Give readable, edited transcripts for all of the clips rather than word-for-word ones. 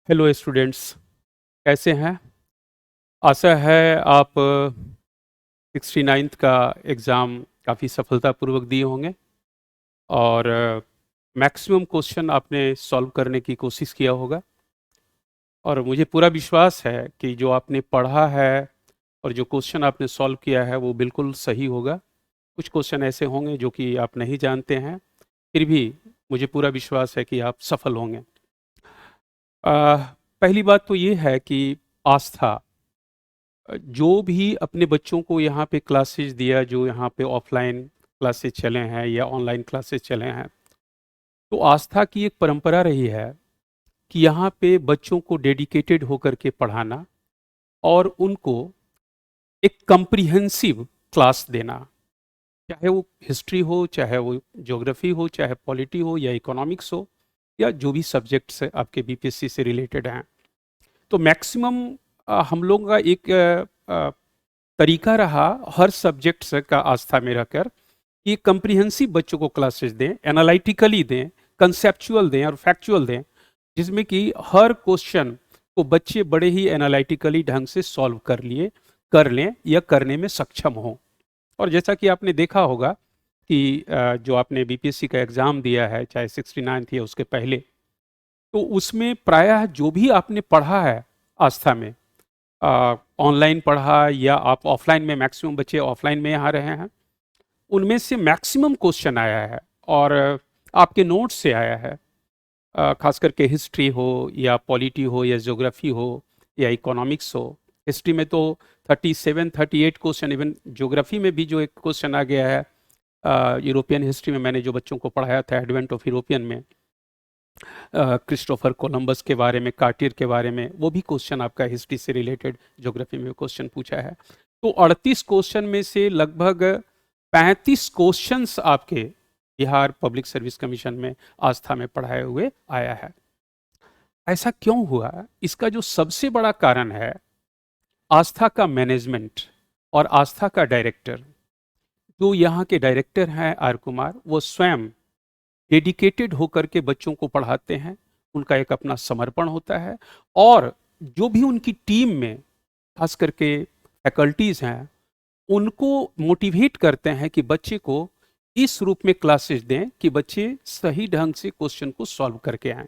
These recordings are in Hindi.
हेलो स्टूडेंट्स, कैसे हैं? आशा है आप 69th का एग्ज़ाम काफ़ी सफलतापूर्वक दिए होंगे और मैक्सिमम क्वेश्चन आपने सॉल्व करने की कोशिश किया होगा। और मुझे पूरा विश्वास है कि जो आपने पढ़ा है और जो क्वेश्चन आपने सॉल्व किया है वो बिल्कुल सही होगा। कुछ क्वेश्चन ऐसे होंगे जो कि आप नहीं जानते हैं, फिर भी मुझे पूरा विश्वास है कि आप सफल होंगे। पहली बात तो ये है कि आस्था, जो भी अपने बच्चों को यहाँ पे क्लासेस दिया, जो यहाँ पे ऑफलाइन क्लासेस चले हैं या ऑनलाइन क्लासेस चले हैं, तो आस्था की एक परंपरा रही है कि यहाँ पे बच्चों को डेडिकेटेड होकर के पढ़ाना और उनको एक कम्प्रिहेंसिव क्लास देना। चाहे वो हिस्ट्री हो, चाहे वो ज्योग्राफी हो, चाहे पॉलिटी हो या इकोनॉमिक्स हो, या जो भी सब्जेक्ट्स आपके बीपीएससी से रिलेटेड हैं। तो मैक्सिमम हम लोगों का एक तरीका रहा हर सब्जेक्ट्स का आस्था में रहकर कि कम्प्रिहेंसिव बच्चों को क्लासेस दें, एनालिटिकली दें, कंसेप्चुअल दें और फैक्चुअल दें, जिसमें कि हर क्वेश्चन को बच्चे बड़े ही एनालिटिकली ढंग से सॉल्व कर लें या करने में सक्षम हों। और जैसा कि आपने देखा होगा कि जो आपने बीपीएससी का एग्ज़ाम दिया है, चाहे 69 या उसके पहले, तो उसमें प्रायः जो भी आपने पढ़ा है आस्था में, ऑनलाइन पढ़ा या आप ऑफलाइन में, मैक्सिमम बच्चे ऑफलाइन में यहाँ रहे हैं, उनमें से मैक्सिमम क्वेश्चन आया है और आपके नोट्स से आया है। खास करके हिस्ट्री हो या पॉलिटी हो या ज्योग्राफी हो या इकोनॉमिक्स हो। हिस्ट्री में तो 37-38 क्वेश्चन, इवन ज्योग्राफी में भी जो एक क्वेश्चन आ गया है, यूरोपियन हिस्ट्री में मैंने जो बच्चों को पढ़ाया था एडवेंट ऑफ यूरोपियन में, क्रिस्टोफर कोलंबस के बारे में, कार्टियर के बारे में, वो भी क्वेश्चन आपका हिस्ट्री से रिलेटेड ज्योग्राफी में क्वेश्चन पूछा है। तो 38 क्वेश्चन में से लगभग 35 क्वेश्चंस आपके बिहार पब्लिक सर्विस कमीशन में आस्था में पढ़ाए हुए आया है। ऐसा क्यों हुआ? इसका जो सबसे बड़ा कारण है आस्था का मैनेजमेंट और आस्था का डायरेक्टर। जो यहाँ के डायरेक्टर हैं आर कुमार, वो स्वयं डेडिकेटेड होकर के बच्चों को पढ़ाते हैं। उनका एक अपना समर्पण होता है और जो भी उनकी टीम में खास करके फैकल्टीज हैं, उनको मोटिवेट करते हैं कि बच्चे को इस रूप में क्लासेस दें कि बच्चे सही ढंग से क्वेश्चन को सॉल्व करके आएं।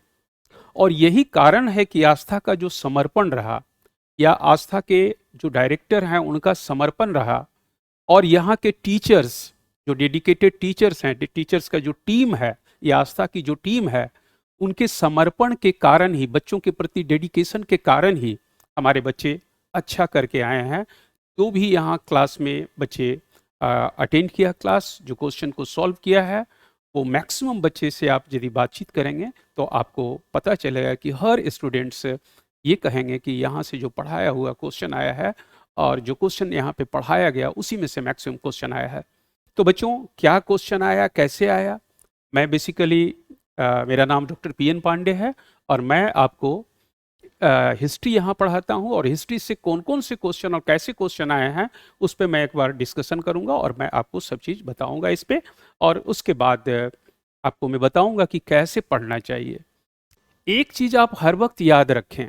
और यही कारण है कि आस्था का जो समर्पण रहा या आस्था के जो डायरेक्टर हैं उनका समर्पण रहा, और यहाँ के टीचर्स, जो डेडिकेटेड टीचर्स हैं, टीचर्स का जो टीम है या आस्था की जो टीम है, उनके समर्पण के कारण ही, बच्चों के प्रति डेडिकेशन के कारण ही हमारे बच्चे अच्छा करके आए हैं। जो भी यहाँ क्लास में बच्चे अटेंड किया क्लास, जो क्वेश्चन को सॉल्व किया है, वो मैक्सिमम बच्चे से आप यदि बातचीत करेंगे तो आपको पता चलेगा कि हर स्टूडेंट्स ये कहेंगे कि यहाँ से जो पढ़ाया हुआ क्वेश्चन आया है और जो क्वेश्चन यहाँ पे पढ़ाया गया उसी में से मैक्सिमम क्वेश्चन आया है। तो बच्चों, क्या क्वेश्चन आया, कैसे आया? मैं बेसिकली, मेरा नाम डॉक्टर पीएन पांडे है और मैं आपको हिस्ट्री यहाँ पढ़ाता हूँ, और हिस्ट्री से कौन कौन से क्वेश्चन और कैसे क्वेश्चन आए हैं उस पर मैं एक बार डिस्कशन करूँगा और मैं आपको सब चीज़ बताऊँगा इस पे। और उसके बाद आपको मैं बताऊँगा कि कैसे पढ़ना चाहिए। एक चीज़ आप हर वक्त याद रखें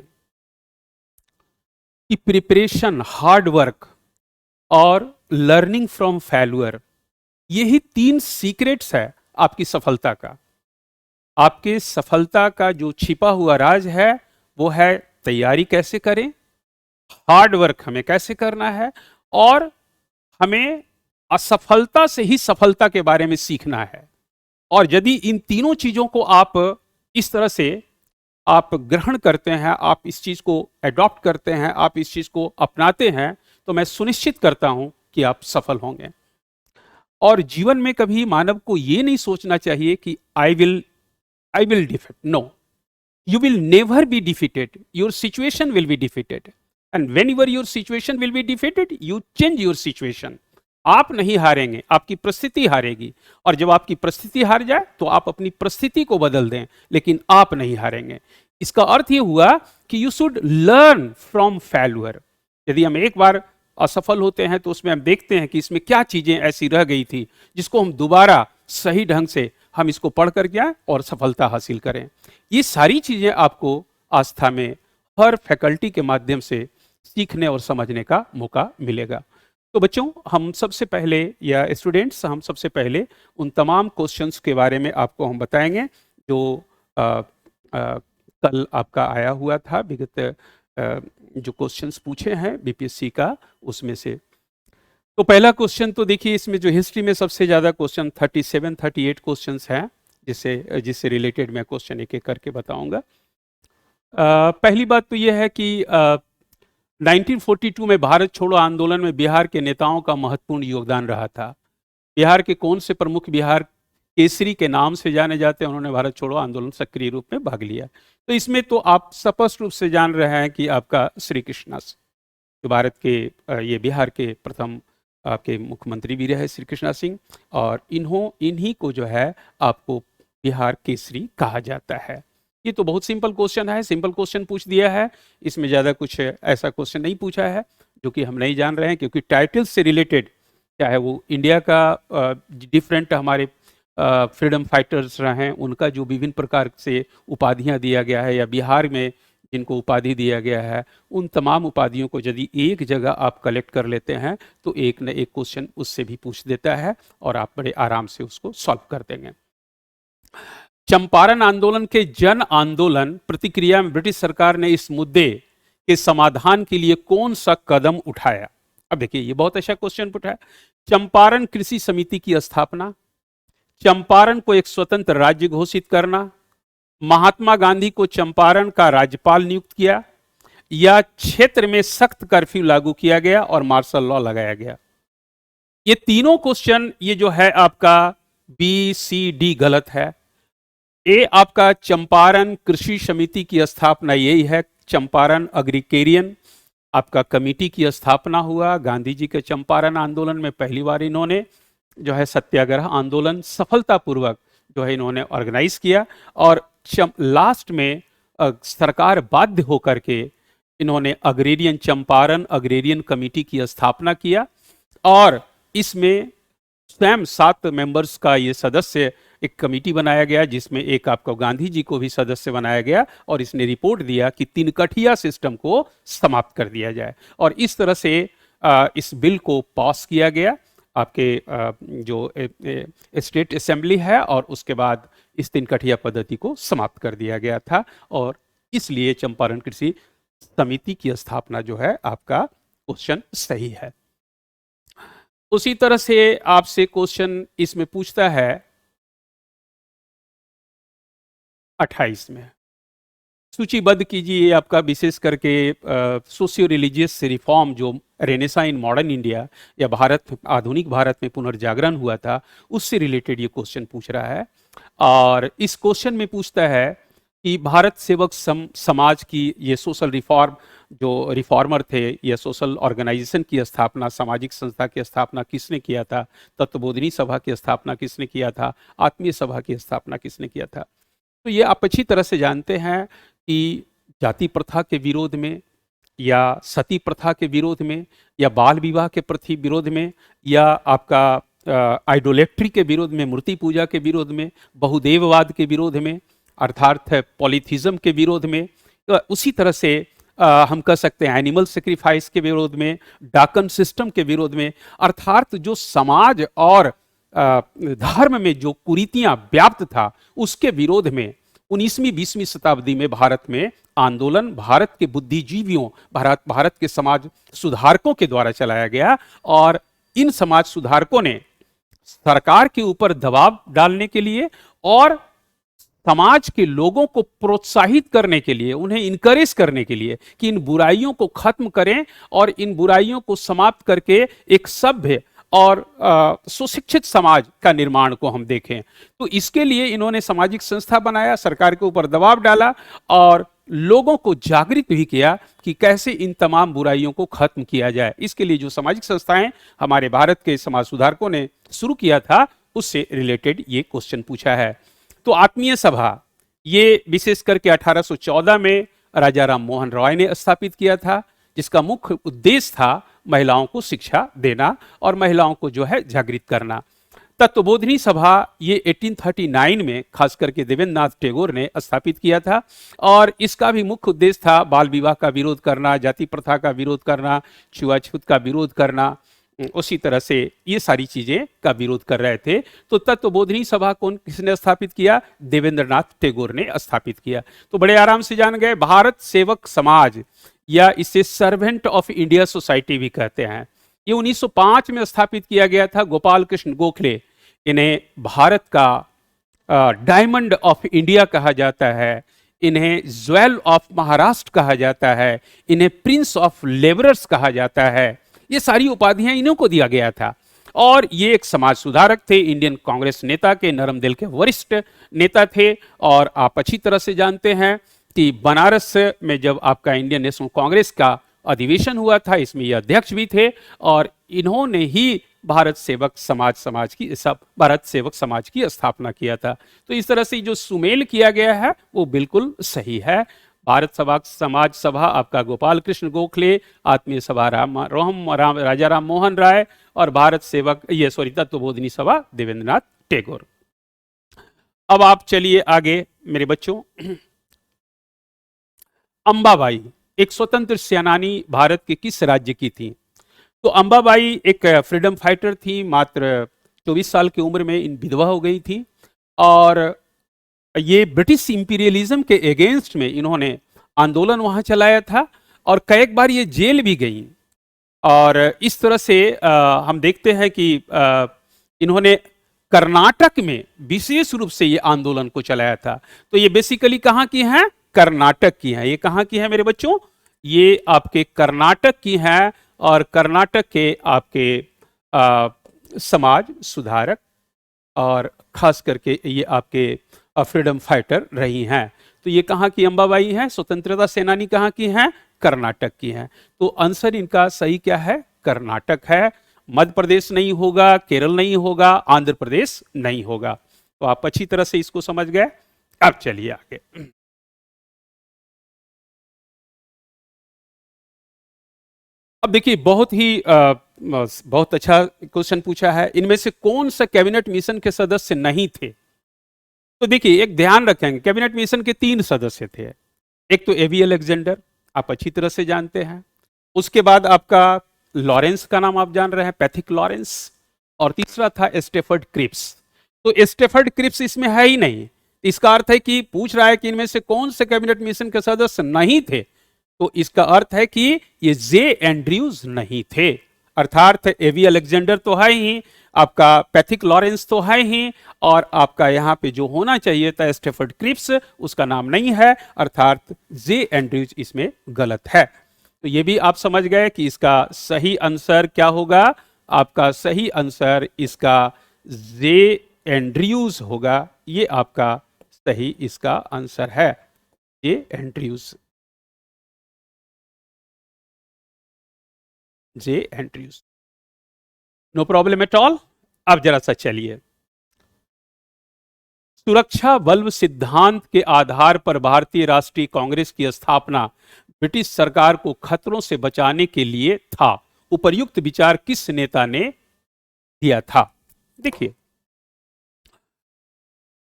कि प्रिपरेशन, हार्ड वर्क और लर्निंग फ्रॉम फेल्यूर, यही 3 सीक्रेट्स है आपकी सफलता का। आपके सफलता का जो छिपा हुआ राज है वो है तैयारी कैसे करें, हार्ड वर्क हमें कैसे करना है, और हमें असफलता से ही सफलता के बारे में सीखना है। और यदि इन तीनों चीजों को आप इस तरह से आप ग्रहण करते हैं, आप इस चीज को एडॉप्ट करते हैं, आप इस चीज को अपनाते हैं, तो मैं सुनिश्चित करता हूं कि आप सफल होंगे। और जीवन में कभी मानव को यह नहीं सोचना चाहिए कि I will defeat. No, you will never be defeated. Your situation will be defeated. And whenever your situation will be defeated, you change your situation. आप नहीं हारेंगे, आपकी परिस्थिति हारेगी। और जब आपकी परिस्थिति हार जाए तो आप अपनी परिस्थिति को बदल दें, लेकिन आप नहीं हारेंगे। इसका अर्थ यह हुआ कि you should learn from failure. यदि हम एक बार असफल होते हैं तो उसमें हम देखते हैं कि इसमें क्या चीजें ऐसी रह गई थी जिसको हम दोबारा सही ढंग से हम इसको पढ़ कर जाएं और सफलता हासिल करें। ये सारी चीजें आपको आस्था में हर फैकल्टी के माध्यम से सीखने और समझने का मौका मिलेगा। तो बच्चों, हम सबसे पहले या स्टूडेंट्स, हम सबसे पहले उन तमाम क्वेश्चंस के बारे में आपको हम बताएंगे जो कल आपका आया हुआ था, विगत जो क्वेश्चंस पूछे हैं बीपीएससी का उसमें से। तो पहला क्वेश्चन तो देखिए, इसमें जो हिस्ट्री में सबसे ज़्यादा क्वेश्चन 37-38 क्वेश्चंस हैं, जिससे रिलेटेड मैं क्वेश्चन एक एक करके बताऊंगा। पहली बात तो यह है कि 1942 में भारत छोड़ो आंदोलन में बिहार के नेताओं का महत्वपूर्ण योगदान रहा था। बिहार के कौन से प्रमुख बिहार केसरी के नाम से जाने जाते हैं, उन्होंने भारत छोड़ो आंदोलन सक्रिय रूप में भाग लिया? तो इसमें तो आप स्पष्ट रूप से जान रहे हैं कि आपका श्री कृष्णा, जो भारत के ये बिहार के प्रथम आपके मुख्यमंत्री भी रहे, श्री कृष्णा सिंह, और इन्हीं को जो है आपको बिहार केसरी कहा जाता है। ये तो बहुत सिंपल क्वेश्चन है, सिंपल क्वेश्चन पूछ दिया है, इसमें ज़्यादा कुछ ऐसा क्वेश्चन नहीं पूछा है जो कि हम नहीं जान रहे हैं, क्योंकि टाइटल से रिलेटेड, चाहे वो इंडिया का डिफरेंट हमारे फ्रीडम फाइटर्स रहे हैं, उनका जो विभिन्न प्रकार से उपाधियां दिया गया है, या बिहार में जिनको उपाधि दिया गया है, उन तमाम उपाधियों को यदि एक जगह आप कलेक्ट कर लेते हैं तो एक न एक क्वेश्चन उससे भी पूछ देता है और आप बड़े आराम से उसको सॉल्व कर देंगे। चंपारण आंदोलन के जन आंदोलन प्रतिक्रिया में ब्रिटिश सरकार ने इस मुद्दे के समाधान के लिए कौन सा कदम उठाया? अब देखिए, ये बहुत अच्छा क्वेश्चन उठाया। चंपारण कृषि समिति की स्थापना, चंपारण को एक स्वतंत्र राज्य घोषित करना, महात्मा गांधी को चंपारण का राज्यपाल नियुक्त किया, या क्षेत्र में सख्त कर्फ्यू लागू किया गया और मार्शल लॉ लगाया गया? ये तीनों क्वेश्चन, ये जो है आपका बी सी डी गलत है। ए आपका चंपारण कृषि समिति की स्थापना यही है, चंपारण एग्रीकेरियन आपका कमेटी की स्थापना हुआ। गांधी जी के चंपारण आंदोलन में पहली बार इन्होंने जो है सत्याग्रह आंदोलन सफलतापूर्वक जो है इन्होंने ऑर्गेनाइज किया, और लास्ट में सरकार बाध्य होकर के इन्होंने अग्रेरियन चंपारण अग्रेरियन कमेटी की स्थापना किया, और इसमें स्वयं 7 मेंबर्स का ये सदस्य एक कमेटी बनाया गया, जिसमें एक आपको गांधी जी को भी सदस्य बनाया गया, और इसने रिपोर्ट दिया कि 3 कठिया सिस्टम को समाप्त कर दिया जाए, और इस तरह से इस बिल को पास किया गया आपके जो स्टेट असेंबली है, और उसके बाद इस 3 कठिया पद्धति को समाप्त कर दिया गया था, और इसलिए चंपारण कृषि समिति की स्थापना जो है आपका क्वेश्चन सही है। उसी तरह से आपसे क्वेश्चन इसमें पूछता है 28 में, सूचीबद्ध कीजिए आपका विशेष करके सोशियो रिलीजियस रिफॉर्म जो रेनेसा इन मॉडर्न इंडिया या भारत आधुनिक भारत में पुनर्जागरण हुआ था, उससे रिलेटेड ये क्वेश्चन पूछ रहा है। और इस क्वेश्चन में पूछता है कि भारत सेवक समाज की ये सोशल रिफॉर्म, जो रिफॉर्मर थे, ये सोशल ऑर्गेनाइजेशन की स्थापना, सामाजिक संस्था की स्थापना किसने किया था? तत्वबोधिनी सभा की स्थापना किसने किया था? आत्मीय सभा की स्थापना किसने किया था? तो ये आप अच्छी तरह से जानते हैं कि जाति प्रथा के विरोध में, या सती प्रथा के विरोध में, या बाल विवाह के प्रति विरोध में, या आपका आइडोलेट्री के विरोध में, मूर्ति पूजा के विरोध में, बहुदेववाद के विरोध में, अर्थात पॉलीथिज्म के विरोध में, उसी तरह से हम कह सकते हैं एनिमल सेक्रीफाइस के विरोध में, डाकन सिस्टम के विरोध में, अर्थात जो समाज और धर्म में जो कुरीतियां व्याप्त था उसके विरोध में 19वीं 20वीं शताब्दी में भारत में आंदोलन भारत के बुद्धिजीवियों, भारत के समाज सुधारकों के द्वारा चलाया गया, और इन समाज सुधारकों ने सरकार के ऊपर दबाव डालने के लिए और समाज के लोगों को प्रोत्साहित करने के लिए, उन्हें इनकरेज करने के लिए कि इन बुराइयों को खत्म करें और इन बुराइयों को समाप्त करके एक सभ्य और सुशिक्षित समाज का निर्माण को हम देखें। तो इसके लिए इन्होंने सामाजिक संस्था बनाया, सरकार के ऊपर दबाव डाला और लोगों को जागृत भी किया कि कैसे इन तमाम बुराइयों को खत्म किया जाए। इसके लिए जो सामाजिक संस्थाएं हमारे भारत के समाज सुधारकों ने शुरू किया था, उससे रिलेटेड ये क्वेश्चन पूछा है। तो आत्मीय सभा ये विशेष करके 1814 में राजा राम मोहन रॉय ने स्थापित किया था, जिसका मुख्य उद्देश्य था महिलाओं को शिक्षा देना और महिलाओं को जो है जागृत करना। तत्वबोधिनी सभा ये 1839 में खास करके देवेंद्रनाथ टैगोर ने स्थापित किया था और इसका भी मुख्य उद्देश्य था बाल विवाह का विरोध करना, जाति प्रथा का विरोध करना, छुआछूत का विरोध करना, उसी तरह से ये सारी चीजें का विरोध कर रहे थे। तो तत्वबोधिनी सभा कौन किसने स्थापित किया? देवेंद्रनाथ टैगोर ने स्थापित किया। तो बड़े आराम से जान गए, भारत सेवक समाज या इसे सर्वेंट ऑफ इंडिया सोसाइटी भी कहते हैं। ये 1905 में स्थापित किया गया था। गोपाल कृष्ण गोखले, इन्हें भारत का डायमंड ऑफ इंडिया कहा जाता है, इन्हें ज्वेल ऑफ महाराष्ट्र कहा जाता है, इन्हें प्रिंस ऑफ लेबरर्स कहा जाता है। ये सारी उपाधियां इन्हीं को दिया गया था और ये एक समाज सुधारक थे, इंडियन कांग्रेस नेता के नरम दिल के वरिष्ठ नेता थे। और आप अच्छी तरह से जानते हैं कि बनारस में जब आपका इंडियन नेशनल कांग्रेस का अधिवेशन हुआ था, इसमें ये अध्यक्ष भी थे और इन्होंने ही भारत सेवक समाज की स्थापना किया था। तो इस तरह से जो सुमेल किया गया है वो बिल्कुल सही है। भारत समाज सभा आपका गोपाल कृष्ण गोखले, आत्मीय सभा राजा राम मोहन राय और भारत सेवक तत्वबोधिनी सभा देवेंद्रनाथ टैगोर। अब आप चलिए आगे मेरे बच्चों। अंबाबाई एक स्वतंत्र सेनानी भारत के किस राज्य की थी? तो अंबाबाई एक फ्रीडम फाइटर थी, मात्र 24 साल की उम्र में इन विधवा हो गई थी और ये ब्रिटिश इंपीरियलिज्म के अगेंस्ट में इन्होंने आंदोलन वहां चलाया था और कई बार ये जेल भी गई। और इस तरह से हम देखते हैं कि इन्होंने कर्नाटक में विशेष रूप से ये आंदोलन को चलाया था। तो ये बेसिकली कहाँ की हैं? कर्नाटक की हैं। ये कहाँ की हैं मेरे बच्चों? ये आपके कर्नाटक की हैं और कर्नाटक के आपके समाज सुधारक और खास करके ये आपके फ्रीडम फाइटर रही हैं। तो ये कहाँ की अंबाबाई हैं? स्वतंत्रता सेनानी कहाँ की हैं? कर्नाटक की हैं। तो आंसर इनका सही क्या है? कर्नाटक है। मध्य प्रदेश नहीं होगा, केरल नहीं होगा, आंध्र प्रदेश नहीं होगा। तो आप अच्छी तरह से इसको समझ गए। अब चलिए आगे। अब देखिए बहुत अच्छा क्वेश्चन पूछा है। इनमें से कौन सा कैबिनेट मिशन के सदस्य नहीं थे? तो देखिए एक ध्यान रखेंगे, कैबिनेट मिशन के 3 सदस्य थे। एक तो एवी अलेक्जेंडर, आप अच्छी तरह से जानते हैं। उसके बाद आपका लॉरेंस का नाम आप जान रहे हैं, पैथिक लॉरेंस। और तीसरा था स्टेफर्ड क्रिप्स। तो स्टेफर्ड क्रिप्स इसमें है ही नहीं। इसका अर्थ है कि पूछ रहा है कि इनमें से कौन से कैबिनेट मिशन के सदस्य नहीं थे। तो इसका अर्थ है कि ये जे एंड्रयूज नहीं थे। अर्थात एवी अलेक्जेंडर तो है ही, आपका पैथिक लॉरेंस तो है ही, और आपका यहाँ पे जो होना चाहिए था स्टेफर्ड क्रिप्स, उसका नाम नहीं है, अर्थात जे एंड्रयूज इसमें गलत है। तो ये भी आप समझ गए कि इसका सही आंसर क्या होगा। आपका सही आंसर इसका जे एंड्रयूज होगा। ये आपका सही इसका आंसर है, J Andrews. J Andrews, no problem at all. अब जरा सा चलिए, सुरक्षा बल्ब सिद्धांत के आधार पर भारतीय राष्ट्रीय कांग्रेस की स्थापना ब्रिटिश सरकार को खतरों से बचाने के लिए था। उपर्युक्त विचार किस नेता ने दिया था? देखिए,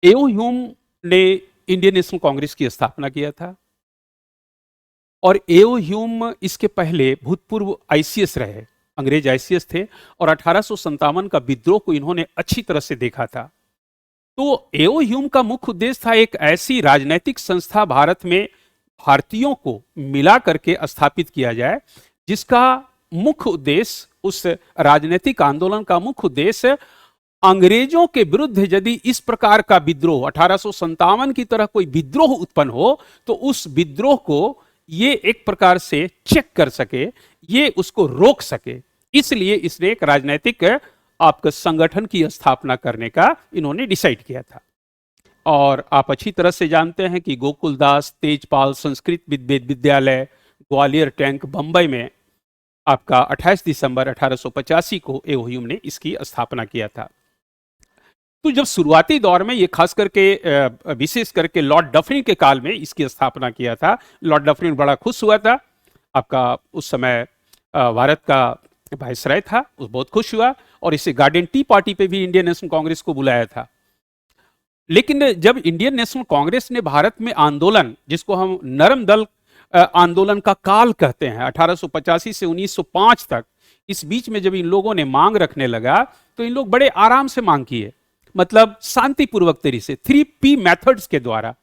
एओ ह्यूम ने इंडियन नेशनल कांग्रेस की स्थापना किया था और एओ ह्यूम इसके पहले भूतपूर्व आईसीएस रहे, अंग्रेज आईसीएस थे और 1857 का विद्रोह को इन्होंने अच्छी तरह से देखा था। तो एओ ह्यूम का मुख्य उद्देश्य था एक ऐसी राजनैतिक संस्था भारत में भारतीयों को मिला करके स्थापित किया जाए, जिसका मुख्य उद्देश्य, उस राजनीतिक आंदोलन का मुख्य उद्देश्य अंग्रेजों के विरुद्ध यदि इस प्रकार का विद्रोह 1857 की तरह कोई विद्रोह उत्पन्न हो तो उस विद्रोह को ये एक प्रकार से चेक कर सके, ये उसको रोक सके। इसलिए इसने एक राजनीतिक आपके संगठन की स्थापना करने का इन्होंने डिसाइड किया था। और आप अच्छी तरह से जानते हैं कि गोकुलदास तेजपाल संस्कृत विद्यालय ग्वालियर टैंक बंबई में आपका 28 दिसंबर 1885 को एओ ह्यूम ने इसकी स्थापना किया था। तो जब शुरुआती दौर में ये खास करके विशेष करके लॉर्ड डफरिन के काल में इसकी स्थापना किया था, लॉर्ड डफरिन बड़ा खुश हुआ था। आपका उस समय भारत का वायसराय था, वो बहुत खुश हुआ और इसे गार्डन टी पार्टी पे भी इंडियन नेशनल कांग्रेस को बुलाया था। लेकिन जब इंडियन नेशनल कांग्रेस ने भारत में आंदोलन, जिसको हम नरम दल आंदोलन का काल कहते हैं, 1885 से 1905 तक, इस बीच में जब इन लोगों ने मांग रखने लगा तो इन लोग बड़े आराम से मांग किए, मतलब शांतिपूर्वक तरीके से 3P मेथड्स के द्वारा,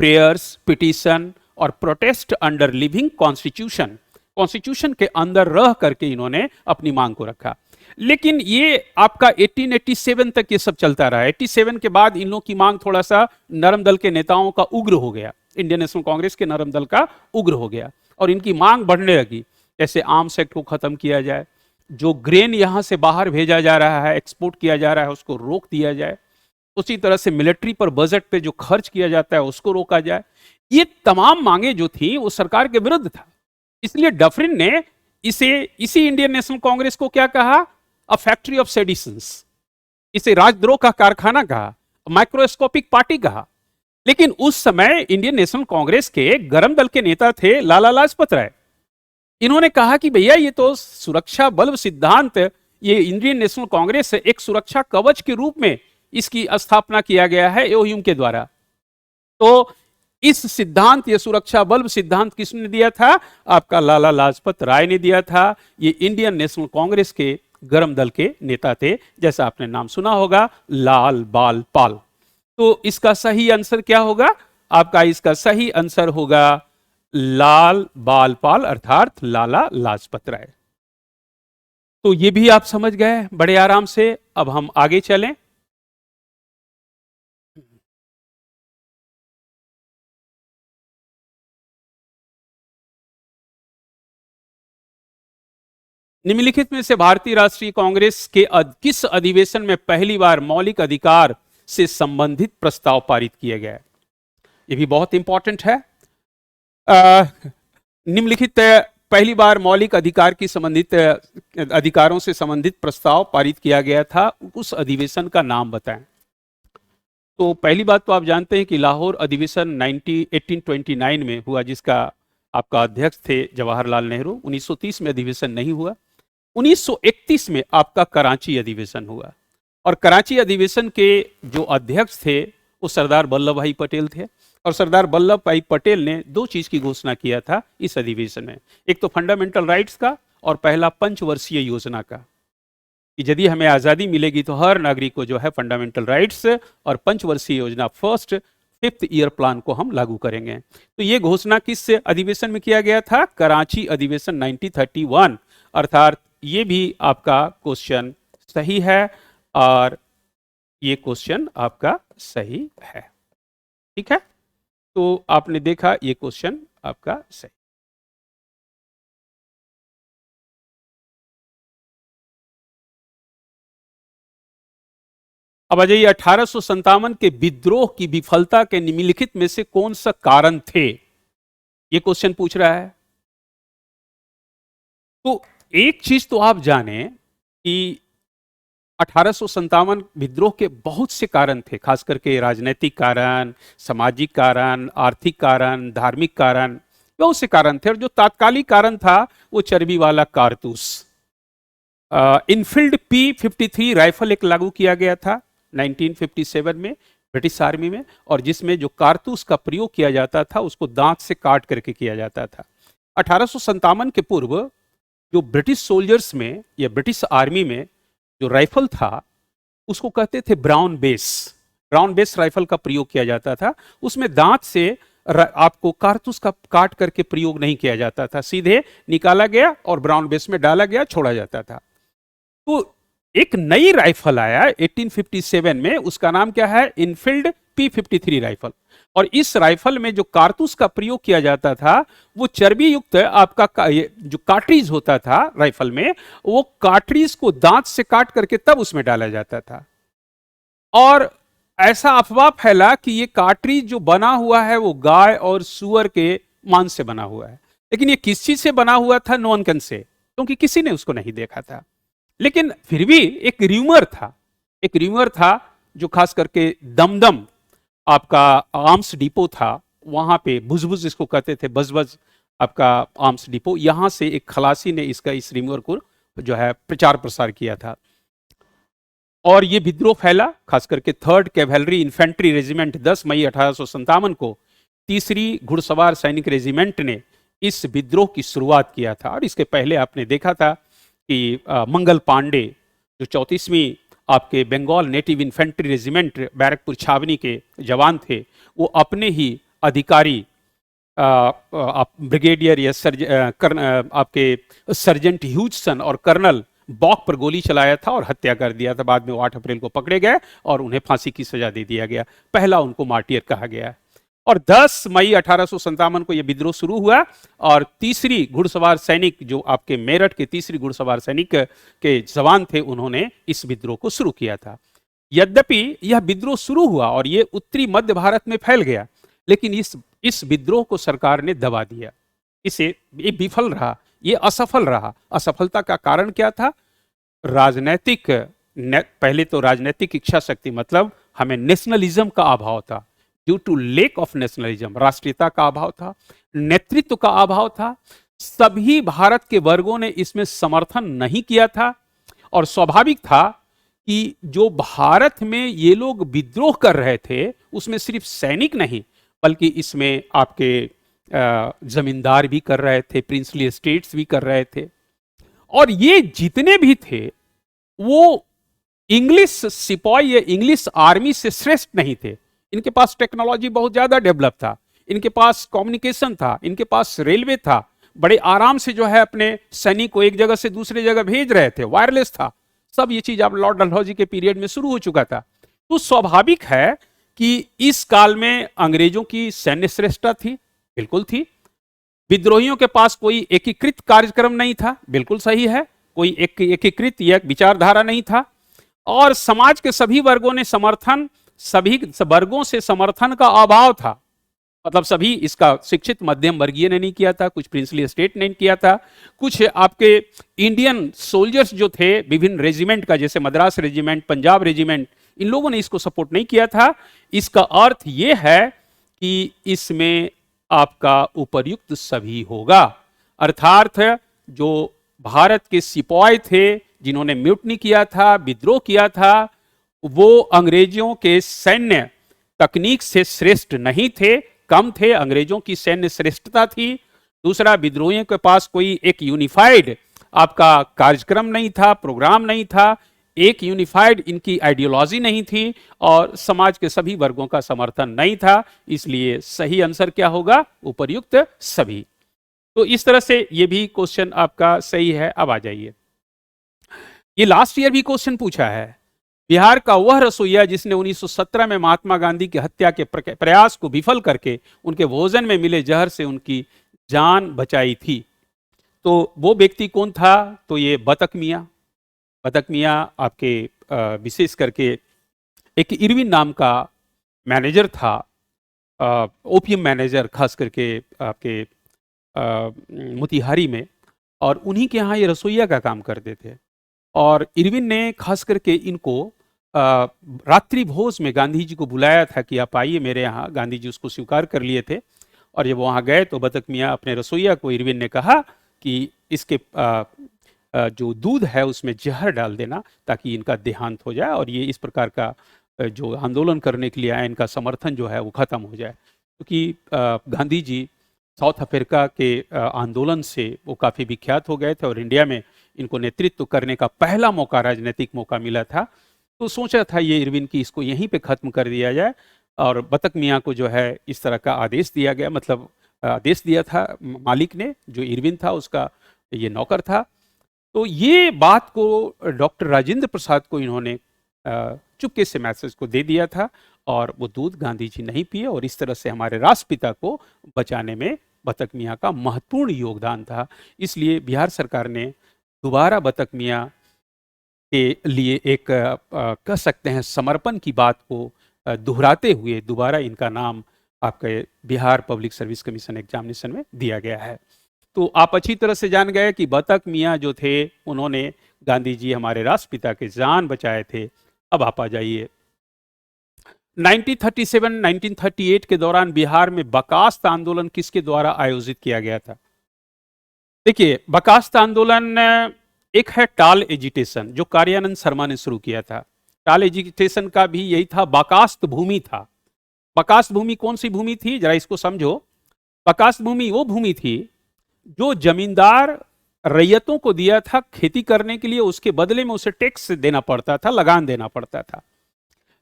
प्रेयर्स, पिटीशन और protest under living constitution, constitution के अंदर रह करके इन्होंने अपनी मांग को रखा। लेकिन ये आपका 1887 तक ये सब चलता रहा। 87 के बाद इन लोगों की मांग थोड़ा सा नरम दल के नेताओं का उग्र हो गया, इंडियन नेशनल कांग्रेस के नरम दल का उग्र हो गया और इनकी मांग बढ़ने लगी। जैसे आर्म्स एक्ट को खत्म किया जाए, जो ग्रेन यहां से बाहर भेजा जा रहा है, एक्सपोर्ट किया जा रहा है, उसको रोक दिया जाए। उसी तरह से मिलिट्री पर बजट पे जो खर्च किया जाता है उसको रोका जाए। ये तमाम मांगे जो थी वो सरकार के विरुद्ध था। इसलिए डफरिन ने इसी इंडियन नेशनल कांग्रेस को क्या कहा? A factory of seditions. इसे राजद्रोह का कारखाना कहा, माइक्रोस्कोपिक पार्टी कहा। लेकिन उस समय इंडियन नेशनल कांग्रेस के गरम दल के नेता थे लाला लाजपत राय। इन्होंने कहा कि भैया ये तो सुरक्षा बल्ब सिद्धांत, ये इंडियन नेशनल कांग्रेस एक सुरक्षा कवच के रूप में इसकी स्थापना किया गया है एओह्यूम के द्वारा। तो इस सिद्धांत, ये सुरक्षा बल्ब सिद्धांत किसने दिया था? आपका लाला लाजपत राय ने दिया था। ये इंडियन नेशनल कांग्रेस के गरम दल के नेता थे, जैसा आपने नाम सुना होगा, लाल बाल पाल। तो इसका सही आंसर क्या होगा? आपका इसका सही आंसर होगा लाल बाल पाल, अर्थात लाला लाजपत राय। तो ये भी आप समझ गए बड़े आराम से। अब हम आगे चलें। निम्नलिखित में से भारतीय राष्ट्रीय कांग्रेस के किस अधिवेशन में पहली बार मौलिक अधिकार से संबंधित प्रस्ताव पारित किया गया? यह भी बहुत इंपॉर्टेंट है। निम्नलिखित पहली बार मौलिक अधिकार की संबंधित अधिकारों से संबंधित प्रस्ताव पारित किया गया था, उस अधिवेशन का नाम बताएं। तो पहली बात तो आप जानते हैं कि लाहौर अधिवेशन 1829 में हुआ, जिसका आपका अध्यक्ष थे जवाहरलाल नेहरू। 1930 में अधिवेशन नहीं हुआ। 1931 में आपका कराची अधिवेशन हुआ और कराची अधिवेशन के जो अध्यक्ष थे वो सरदार वल्लभ भाई पटेल थे। और सरदार वल्लभ भाई पटेल ने दो चीज की घोषणा किया था इस अधिवेशन में, एक तो फंडामेंटल राइट्स का और पहला पंचवर्षीय योजना का, कि यदि हमें आज़ादी मिलेगी तो हर नागरिक को जो है फंडामेंटल राइट्स और पंचवर्षीय योजना, फर्स्ट 5th ईयर प्लान को हम लागू करेंगे। तो ये घोषणा किस अधिवेशन में किया गया था? कराची अधिवेशन 1931। अर्थात ये भी आपका क्वेश्चन सही है और ये क्वेश्चन आपका सही है। ठीक है, तो आपने देखा ये क्वेश्चन आपका सही। अब आ जाइए, 1857 के विद्रोह की विफलता के निम्नलिखित में से कौन सा कारण थे? ये क्वेश्चन पूछ रहा है। तो एक चीज तो आप जाने कि 1857 विद्रोह के बहुत से कारण थे, खास करके राजनीतिक कारण, सामाजिक कारण, आर्थिक कारण, धार्मिक कारण, बहुत से कारण थे। और जो तात्कालिक कारण था वो चर्बी वाला कारतूस, इनफील्ड P53 राइफल एक लागू किया गया था 1957 में ब्रिटिश आर्मी में, और जिसमें जो कारतूस का प्रयोग किया जाता था उसको दांत से काट करके किया जाता था। 1857 के पूर्व जो ब्रिटिश सोल्जर्स में या ब्रिटिश आर्मी में जो राइफल था उसको कहते थे brown base. Brown base rifle का प्रयोग किया जाता था। उसमें दांत से आपको कारतूस का काट करके प्रयोग नहीं किया जाता था, सीधे निकाला गया और ब्राउन बेस में डाला गया, छोड़ा जाता था। तो एक नई राइफल आया 1857 में, उसका नाम क्या है? Enfield P53 rifle. और इस राइफल में जो कारतूस का प्रयोग किया जाता था वो चर्बी युक्त आपका जो कार्ट्रिज होता था राइफल में, वो कार्ट्रिज को दांत से काट करके तब उसमें डाला जाता था। और ऐसा अफवाह फैला कि ये कार्ट्रिज जो बना हुआ है वो गाय और सुअर के मांस से बना हुआ है। लेकिन ये किस चीज से बना हुआ था? नो वन कैन से, क्योंकि किसी ने उसको नहीं देखा था। लेकिन फिर भी एक र्यूमर था जो खास करके दमदम आपका आर्म्स डिपो था, वहां पे बुजबुज इसको कहते थे, बजबज आपका आर्म्स डिपो, यहां से एक खलासी ने इस र्यूमर को जो है प्रचार प्रसार किया था। और ये विद्रोह फैला खास करके 3rd कैवेलरी इन्फेंट्री रेजिमेंट 10 मई 1857 को तीसरी घुड़सवार सैनिक रेजिमेंट ने इस विद्रोह की शुरुआत किया था। और इसके पहले आपने देखा था कि मंगल पांडे जो 34वीं आपके Bengal native infantry regiment Barrackpore छावनी के जवान थे, वो अपने ही अधिकारी ब्रिगेडियर या आपके सर्जेंट ह्यूजसन और कर्नल बॉक पर गोली चलाया था और हत्या कर दिया था। बाद में वो 8 अप्रैल को पकड़े गए और उन्हें फांसी की सजा दे दिया गया। पहला उनको मार्टियर कहा गया। और 10 मई 1857 को यह विद्रोह शुरू हुआ और तीसरी घुड़सवार सैनिक जो आपके मेरठ के तीसरी घुड़सवार सैनिक के जवान थे, उन्होंने इस विद्रोह को शुरू किया था। यद्यपि यह विद्रोह शुरू हुआ और यह उत्तरी मध्य भारत में फैल गया, लेकिन इस विद्रोह को सरकार ने दबा दिया। ये विफल रहा, ये असफल रहा। असफलता का कारण क्या था? राजनीतिक, पहले तो राजनीतिक इच्छा शक्ति, मतलब हमें नेशनलिज्म का अभाव था। Due to lack of nationalism, राष्ट्रीयता का अभाव था, नेतृत्व का अभाव था। सभी भारत के वर्गों ने इसमें समर्थन नहीं किया था और स्वाभाविक था कि जो भारत में ये लोग विद्रोह कर रहे थे, उसमें सिर्फ सैनिक नहीं बल्कि इसमें आपके जमींदार भी कर रहे थे, प्रिंसली स्टेट्स भी कर रहे थे। और ये जितने भी थे वो इंग्लिश सिपाही या इंग्लिश आर्मी से श्रेष्ठ नहीं थे। इनके पास टेक्नोलॉजी बहुत ज्यादा डेवलप था, इनके पास कम्युनिकेशन था, इनके पास रेलवे था, बड़े आराम से जो है अपने सैनिक को एक जगह से दूसरी जगह भेज रहे थे, वायरलेस था। सब ये चीज आप लॉर्ड डलहौजी के पीरियड में शुरू हो चुका था। तो स्वाभाविक है कि इस काल में अंग्रेजों की सैन्य श्रेष्ठता थी, बिल्कुल थी। विद्रोहियों के पास कोई एकीकृत कार्यक्रम नहीं था, बिल्कुल सही है, कोई एकीकृत या विचारधारा नहीं था। और समाज के सभी वर्गों ने समर्थन, सभी वर्गों से समर्थन का अभाव था। मतलब सभी, इसका शिक्षित मध्यम वर्गीय ने नहीं किया था, कुछ प्रिंसली स्टेट ने किया था, कुछ आपके इंडियन सोल्जर्स जो थे विभिन्न रेजिमेंट का, जैसे मद्रास रेजिमेंट, पंजाब रेजिमेंट, इन लोगों ने इसको सपोर्ट नहीं किया था। इसका अर्थ यह है कि इसमें आपका उपर्युक्त सभी होगा, अर्थात जो भारत के सिपाही थे जिन्होंने म्यूटनी किया था, विद्रोह किया था, वो अंग्रेजों के सैन्य तकनीक से श्रेष्ठ नहीं थे, कम थे। अंग्रेजों की सैन्य श्रेष्ठता थी। दूसरा, विद्रोहियों के पास कोई एक यूनिफाइड आपका कार्यक्रम नहीं था, प्रोग्राम नहीं था, एक यूनिफाइड इनकी आइडियोलॉजी नहीं थी और समाज के सभी वर्गों का समर्थन नहीं था। इसलिए सही आंसर क्या होगा? उपर्युक्त सभी। तो इस तरह से ये भी क्वेश्चन आपका सही है। अब आ जाइए, ये लास्ट ईयर भी क्वेश्चन पूछा है। बिहार का वह रसोइया जिसने 1917 में महात्मा गांधी की हत्या के प्रयास को विफल करके उनके भोजन में मिले जहर से उनकी जान बचाई थी, तो वो व्यक्ति कौन था? तो ये बतक मियाँ। बतक मियाँ आपके विशेष करके एक इरविन नाम का मैनेजर था, ओपीएम मैनेजर, खास करके आपके मोतिहारी में, और उन्हीं के यहाँ ये रसोइया का काम करते थे। और इरविन ने खास करके इनको रात्रि भोज में गांधी जी को बुलाया था कि आप आइए मेरे यहाँ। गांधी जी उसको स्वीकार कर लिए थे और जब वहाँ गए तो बतक मियाँ अपने रसोइया को इरविन ने कहा कि इसके जो दूध है उसमें जहर डाल देना ताकि इनका देहांत हो जाए और ये इस प्रकार का जो आंदोलन करने के लिए आए, इनका समर्थन जो है वो खत्म हो जाए। क्योंकि गांधी जी साउथ अफ्रीका के आंदोलन से वो काफ़ी विख्यात हो गए थे और इंडिया में इनको नेतृत्व करने का पहला मौका, राजनीतिक मौका मिला था। तो सोचा था ये इरविन की इसको यहीं पे ख़त्म कर दिया जाए और बतक मियाँ को जो है इस तरह का आदेश दिया गया, मतलब आदेश दिया था मालिक ने, जो इरविन था उसका ये नौकर था। तो ये बात को डॉक्टर राजेंद्र प्रसाद को इन्होंने चुपके से मैसेज को दे दिया था और वो दूध गांधी जी नहीं पिए और इस तरह से हमारे राष्ट्रपिता को बचाने में बतक मियाँ का महत्वपूर्ण योगदान था। इसलिए बिहार सरकार ने दोबारा बतक मियाँ के लिए एक कह सकते हैं समर्पण की बात को दोहराते हुए दोबारा इनका नाम आपके Bihar public service commission examination में दिया गया है। तो आप अच्छी तरह से जान गए कि बतक मियाँ जो थे उन्होंने गांधी जी हमारे राष्ट्रपिता के जान बचाए थे। अब आप आ जाइए, 1937-1938 के दौरान बिहार में बकास्त आंदोलन किसके द्वारा आयोजित किया गया था? देखिए, बकास्त आंदोलन एक है टाल एजिटेशन जो कार्यानंद शर्मा ने शुरू किया था। टाल एजिटेशन का भी यही था, बकास्त भूमि था। बकास्त भूमि कौन सी भूमि थी, जरा इसको समझो। बकास्त भूमि वो भूमि थी जो जमींदार रैयतों को दिया था खेती करने के लिए, उसके बदले में उसे टैक्स देना पड़ता था, लगान देना पड़ता था।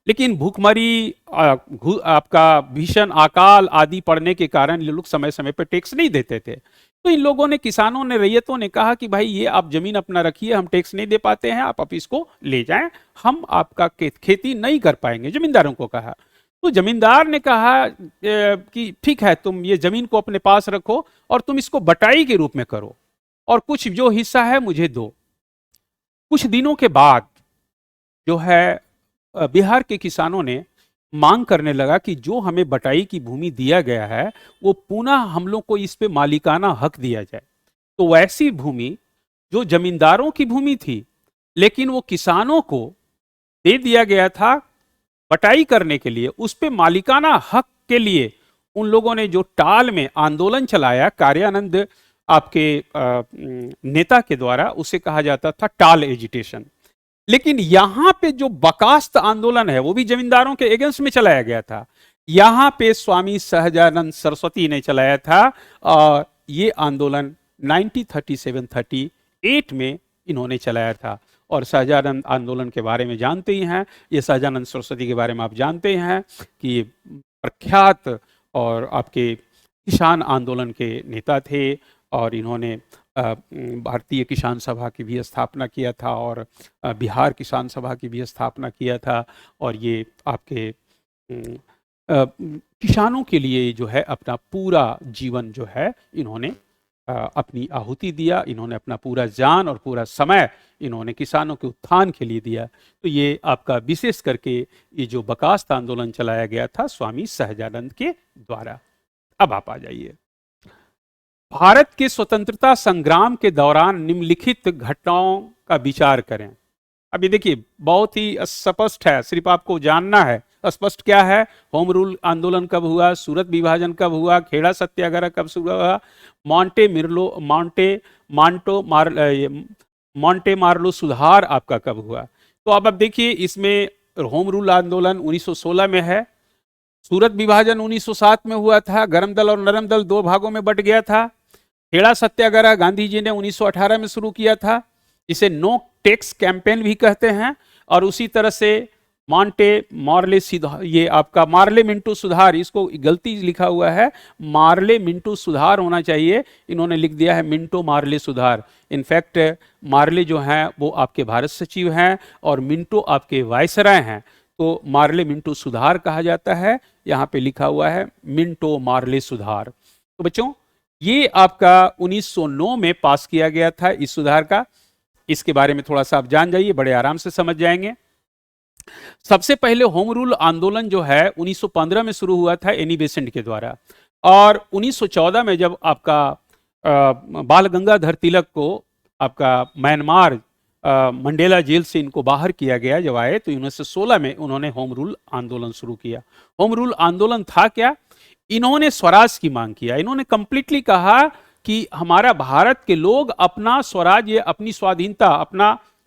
लेकिन भूखमरी, आपका भीषण अकाल आदि पड़ने के कारण ये लोग समय समय पर टैक्स नहीं देते थे। तो इन लोगों ने, किसानों ने, रैयतों ने कहा कि भाई ये आप जमीन अपना रखिए, हम टैक्स नहीं दे पाते हैं, आप इसको ले जाएं, हम आपका खेती नहीं कर पाएंगे, जमींदारों को कहा। तो जमींदार ने कहा कि ठीक है, तुम ये जमीन को अपने पास रखो और तुम इसको बटाई के रूप में करो और कुछ जो हिस्सा है मुझे दो। कुछ दिनों के बाद जो है बिहार के किसानों ने मांग करने लगा कि जो हमें बटाई की भूमि दिया गया है वो पुनः हम लोग को इस पे मालिकाना हक दिया जाए। तो वैसी भूमि जो जमींदारों की भूमि थी लेकिन वो किसानों को दे दिया गया था बटाई करने के लिए, उस पे मालिकाना हक के लिए उन लोगों ने जो टाल में आंदोलन चलाया, कार्यानंद आपके नेता के द्वारा, उसे कहा जाता था टाल एजिटेशन। लेकिन यहां पे जो बकास्त आंदोलन है वो भी जमींदारों के अगेंस्ट में चलाया गया था। यहां पे स्वामी सहजानंद सरस्वती ने चलाया था और ये आंदोलन 1937-38 में इन्होंने चलाया था। और सहजानंद आंदोलन के बारे में जानते ही हैं, ये सहजानंद सरस्वती के बारे में आप जानते हैं कि प्रख्यात और आपके किसान आंदोलन के नेता थे और इन्होंने भारतीय किसान सभा की भी स्थापना किया था और बिहार किसान सभा की भी स्थापना किया था। और ये आपके किसानों के लिए जो है अपना पूरा जीवन जो है इन्होंने अपनी आहुति दिया, इन्होंने अपना पूरा जान और पूरा समय इन्होंने किसानों के उत्थान के लिए दिया। तो ये आपका विशेष करके ये जो बकास्त आंदोलन चलाया गया था स्वामी सहजानंद के द्वारा। अब आप आ जाइए, भारत के स्वतंत्रता संग्राम के दौरान निम्नलिखित घटनाओं का विचार करें। अभी देखिए बहुत ही स्पष्ट है, सिर्फ आपको जानना है स्पष्ट क्या है। होम रूल आंदोलन कब हुआ, सूरत विभाजन कब हुआ, खेड़ा सत्याग्रह कब शुरू हुआ, मॉन्टे मार्लो सुधार आपका कब हुआ। तो अब देखिए इसमें होम रूल आंदोलन 1916 में है, सूरत विभाजन 1907 में हुआ था, गरम दल और नरम दल दो भागों में बट गया था। खेड़ा सत्याग्रह गांधी जी ने 1918 में शुरू किया था, इसे नो टैक्स कैंपेन भी कहते हैं। और उसी तरह से ये आपका मार्ले मिंटो सुधार, इसको गलती लिखा हुआ है, मार्ले मिंटो सुधार होना चाहिए, इन्होंने लिख दिया है मिंटो मार्ले सुधार। इनफैक्ट मार्ले जो हैं वो आपके भारत सचिव हैं और मिंटो आपके वायसराय हैं, तो मार्ले मिंटो सुधार कहा जाता है, यहाँ पे लिखा हुआ है मिंटो मार्ले सुधार। तो बच्चों ये आपका 1909 में पास किया गया था इस सुधार का, इसके बारे में थोड़ा सा आप जान जाइए, बड़े आराम से समझ जाएंगे। सबसे पहले होम रूल आंदोलन जो है 1915 में शुरू हुआ था एनी बेसेंट के द्वारा, और 1914 में जब आपका बाल गंगाधर तिलक को आपका म्यांमार मंडेला जेल से इनको बाहर किया गया, जब आए तो 1916 में उन्होंने होम रूल आंदोलन शुरू किया। होम रूल आंदोलन था क्या, इन्होंने स्वराज की मांग किया। इन्होंने कंप्लीटली कहा कि हमारा भारत के लोग अपना स्वराज्य, अपनी स्वाधीनता,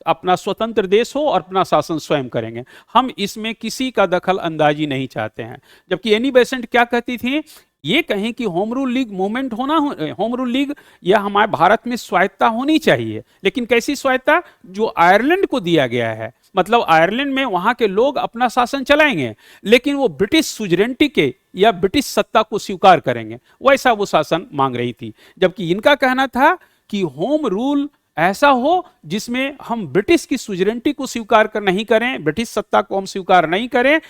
अपना स्वतंत्र देश हो और अपना शासन स्वयं करेंगे, हम इसमें किसी का दखल अंदाजी नहीं चाहते हैं। जबकि एनी बेसेंट क्या कहती थी, ये कहें कि होम रूल लीग मूवमेंट होना, होम रूल लीग या हमारे भारत में स्वायत्ता होनी चाहिए, लेकिन कैसी स्वायत्ता, जो आयरलैंड को दिया गया है, मतलब आयरलैंड में वहां के लोग अपना शासन चलाएंगे लेकिन वो ब्रिटिश सुजरेंटी के या ब्रिटिश सत्ता को स्वीकार करेंगे, वैसा वो शासन मांग रही थी। जबकि इनका कहना था कि होम रूल ऐसा हो जिसमें हम ब्रिटिश की सुजरेंटी को स्वीकार कर नहीं करें, ब्रिटिश सत्ता को हम स्वीकार नहीं करें,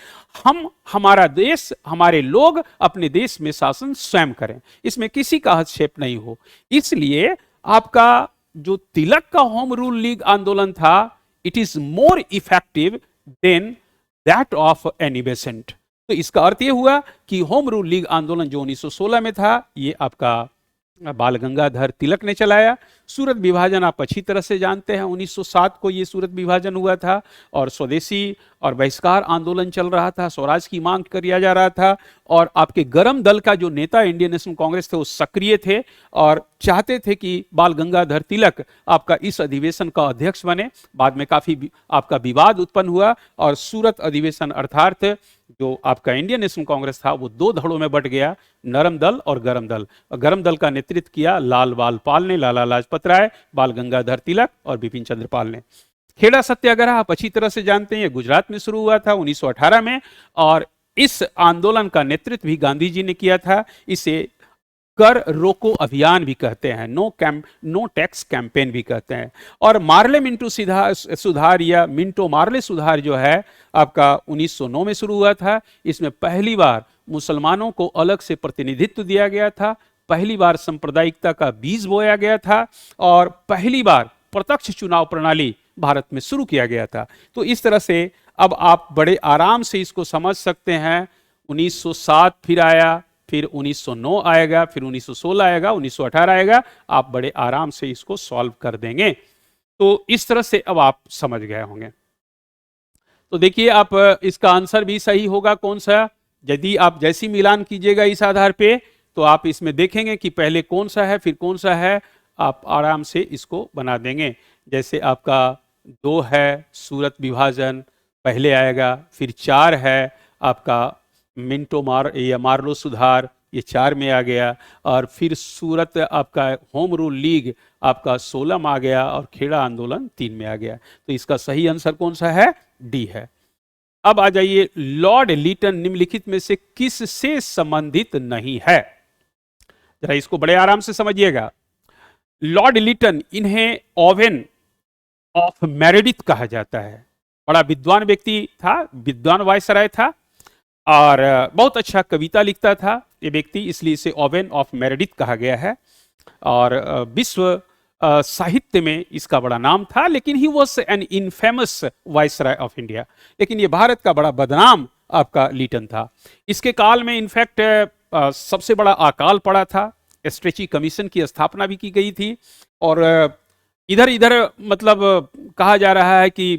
हम हमारा देश, हमारे लोग अपने देश में शासन स्वयं करें, इसमें किसी का हस्तक्षेप नहीं हो। इसलिए आपका जो तिलक का होम रूल लीग आंदोलन था, it is more effective than that of Annie Besant. तो इसका अर्थ यह हुआ कि होम रूल लीग आंदोलन जो 1916 में था, ये आपका बाल गंगाधर तिलक ने चलाया। सूरत विभाजन आप अच्छी तरह से जानते हैं, 1907 को ये सूरत विभाजन हुआ था और स्वदेशी और बहिष्कार आंदोलन चल रहा था, स्वराज की मांग किया जा रहा था। और आपके गरम दल का जो नेता इंडियन नेशनल कांग्रेस थे वो सक्रिय थे और चाहते थे कि बाल गंगाधर तिलक आपका इस अधिवेशन का अध्यक्ष बने। बाद में काफी आपका विवाद उत्पन्न हुआ और सूरत अधिवेशन अर्थात जो आपका इंडियन नेशनल कांग्रेस था वो दो धड़ों में बट गया, नरम दल और गरम दल। गरम दल का नेतृत्व किया लाल बाल पाल ने, लाला लाजपत राय, बाल गंगाधर तिलक और बिपिन चंद्र पाल ने। खेड़ा सत्याग्रह आप अच्छी तरह से जानते हैं, गुजरात में शुरू हुआ था 1918 में और इस आंदोलन का नेतृत्व भी गांधी जी ने किया था। इसे कर रोको अभियान भी कहते हैं, नो टैक्स कैंपेन भी कहते हैं। और मार्ले मिंटो सुधार या मिंटो मार्ले सुधार जो है आपका 1909 में शुरू हुआ था। इसमें पहली बार मुसलमानों को अलग से प्रतिनिधित्व दिया गया था, पहली बार सांप्रदायिकता का बीज बोया गया था और पहली बार प्रत्यक्ष चुनाव प्रणाली भारत में शुरू किया गया था। तो इस तरह से अब आप बड़े आराम से इसको समझ सकते हैं। 1907 फिर आया, फिर 1909 आएगा, फिर 1916 आएगा, 1918 आएगा, आप बड़े आराम से इसको सॉल्व कर देंगे। तो इस तरह से अब आप समझ गए होंगे। तो देखिए आप इसका आंसर भी सही होगा कौन सा, यदि आप जैसी मिलान कीजिएगा इस आधार पे तो आप इसमें देखेंगे कि पहले कौन सा है फिर कौन सा है, आप आराम से इसको बना देंगे। जैसे आपका 2 है सूरत विभाजन पहले आएगा, फिर 4 है आपका मिंटो मार्लो सुधार, ये 4 में आ गया और फिर सूरत आपका होम रूल लीग आपका 16 में आ गया और खेड़ा आंदोलन 3 में आ गया। तो इसका सही आंसर कौन सा है, डी है। अब आ जाइए, लॉर्ड लीटन निम्नलिखित में से किससे संबंधित नहीं है, जरा इसको बड़े आराम से समझिएगा। लॉर्ड लीटन, इन्हें ओवेन ऑफ मेरेडिथ कहा जाता है। बड़ा विद्वान व्यक्ति था, विद्वान वायसराय था और बहुत अच्छा कविता लिखता था ये व्यक्ति, इसलिए इसे ओवेन ऑफ मेरेडिथ कहा गया है। और विश्व साहित्य में इसका बड़ा नाम था, लेकिन he was an infamous viceroy of India. लेकिन ये भारत का बड़ा बदनाम आपका लीटन था। इसके काल में इनफैक्ट सबसे बड़ा अकाल पड़ा था, स्ट्रेची कमीशन की स्थापना भी की गई थी और इधर इधर मतलब कहा जा रहा है कि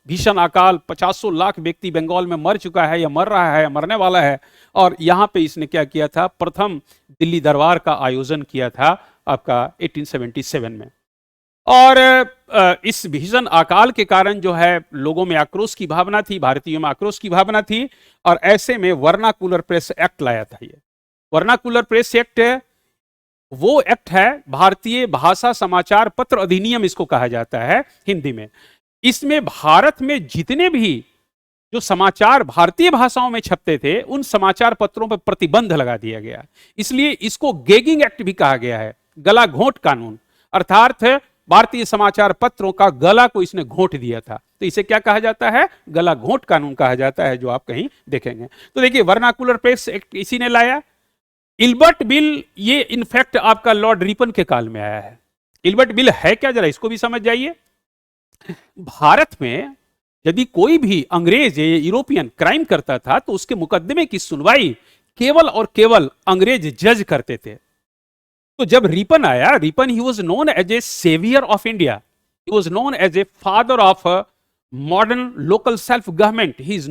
भीषण अकाल 50 लाख व्यक्ति बंगाल में मर चुका है या मर रहा है या मरने वाला है। और यहाँ पे इसने क्या किया था, प्रथम दिल्ली दरबार का आयोजन किया था आपका 1877 में। और इस भीषण अकाल के कारण जो है लोगों में आक्रोश की भावना थी, भारतीयों में आक्रोश की भावना थी और ऐसे में वर्नाकुलर प्रेस एक्ट लाया था। ये वर्नाकुलर प्रेस एक्ट वो एक्ट है, भारतीय भाषा समाचार पत्र अधिनियम इसको कहा जाता है हिंदी में। इसमें भारत में जितने भी जो समाचार भारतीय भाषाओं में छपते थे उन समाचार पत्रों पर प्रतिबंध लगा दिया गया, इसलिए इसको गैगिंग एक्ट भी कहा गया है, गला घोंट कानून। अर्थात भारतीय समाचार पत्रों का गला को इसने घोंट दिया था, तो इसे क्या कहा जाता है, गला घोंट कानून कहा जाता है, जो आप कहीं देखेंगे। तो देखिए वर्नाकुलर प्रेस एक्ट इसी ने लाया। इल्बर्ट बिल, ये इनफैक्ट आपका लॉर्ड रिपन के काल में आया है। इल्बर्ट बिल है क्या, जरा इसको भी समझ जाइए। भारत में यदि कोई भी अंग्रेज या यूरोपियन क्राइम करता था तो उसके मुकदमे की सुनवाई केवल और केवल अंग्रेज जज करते थे। तो जब रिपन आया, Ripon he was known as a saviour of India, he was known as a father of modern local self government, he is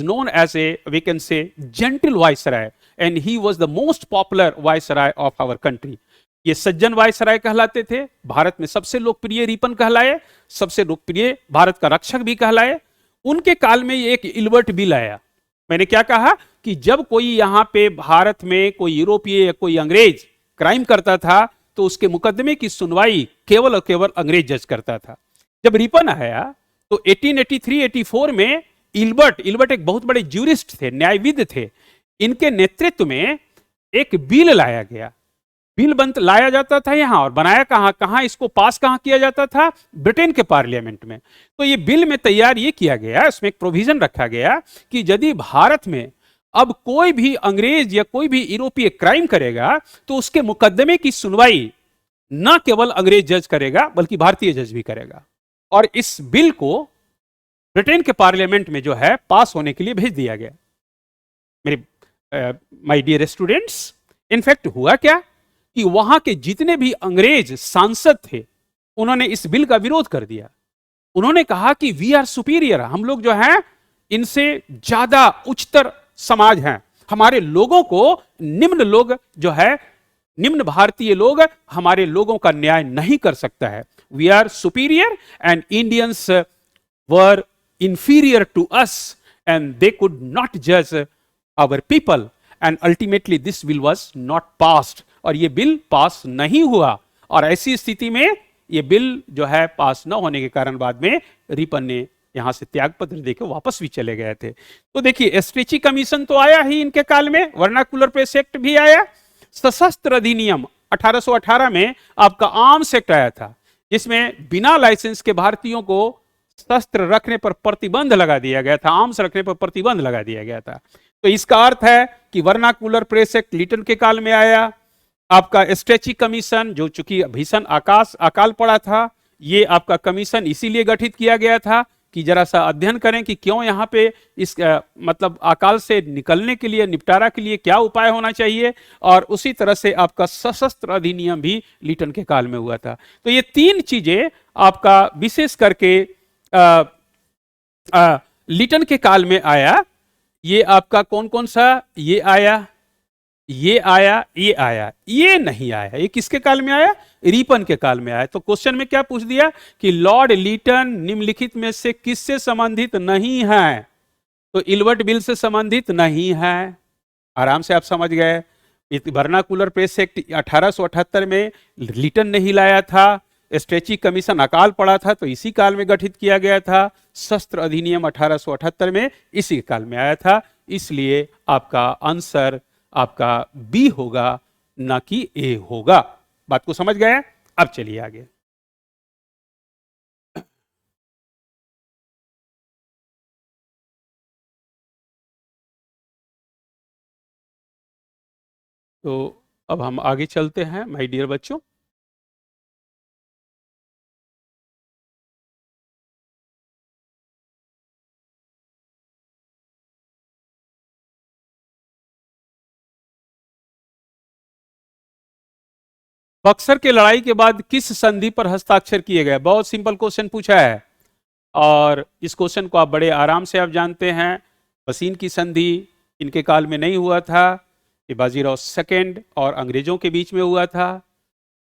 known as a we can say gentle viceroy and he was the most popular viceroy of our country. ये सज्जन वायसराय कहलाते थे, भारत में सबसे लोकप्रिय रिपन कहलाए, सबसे लोकप्रिय भारत का रक्षक भी कहलाए। उनके काल में एक इल्बर्ट बिल आया। मैंने क्या कहा कि जब कोई यहां पे भारत में कोई यूरोपीय या कोई अंग्रेज क्राइम करता था तो उसके मुकदमे की सुनवाई केवल और केवल अंग्रेज जज करता था। जब रिपन आया तो 1883-84 में इल्बर्ट एक बहुत बड़े ज्यूरिस्ट थे, न्यायविद थे, इनके नेतृत्व में एक बिल लाया गया। बिल लाया जाता था यहां और बनाया कहां इसको पास कहां किया जाता था, ब्रिटेन के पार्लियामेंट में। तो ये बिल में तैयार ये किया गया, इसमें एक प्रोविजन रखा गया कि यदि भारत में अब कोई भी अंग्रेज या कोई भी यूरोपीय क्राइम करेगा तो उसके मुकदमे की सुनवाई न केवल अंग्रेज जज करेगा बल्कि भारतीय जज भी करेगा। और इस बिल को ब्रिटेन के पार्लियामेंट में जो है पास होने के लिए भेज दिया गया। मेरे माय डियर स्टूडेंट्स, इनफैक्ट हुआ क्या कि वहां के जितने भी अंग्रेज सांसद थे उन्होंने इस बिल का विरोध कर दिया। उन्होंने कहा कि वी आर सुपीरियर, हम लोग जो हैं इनसे ज्यादा उच्चतर समाज हैं, हमारे लोगों को निम्न लोग जो है निम्न भारतीय लोग हमारे लोगों का न्याय नहीं कर सकता है। We are superior and Indians were inferior to us and they could not judge our people and ultimately this bill was not passed। और ये बिल पास नहीं हुआ और ऐसी स्थिति में ये बिल जो है पास न होने के कारण बाद में रिपन ने यहां से त्यागपत्र देकर वापस भी चले गए थे। तो देखिए स्ट्रेची कमीशन तो आया ही इनके काल में, वर्नाकुलर प्रेस एक्ट भी आया, सशस्त्र अधिनियम 1818 में आपका आर्म्स एक्ट आया था जिसमें बिना लाइसेंस के भारतीयों को शस्त्र रखने पर प्रतिबंध लगा दिया गया था, आर्म्स रखने पर प्रतिबंध लगा दिया गया था। तो इसका अर्थ है कि वर्नाकुलर प्रेस एक्ट लिटन के काल में आया। आपका स्ट्रेची कमीशन जो चूंकि भीषण अकाल पड़ा था, ये आपका कमीशन इसीलिए गठित किया गया था कि जरा सा अध्ययन करें कि क्यों यहाँ पे इस मतलब अकाल से निकलने के लिए, निपटारा के लिए क्या उपाय होना चाहिए। और उसी तरह से आपका सशस्त्र अधिनियम भी लिटन के काल में हुआ था। तो ये तीन चीजें आपका विशेष करके लिटन के काल में आया। ये आपका कौन कौन सा, ये आया, ये आया, ये आया, ये नहीं आया। ये किसके काल में आया? रिपन के काल में आया। तो क्वेश्चन में क्या पूछ दिया कि लॉर्ड लिटन निम्नलिखित में से किससे संबंधित नहीं है? तो इल्बर्ट बिल से संबंधित नहीं है। आराम से आप समझ गए। वर्नाकुलर प्रेस एक्ट 1878 में लिटन ने ही लाया था। स्ट्रेची कमीशन अकाल पड़ा था तो इसी काल में गठित किया गया था। शस्त्र अधिनियम 1878 में इसी काल में आया था। इसलिए आपका आंसर आपका बी होगा, ना कि ए होगा। बात को समझ गए? अब चलिए आगे। तो अब हम आगे चलते हैं माय डियर बच्चों। बक्सर के लड़ाई के बाद किस संधि पर हस्ताक्षर किए गए? बहुत सिंपल क्वेश्चन पूछा है और इस क्वेश्चन को आप बड़े आराम से आप जानते हैं। बसीन की संधि इनके काल में नहीं हुआ था, ये बाजीराव सेकंड और अंग्रेजों के बीच में हुआ था।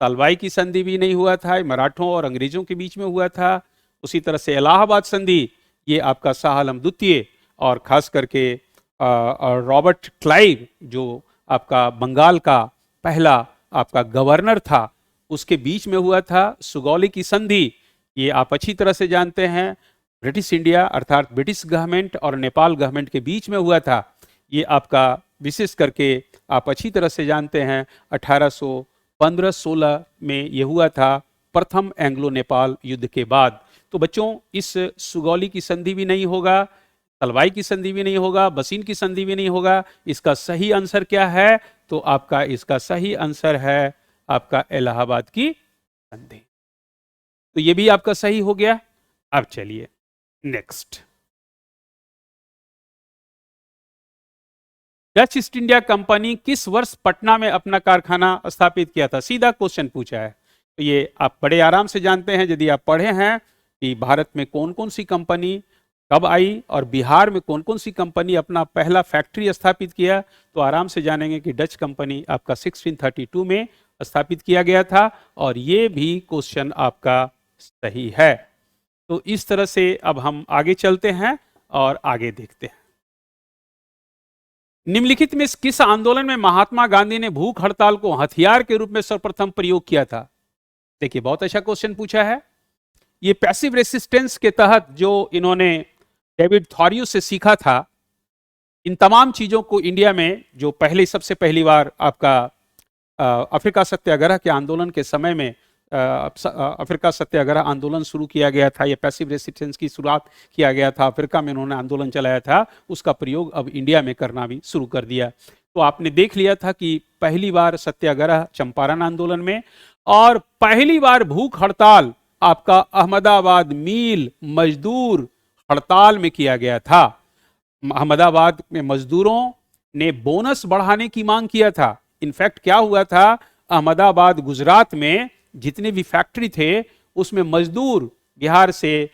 तालवाई की संधि भी नहीं हुआ था, मराठों और अंग्रेजों के बीच में हुआ था। उसी तरह से इलाहाबाद संधि ये आपका शाह आलम द्वितीय और खास करके रॉबर्ट क्लाइव जो आपका बंगाल का पहला आपका गवर्नर था उसके बीच में हुआ था। सुगौली की संधि ये आप अच्छी तरह से जानते हैं, ब्रिटिश इंडिया अर्थात ब्रिटिश गवर्नमेंट और नेपाल गवर्नमेंट के बीच में हुआ था। ये आपका विशेष करके आप अच्छी तरह से जानते हैं 1815-16 में ये हुआ था, प्रथम एंग्लो नेपाल युद्ध के बाद। तो बच्चों इस सुगौली की संधि भी नहीं होगा, तलवाई की संधि भी नहीं होगा, बसीन की संधि भी नहीं होगा। इसका सही आंसर क्या है? तो आपका इसका सही आंसर है आपका इलाहाबाद की संधि। तो ये भी आपका सही हो गया। अब चलिए next. Dutch east India company किस वर्ष पटना में अपना कारखाना स्थापित किया था? सीधा क्वेश्चन पूछा है। तो ये आप बड़े आराम से जानते हैं यदि आप पढ़े हैं कि भारत में कौन कौन सी कंपनी कब आई और बिहार में कौन कौन सी कंपनी अपना पहला फैक्ट्री स्थापित किया, तो आराम से जानेंगे कि डच कंपनी आपका 1632 में स्थापित किया गया था। और ये भी क्वेश्चन आपका सही है। तो इस तरह से अब हम आगे चलते हैं और आगे देखते हैं। निम्नलिखित में किस आंदोलन में महात्मा गांधी ने भूख हड़ताल को हथियार के रूप में सर्वप्रथम प्रयोग किया था? देखिए बहुत अच्छा क्वेश्चन पूछा है। ये पैसिव रेसिस्टेंस के तहत जो इन्होंने डेविड थॉरियो से सीखा था, इन तमाम चीजों को इंडिया में जो सबसे पहली बार आपका अफ्रीका सत्याग्रह के आंदोलन के समय में अफ्रीका सत्याग्रह आंदोलन शुरू किया गया था। ये पैसिव रेसिस्टेंस की शुरुआत किया गया था, अफ्रीका में उन्होंने आंदोलन चलाया था, उसका प्रयोग अब इंडिया में करना भी शुरू कर दिया। तो आपने देख लिया था कि पहली बार सत्याग्रह चंपारण आंदोलन में और पहली बार भूख हड़ताल आपका अहमदाबाद मिल मजदूर हड़ताल में किया गया था। अहमदाबाद में मजदूरों ने बोनस बढ़ाने की मांग किया था। इनफैक्ट क्या हुआ था, अहमदाबाद गुजरात में जितने भी फैक्ट्री थे उसमें मजदूर बिहार से,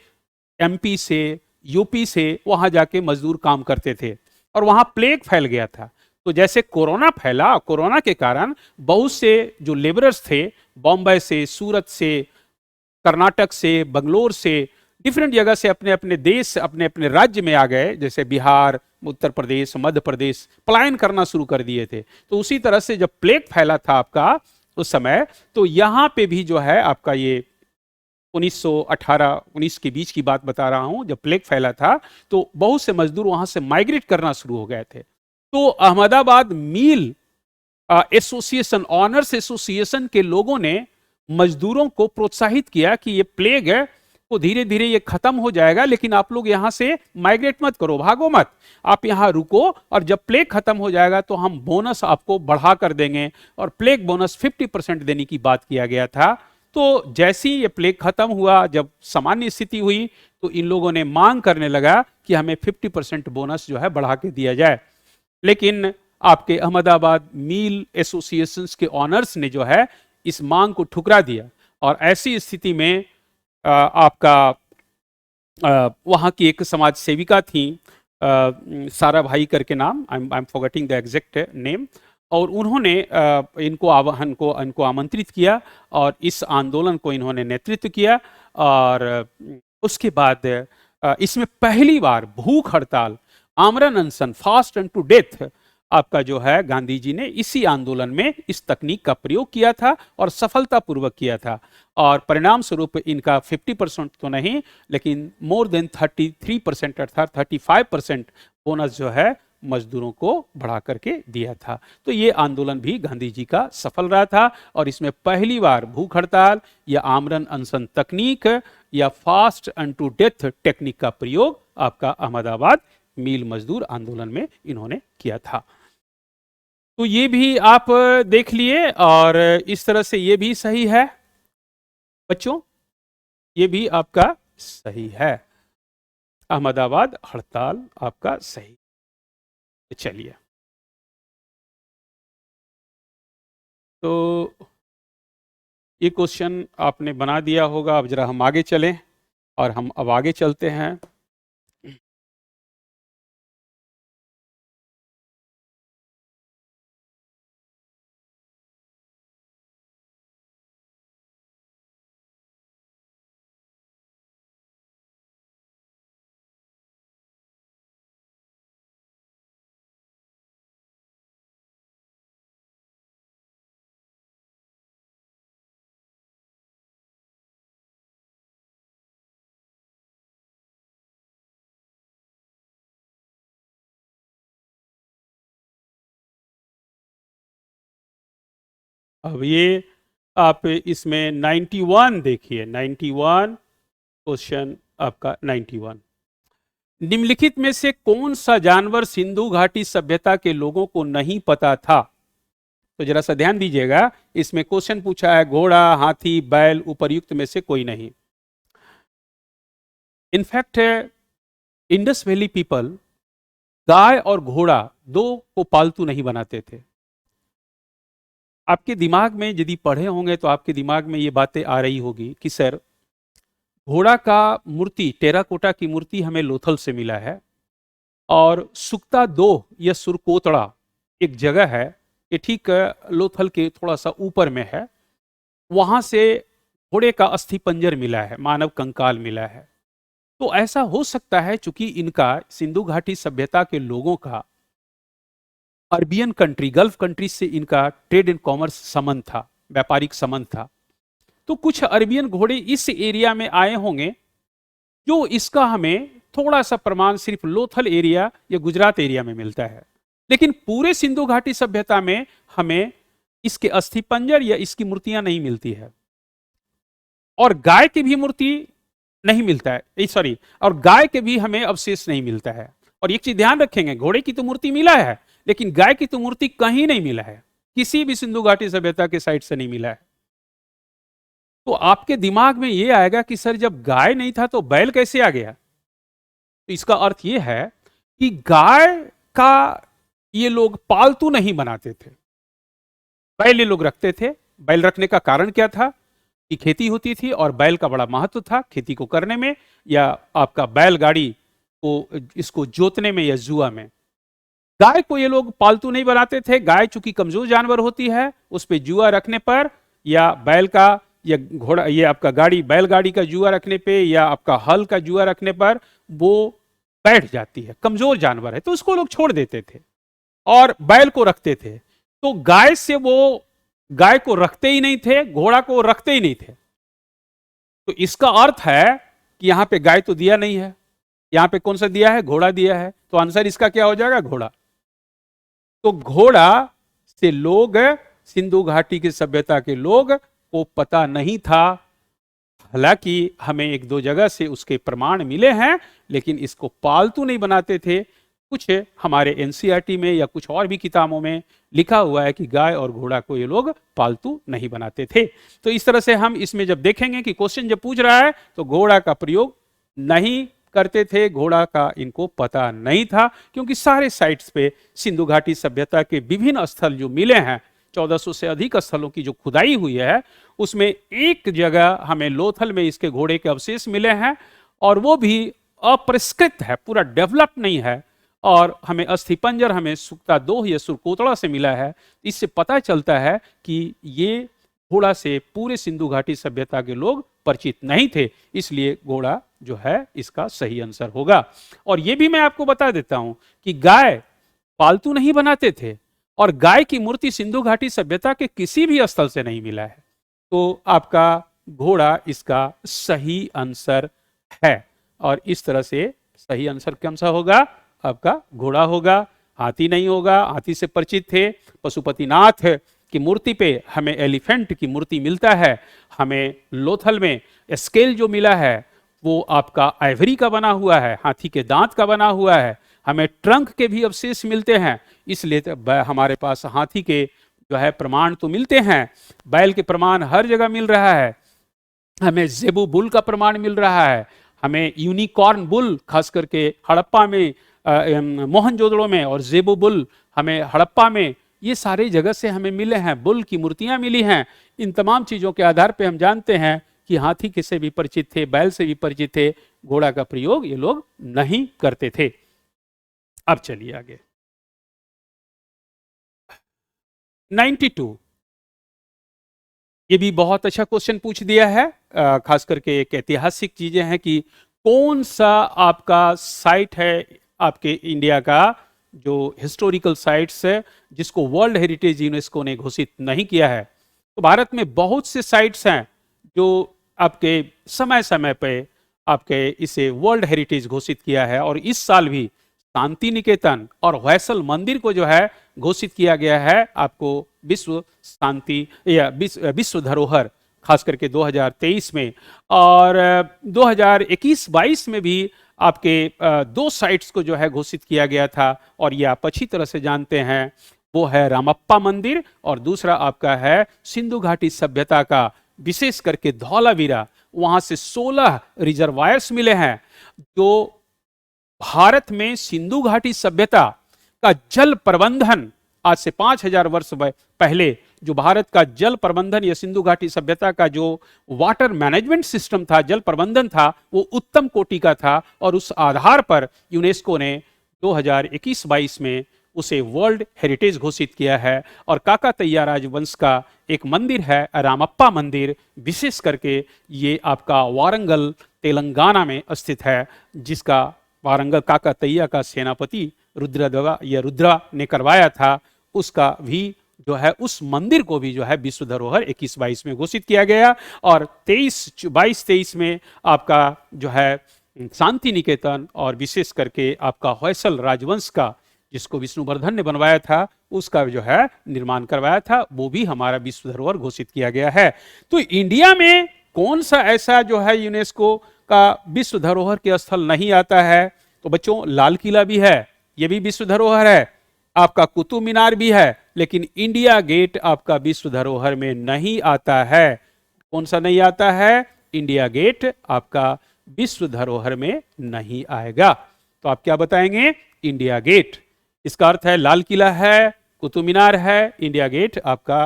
एमपी से, यूपी से वहां जाके मजदूर काम करते थे और वहां प्लेग फैल गया था। तो जैसे कोरोना फैला, कोरोना के कारण बहुत से जो लेबरर्स थे बॉम्बे से, सूरत से, कर्नाटक से, बंगलोर से, डिफरेंट जगह से अपने अपने देश, अपने अपने राज्य में आ गए, जैसे बिहार, उत्तर प्रदेश, मध्य प्रदेश, पलायन करना शुरू कर दिए थे। तो उसी तरह से जब प्लेग फैला था आपका उस समय, तो यहां पे भी जो है आपका ये 1918-19 के बीच की बात बता रहा हूं, जब प्लेग फैला था तो बहुत से मजदूर वहां से माइग्रेट करना शुरू हो गए थे। तो अहमदाबाद मील एसोसिएशन, ऑनर्स एसोसिएशन के लोगों ने मजदूरों को प्रोत्साहित किया कि ये प्लेग है तो धीरे धीरे ये खत्म हो जाएगा, लेकिन आप लोग यहां से माइग्रेट मत करो, भागो मत, आप यहां रुको, और जब प्लेग खत्म हो जाएगा तो हम बोनस आपको बढ़ा कर देंगे, और प्लेग बोनस 50% देने की बात किया गया था। तो जैसे ही ये प्लेग खत्म हुआ, जब सामान्य स्थिति हुई, तो इन लोगों ने मांग करने लगा कि हमें 50% बोनस जो है बढ़ा के दिया जाए। लेकिन आपके अहमदाबाद मील एसोसिएशंस के ऑनर्स ने जो है इस मांग को ठुकरा दिया, और ऐसी स्थिति में आपका वहाँ की एक समाज सेविका थी, सारा भाई करके नाम, I am forgetting the exact name, और उन्होंने इनको आमंत्रित किया और इस आंदोलन को इन्होंने नेतृत्व किया। और उसके बाद इसमें पहली बार भूख हड़ताल, आमरण अनशन, फास्ट एंड टू डेथ, आपका जो है गांधी जी ने इसी आंदोलन में इस तकनीक का प्रयोग किया था और सफलतापूर्वक किया था। और परिणाम स्वरूप इनका 50% तो नहीं, लेकिन मोर देन 33% अर्थात 35% बोनस जो है मजदूरों को बढ़ा करके दिया था। तो ये आंदोलन भी गांधी जी का सफल रहा था, और इसमें पहली बार भूख हड़ताल या आमरण अनशन तकनीक या fast and to death technique का प्रयोग आपका अहमदाबाद मील मजदूर आंदोलन में इन्होंने किया था। तो ये भी आप देख लिए, और इस तरह से ये भी सही है बच्चों, ये भी आपका सही है, अहमदाबाद हड़ताल आपका सही। चलिए, तो ये क्वेश्चन आपने बना दिया होगा। अब जरा हम आगे चलें, और हम अब आगे चलते हैं। अब ये आप इसमें 91 देखिए, 91 क्वेश्चन आपका 91, निम्नलिखित में से कौन सा जानवर सिंधु घाटी सभ्यता के लोगों को नहीं पता था? तो जरा सा ध्यान दीजिएगा, इसमें क्वेश्चन पूछा है घोड़ा, हाथी, बैल, उपर्युक्त में से कोई नहीं। इनफैक्ट इंडस वैली पीपल गाय और घोड़ा दो को पालतू नहीं बनाते थे। आपके दिमाग में यदि पढ़े होंगे तो आपके दिमाग में ये बातें आ रही होगी कि सर, घोड़ा का मूर्ति, टेराकोटा की मूर्ति हमें लोथल से मिला है, और सुक्ता दो या सुरकोतड़ा एक जगह है, ये ठीक लोथल के थोड़ा सा ऊपर में है, वहां से घोड़े का अस्थि पंजर मिला है, मानव कंकाल मिला है। तो ऐसा हो सकता है चूंकि इनका सिंधु घाटी सभ्यता के लोगों का अरबियन कंट्री, गल्फ कंट्री से इनका ट्रेड एंड कॉमर्स संबंध था, व्यापारिक संबंध था। तो कुछ अरबियन घोड़े इस एरिया में आए होंगे, जो इसका हमें थोड़ा सा प्रमाण सिर्फ लोथल एरिया या गुजरात एरिया में मिलता है, लेकिन पूरे सिंधु घाटी सभ्यता में हमें इसके अस्थि पंजर या इसकी मूर्तियां नहीं मिलती है। और गाय की भी मूर्ति नहीं मिलता है, सॉरी, और गाय के भी हमें अवशेष नहीं मिलता है। और एक चीज ध्यान रखेंगे, घोड़े की तो मूर्ति मिला है, लेकिन गाय की तो मूर्ति कहीं नहीं मिला है, किसी भी सिंधु घाटी सभ्यता के साइड से नहीं मिला है। तो आपके दिमाग में यह आएगा कि सर, जब गाय नहीं था तो बैल कैसे आ गया? तो इसका अर्थ यह है कि गाय का ये लोग पालतू नहीं बनाते थे, बैल ये लोग रखते थे। बैल रखने का कारण क्या था कि खेती होती थी और बैल का बड़ा महत्व था खेती को करने में, या आपका बैलगाड़ी को इसको जोतने में या जुआ में। गाय को ये लोग पालतू नहीं बनाते थे। गाय चूंकि कमजोर जानवर होती है, उस पे जुआ रखने पर या बैल का या घोड़ा, ये आपका गाड़ी बैलगाड़ी का जुआ रखने पे या आपका हल का जुआ रखने पर वो बैठ जाती है, कमजोर जानवर है, तो उसको लोग छोड़ देते थे और बैल को रखते थे। तो गाय से वो गाय को रखते ही नहीं थे, घोड़ा को रखते ही नहीं थे। तो इसका अर्थ है कि यहां पे गाय तो दिया नहीं है, यहां पे कौन सा दिया है? घोड़ा दिया है। तो आंसर इसका क्या हो जाएगा? घोड़ा। तो घोड़ा से लोग, सिंधु घाटी की सभ्यता के लोग को पता नहीं था। हालांकि हमें एक दो जगह से उसके प्रमाण मिले हैं, लेकिन इसको पालतू नहीं बनाते थे। कुछ हमारे एनसीईआरटी में या कुछ और भी किताबों में लिखा हुआ है कि गाय और घोड़ा को ये लोग पालतू नहीं बनाते थे। तो इस तरह से हम इसमें जब देखेंगे कि क्वेश्चन जब पूछ रहा है तो घोड़ा का प्रयोग नहीं करते थे, घोड़ा का इनको पता नहीं था, क्योंकि सारे साइट्स पे सिंधु घाटी सभ्यता के विभिन्न स्थल जो मिले हैं, 1400 से अधिक स्थलों की जो खुदाई हुई है, उसमें एक जगह हमें लोथल में इसके घोड़े के अवशेष मिले हैं, और वो भी अपरिष्कृत है, पूरा डेवलप नहीं है। और हमें अस्थिपंजर हमें सुक्ता दोह या सुरकोतड़ा से मिला है। इससे पता चलता है कि ये घोड़ा से पूरे सिंधु घाटी सभ्यता के लोग परिचित नहीं थे, इसलिए घोड़ा जो है इसका सही आंसर होगा। और ये भी मैं आपको बता देता हूं कि गाय पालतू नहीं बनाते थे, और गाय की मूर्ति सिंधु घाटी सभ्यता के किसी भी स्थल से नहीं मिला है। तो आपका घोड़ा इसका सही आंसर है, और इस तरह से सही आंसर कौन सा होगा? आपका घोड़ा होगा, हाथी नहीं होगा। हाथी से परिचित थे। पशुपतिनाथ की मूर्ति पे हमें एलिफेंट की मूर्ति मिलता है। हमें लोथल में स्केल जो मिला है वो आपका आइवरी का बना हुआ है, हाथी के दांत का बना हुआ है। हमें ट्रंक के भी अवशेष मिलते हैं, इसलिए हमारे पास हाथी के जो है प्रमाण तो मिलते हैं। बैल के प्रमाण हर जगह मिल रहा है। हमें जेबू बुल का प्रमाण मिल रहा है। हमें यूनिकॉर्न बुल खास करके हड़प्पा में, मोहनजोदड़ो में, और जेबू बुल हमें हड़प्पा में, ये सारी जगह से हमें मिले हैं। बुल की मूर्तियां मिली हैं। इन तमाम चीजों के आधार पर हम जानते हैं कि हाथी किसे भी परिचित थे, बैल से भी परिचित थे, घोड़ा का प्रयोग ये लोग नहीं करते थे। अब चलिए आगे। 92, ये भी बहुत अच्छा क्वेश्चन पूछ दिया है। खास करके एक ऐतिहासिक चीजें हैं कि कौन सा आपका साइट है आपके इंडिया का जो हिस्टोरिकल साइट्स है जिसको वर्ल्ड हेरिटेज यूनेस्को ने घोषित नहीं किया है। तो भारत में बहुत से साइट्स हैं जो आपके समय समय पे आपके इसे वर्ल्ड हेरिटेज घोषित किया है, और इस साल भी शांति निकेतन और होयसल मंदिर को जो है घोषित किया गया है आपको विश्व शांति या विश्व धरोहर, खास करके 2023 में। और 2021-22 में भी आपके दो साइट्स को जो है घोषित किया गया था, और ये आप अच्छी तरह से जानते हैं। वो है रामप्पा मंदिर, और दूसरा आपका है सिंधु घाटी सभ्यता का, विशेष करके धौलावीरा। वहां से 16 रिजर्वायर्स मिले हैं जो भारत में सिंधु घाटी सभ्यता का जल प्रबंधन, आज से 5000 वर्ष पहले जो भारत का जल प्रबंधन या सिंधु घाटी सभ्यता का जो वाटर मैनेजमेंट सिस्टम था, जल प्रबंधन था, वो उत्तम कोटि का था। और उस आधार पर यूनेस्को ने 2021-22 में उसे वर्ल्ड हेरिटेज घोषित किया है। और काकातीया राजवंश का एक मंदिर है रामप्पा मंदिर, विशेष करके ये आपका वारंगल तेलंगाना में स्थित है, जिसका वारंगल काकातीया का सेनापति रुद्रदेवा या रुद्रा ने करवाया था। उसका भी जो है उस मंदिर को भी जो है विश्व धरोहर 21-22 में घोषित किया गया। और 22-23 में आपका जो है शांति निकेतन, और विशेष करके आपका होयसल राजवंश का, जिसको विष्णुवर्धन ने बनवाया था, उसका जो है निर्माण करवाया था, वो भी हमारा विश्व धरोहर घोषित किया गया है। तो इंडिया में कौन सा ऐसा जो है यूनेस्को का विश्व धरोहर के स्थल नहीं आता है? तो बच्चों, लाल किला भी है, यह भी विश्व धरोहर है। आपका कुतुब मीनार भी है, लेकिन इंडिया गेट आपका विश्व धरोहर में नहीं आता है। कौन सा नहीं आता है? इंडिया गेट आपका विश्व धरोहर में नहीं आएगा। तो आप क्या बताएंगे? India Gate. इसका अर्थ है लाल किला है, कुतुब मीनार है, इंडिया गेट आपका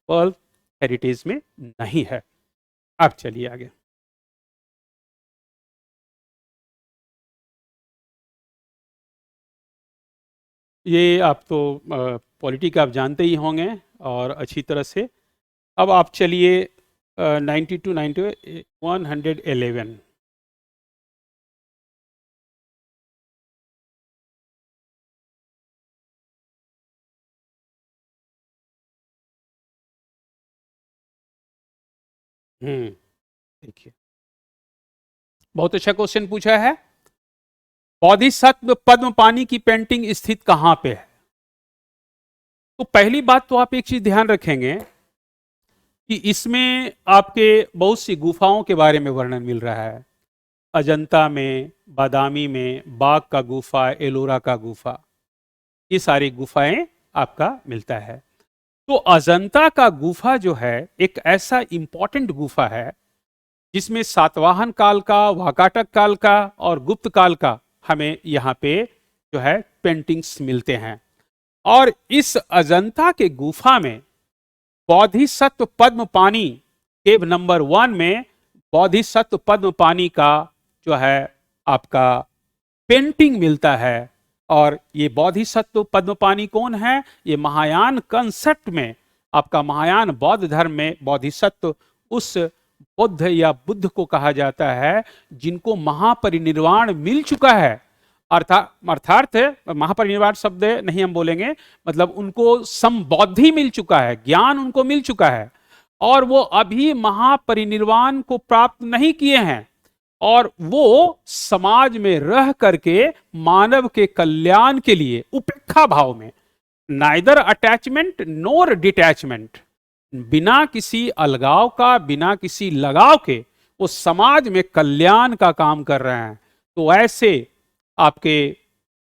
वर्ल्ड हेरिटेज में नहीं है। अब चलिए आगे। ये आप तो पॉलिटी का आप जानते ही होंगे और अच्छी तरह से। अब आप चलिए 92 90 111। देखिए, बहुत अच्छा क्वेश्चन पूछा है। बोधिसत्व पद्म पानी की पेंटिंग स्थित कहां पे है? तो पहली बात तो आप एक चीज ध्यान रखेंगे कि इसमें आपके बहुत सी गुफाओं के बारे में वर्णन मिल रहा है। अजंता में, बादामी में, बाघ का गुफा, एलोरा का गुफा, ये सारी गुफाएं आपका मिलता है। तो अजंता का गुफा जो है एक ऐसा इंपॉर्टेंट गुफा है जिसमें सातवाहन काल का, वाकाटक काल का और गुप्त काल का हमें यहाँ पे जो है पेंटिंग्स मिलते हैं। और इस अजंता के गुफा में बोधिसत्व पद्म पानी, केव नंबर 1 में बोधिसत्व पद्म पानी का जो है आपका पेंटिंग मिलता है। और ये बोधिसत्व पद्म पानी कौन है? ये महायान कंसेप्ट में, आपका महायान बौद्ध धर्म में बोधिसत्व उस बुद्ध या बुद्ध को कहा जाता है जिनको महापरिनिर्वाण मिल चुका है। अर्थात महापरिनिर्वाण शब्द नहीं हम बोलेंगे, मतलब उनको संबोधि मिल चुका है, ज्ञान उनको मिल चुका है और वो अभी महापरिनिर्वाण को प्राप्त नहीं किए हैं और वो समाज में रह करके मानव के कल्याण के लिए उपेक्षा भाव में, नाइदर अटैचमेंट नोर डिटैचमेंट, बिना किसी अलगाव का, बिना किसी लगाव के वो समाज में कल्याण का काम कर रहे हैं। तो ऐसे आपके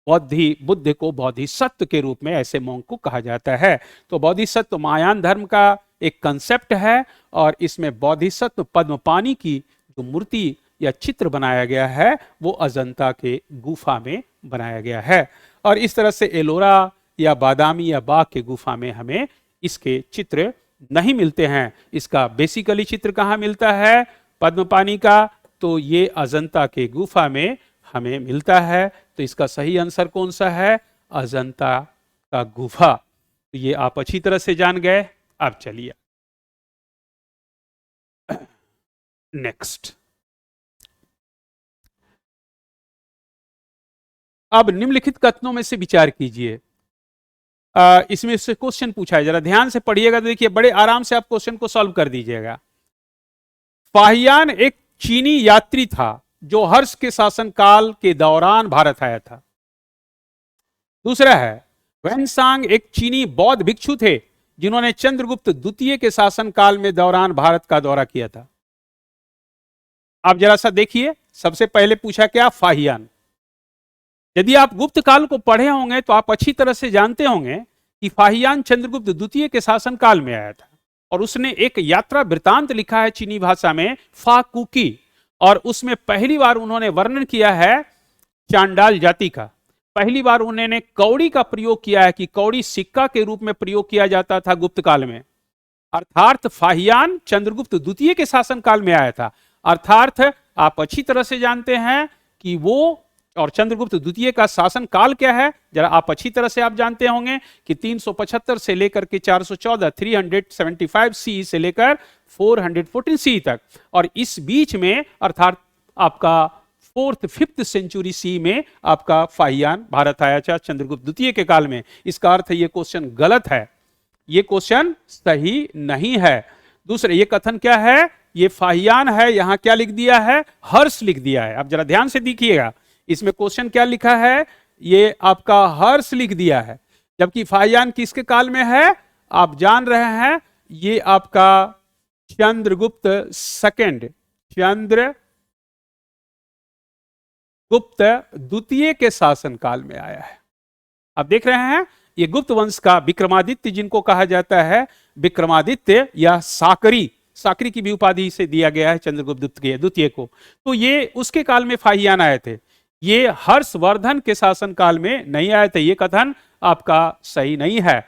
बुद्ध को बोधिसत्व के रूप में ऐसे मोंक को कहा जाता है। तो बोधिसत्व महायान धर्म का एक कंसेप्ट है और इसमें बोधिसत्व पद्म पानी की जो मूर्ति या चित्र बनाया गया है वो अजंता के गुफा में बनाया गया है। और इस तरह से एलोरा या बादामी या बाघ के गुफा में हमें इसके चित्र नहीं मिलते हैं। इसका बेसिकली चित्र कहाँ मिलता है पद्म पानी का? तो ये अजंता के गुफा में हमें मिलता है। तो इसका सही आंसर कौन सा है? अजंता का गुफा। तो ये आप अच्छी तरह से जान गए। अब चलिए नेक्स्ट। अब निम्नलिखित कथनों में से विचार कीजिए। इसमें से क्वेश्चन पूछा है, जरा ध्यान से पढ़िएगा तो देखिए बड़े आराम से आप क्वेश्चन को सॉल्व कर दीजिएगा। फाहियान एक चीनी यात्री था जो हर्ष के शासनकाल के दौरान भारत आया था। दूसरा है वैनसांग एक चीनी बौद्ध भिक्षु थे जिन्होंने चंद्रगुप्त द्वितीय के शासनकाल में दौरान भारत का दौरा किया था। आप जरा सा देखिए, सबसे पहले पूछा क्या? फाहियान। यदि आप गुप्त काल को पढ़े होंगे तो आप अच्छी तरह से जानते होंगे कि फाहियान चंद्रगुप्त द्वितीय के शासनकाल में आया था और उसने एक यात्रा वृतांत लिखा है चीनी भाषा में, फाकुकी, और उसमें पहली बार उन्होंने वर्णन किया है चांडाल जाति का। पहली बार उन्होंने कौड़ी का प्रयोग किया है कि कौड़ी सिक्का के रूप में प्रयोग किया जाता था गुप्त काल में। अर्थात फाहियान चंद्रगुप्त द्वितीय के शासनकाल में आया था। अर्थात आप अच्छी तरह से जानते हैं कि वो, और चंद्रगुप्त द्वितीय का शासन काल क्या है, जरा आप अच्छी तरह से आप जानते होंगे कि 375 से लेकर के 414, 375 सी से लेकर 414 सी तक, और इस बीच में अर्थात आपका 4th 5th सेंचुरी सी में आपका फाहियान भारत आया था चंद्रगुप्त द्वितीय के काल में। इसका अर्थ ये क्वेश्चन गलत है, ये क्वेश्चन सही नहीं है। दूसरे ये कथन क्या है? ये फाहियान है, यहां क्या लिख दिया है? हर्ष लिख दिया है। आप जरा ध्यान से देखिएगा, इसमें क्वेश्चन क्या लिखा है? ये आपका हर्ष लिख दिया है, जबकि फाहियान किसके काल में है? आप जान रहे हैं, ये आपका चंद्रगुप्त सेकंड, चंद्रगुप्त द्वितीय के शासन काल में आया है। आप देख रहे हैं, ये गुप्त वंश का विक्रमादित्य, जिनको कहा जाता है विक्रमादित्य या साकरी, साकरी की भी उपाधि से दिया गया है चंद्रगुप्त द्वितीय को। तो ये उसके काल में फाहियान आए थे, ये हर्षवर्धन के शासन काल में नहीं आए थे। ये कथन आपका सही नहीं है।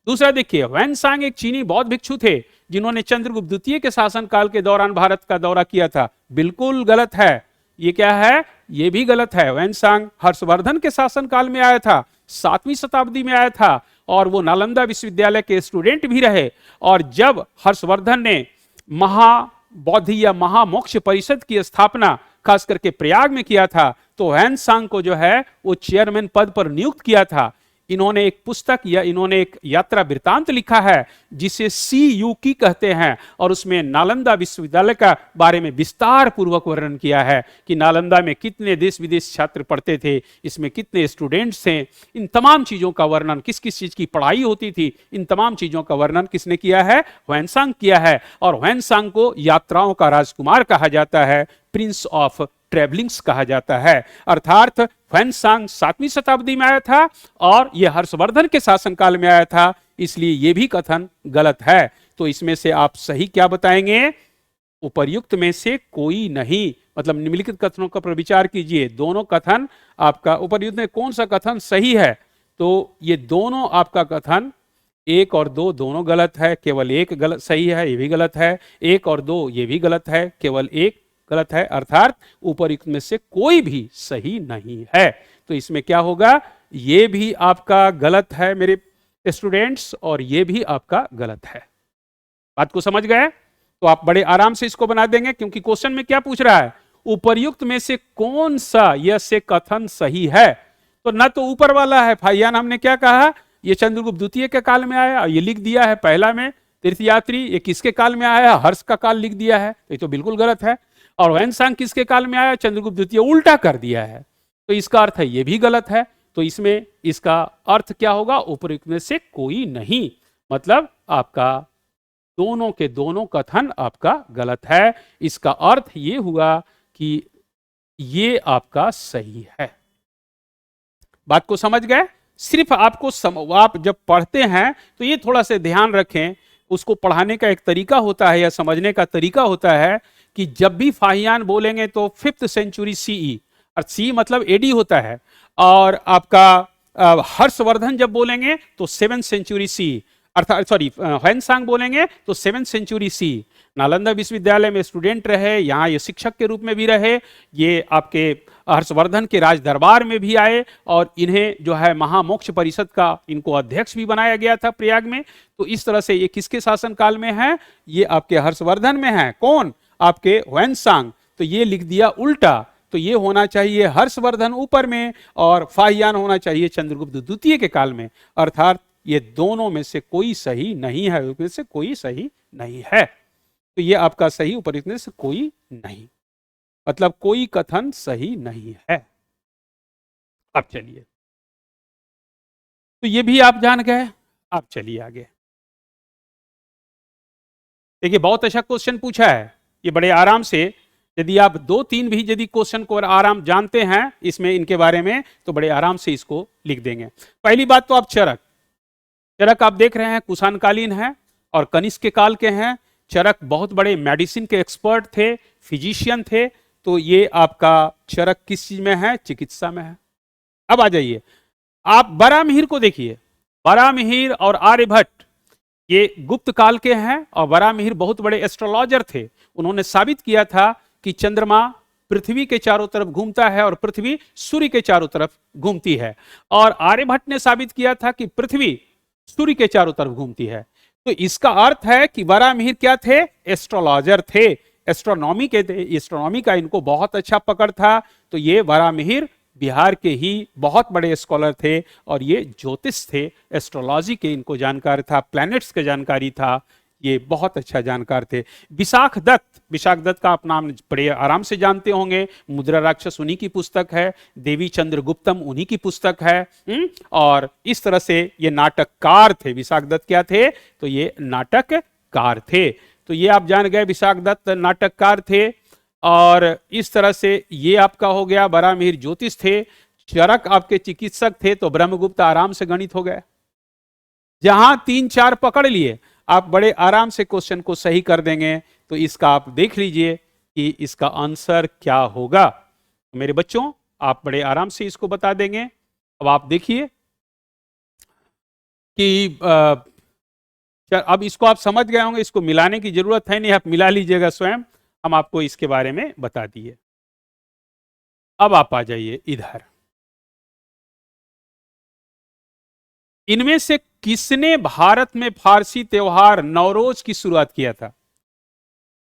दूसरा देखिए, वैनसांग एक चीनी बौद्ध भिक्षु थे जिन्होंने चंद्रगुप्त द्वितीय के शासन काल के दौरान भारत का दौरा किया था। बिल्कुल गलत है। ये क्या है? ये भी गलत है। वैनसांग हर्षवर्धन के शासन काल में आया था। 7वीं शताब्दी में आया था और वो नालंदा विश्वविद्यालय के स्टूडेंट भी रहे। और जब हर्षवर्धन ने महाबौद्धि या महामोक्ष परिषद की स्थापना खास करके प्रयाग में किया था, तो ह्वेनसांग को जो है वो चेयरमैन पद पर नियुक्त किया था। इन्होंने एक पुस्तक या इन्होंने एक यात्रा वृत्तांत लिखा है जिसे सी यू की कहते हैं, और उसमें नालंदा विश्वविद्यालय का बारे में विस्तार पूर्वक वर्णन किया है कि नालंदा में कितने देश विदेश छात्र पढ़ते थे, इसमें कितने स्टूडेंट्स थे, इन तमाम चीजों का वर्णन, किस किस चीज की पढ़ाई होती थी, इन तमाम चीजों का वर्णन किसने किया है? ह्वेनसांग किया है। और ह्वेनसांग को यात्राओं का राजकुमार कहा जाता है, प्रिंस ऑफ ट्रेवलिंग्स कहा जाता है। अर्थात ह्वेनसांग 7वीं शताब्दी में आया था और यह हर्षवर्धन के शासनकाल में आया था, इसलिए यह भी कथन गलत है। तो इसमें से आप सही क्या बताएंगे? उपर्युक्त में से कोई नहीं, मतलब निम्नलिखित कथनों का पर विचार कीजिए, दोनों कथन आपका उपर्युक्त में कौन सा कथन सही है? तो ये दोनों आपका कथन 1 और 2 दोनों गलत है, केवल एक गलत सही है, ये भी गलत है। 1 और 2 ये भी गलत है, केवल एक गलत है। अर्थात उपर्युक्त में से कोई भी सही नहीं है। तो इसमें क्या होगा? ये भी आपका गलत है मेरे स्टूडेंट्स, और ये भी आपका गलत है। बात को समझ गए? तो आप बड़े आराम से इसको बना देंगे, क्योंकि क्वेश्चन में क्या पूछ रहा है? उपर्युक्त में से कौन सा यह से कथन सही है? तो ना तो ऊपर वाला है फाहियान, हमने क्या कहा? ये चंद्रगुप्त द्वितीय के काल में आया, ये लिख दिया है पहला में तीर्थयात्री, ये किसके काल में आया? हर्ष का काल लिख दिया है, ये तो बिल्कुल गलत है। और ह्वेनसांग किसके काल में आया? चंद्रगुप्त द्वितीय, उल्टा कर दिया है, तो इसका अर्थ है ये भी गलत है। तो इसमें इसका अर्थ क्या होगा? उपर्युक्त में से कोई नहीं, मतलब आपका दोनों के दोनों कथन आपका गलत है। इसका अर्थ ये हुआ कि ये आपका सही है। बात को समझ गए? सिर्फ आपको आप जब पढ़ते हैं तो ये थोड़ा सा ध्यान रखें, उसको पढ़ाने का एक तरीका होता है या समझने का तरीका होता है कि जब भी फाहियान बोलेंगे तो 5th सेंचुरी सीई, और सी मतलब एडी होता है, और आपका हर्षवर्धन जब बोलेंगे तो 7th सेंचुरी सी, अर्थात सॉरी ह्वेनसांग बोलेंगे तो 7th सेंचुरी सी। नालंदा विश्वविद्यालय में स्टूडेंट रहे, यहाँ ये शिक्षक के रूप में भी रहे, ये आपके हर्षवर्धन के राज दरबार में भी आए, और इन्हें जो है महामोक्ष परिषद का इनको अध्यक्ष भी बनाया गया था प्रयाग में। तो इस तरह से ये किसके शासन काल में है? ये आपके हर्षवर्धन में है। कौन? आपके ह्वेनसांग। तो ये लिख दिया उल्टा, तो ये होना चाहिए हर्षवर्धन ऊपर में और फाहियान होना चाहिए चंद्रगुप्त द्वितीय के काल में। अर्थात ये दोनों में से कोई सही नहीं है, उसमें से कोई सही नहीं है। तो ये आपका सही उपर्युक्त में से कोई नहीं, मतलब कोई कथन सही नहीं है। अब चलिए, तो ये भी आप जान गए। आप चलिए आगे देखिए, बहुत अच्छा क्वेश्चन पूछा है ये, बड़े आराम से। यदि आप 2-3 भी यदि क्वेश्चन को आराम जानते हैं इसमें इनके बारे में, तो बड़े आराम से इसको लिख देंगे। पहली बात तो आप चरक आप देख रहे हैं कुषाणकालीन है और कनिष्क के काल के हैं। चरक बहुत बड़े मेडिसिन के एक्सपर्ट थे, फिजिशियन थे। तो ये आपका चरक किस चीज में है? चिकित्सा में है। अब आ जाइए, आप बरामिहिर को देखिए। बरामिहिर और आर्यभट्ट ये गुप्त काल के हैं, और बरामिहिर बहुत बड़े एस्ट्रोलॉजर थे। उन्होंने साबित किया था कि चंद्रमा पृथ्वी के चारों तरफ घूमता है और पृथ्वी सूर्य के चारों तरफ घूमती है। और आर्यभट्ट ने साबित किया था कि पृथ्वी सूर्य के चारों तरफ घूमती है। तो इसका अर्थ है कि बरामिहिर क्या थे? एस्ट्रोलॉजर थे, एस्ट्रोनॉमी के थे। एस्ट्रोनॉमी का इनको बहुत अच्छा पकड़ था। तो ये बरामिहिर बिहार के ही बहुत बड़े स्कॉलर थे, और ये ज्योतिष थे, एस्ट्रोलॉजी के इनको जानकारी था, प्लैनेट्स के जानकारी था, ये बहुत अच्छा जानकार थे। विशाख दत्त का आप नाम बड़े आराम से जानते होंगे। मुद्रा राक्षस उन्हीं की पुस्तक है, देवी चंद्रगुप्तम उन्हीं की पुस्तक है। और इस तरह से ये नाटककार थे। विशाख दत्त क्या थे? तो ये नाटककार थे। तो ये आप जान गए, विशाख दत्त नाटककार थे। और इस तरह से ये आपका हो गया। बरामिहिर ज्योतिष थे। चरक आपके चिकित्सक थे, तो ब्रह्मगुप्त आराम से गणित हो गए। जहां 3-4 पकड़ लिए, आप बड़े आराम से क्वेश्चन को सही कर देंगे। तो इसका आप देख लीजिए कि इसका आंसर क्या होगा। तो मेरे बच्चों, आप बड़े आराम से इसको बता देंगे। अब आप देखिए कि अब इसको आप समझ गए होंगे, इसको मिलाने की जरूरत है नहीं, आप मिला लीजिएगा स्वयं। हम आपको इसके बारे में बता दिए। अब आप आ जाइए इधर। इनमें से किसने भारत में फारसी त्योहार नवरोज की शुरुआत किया था?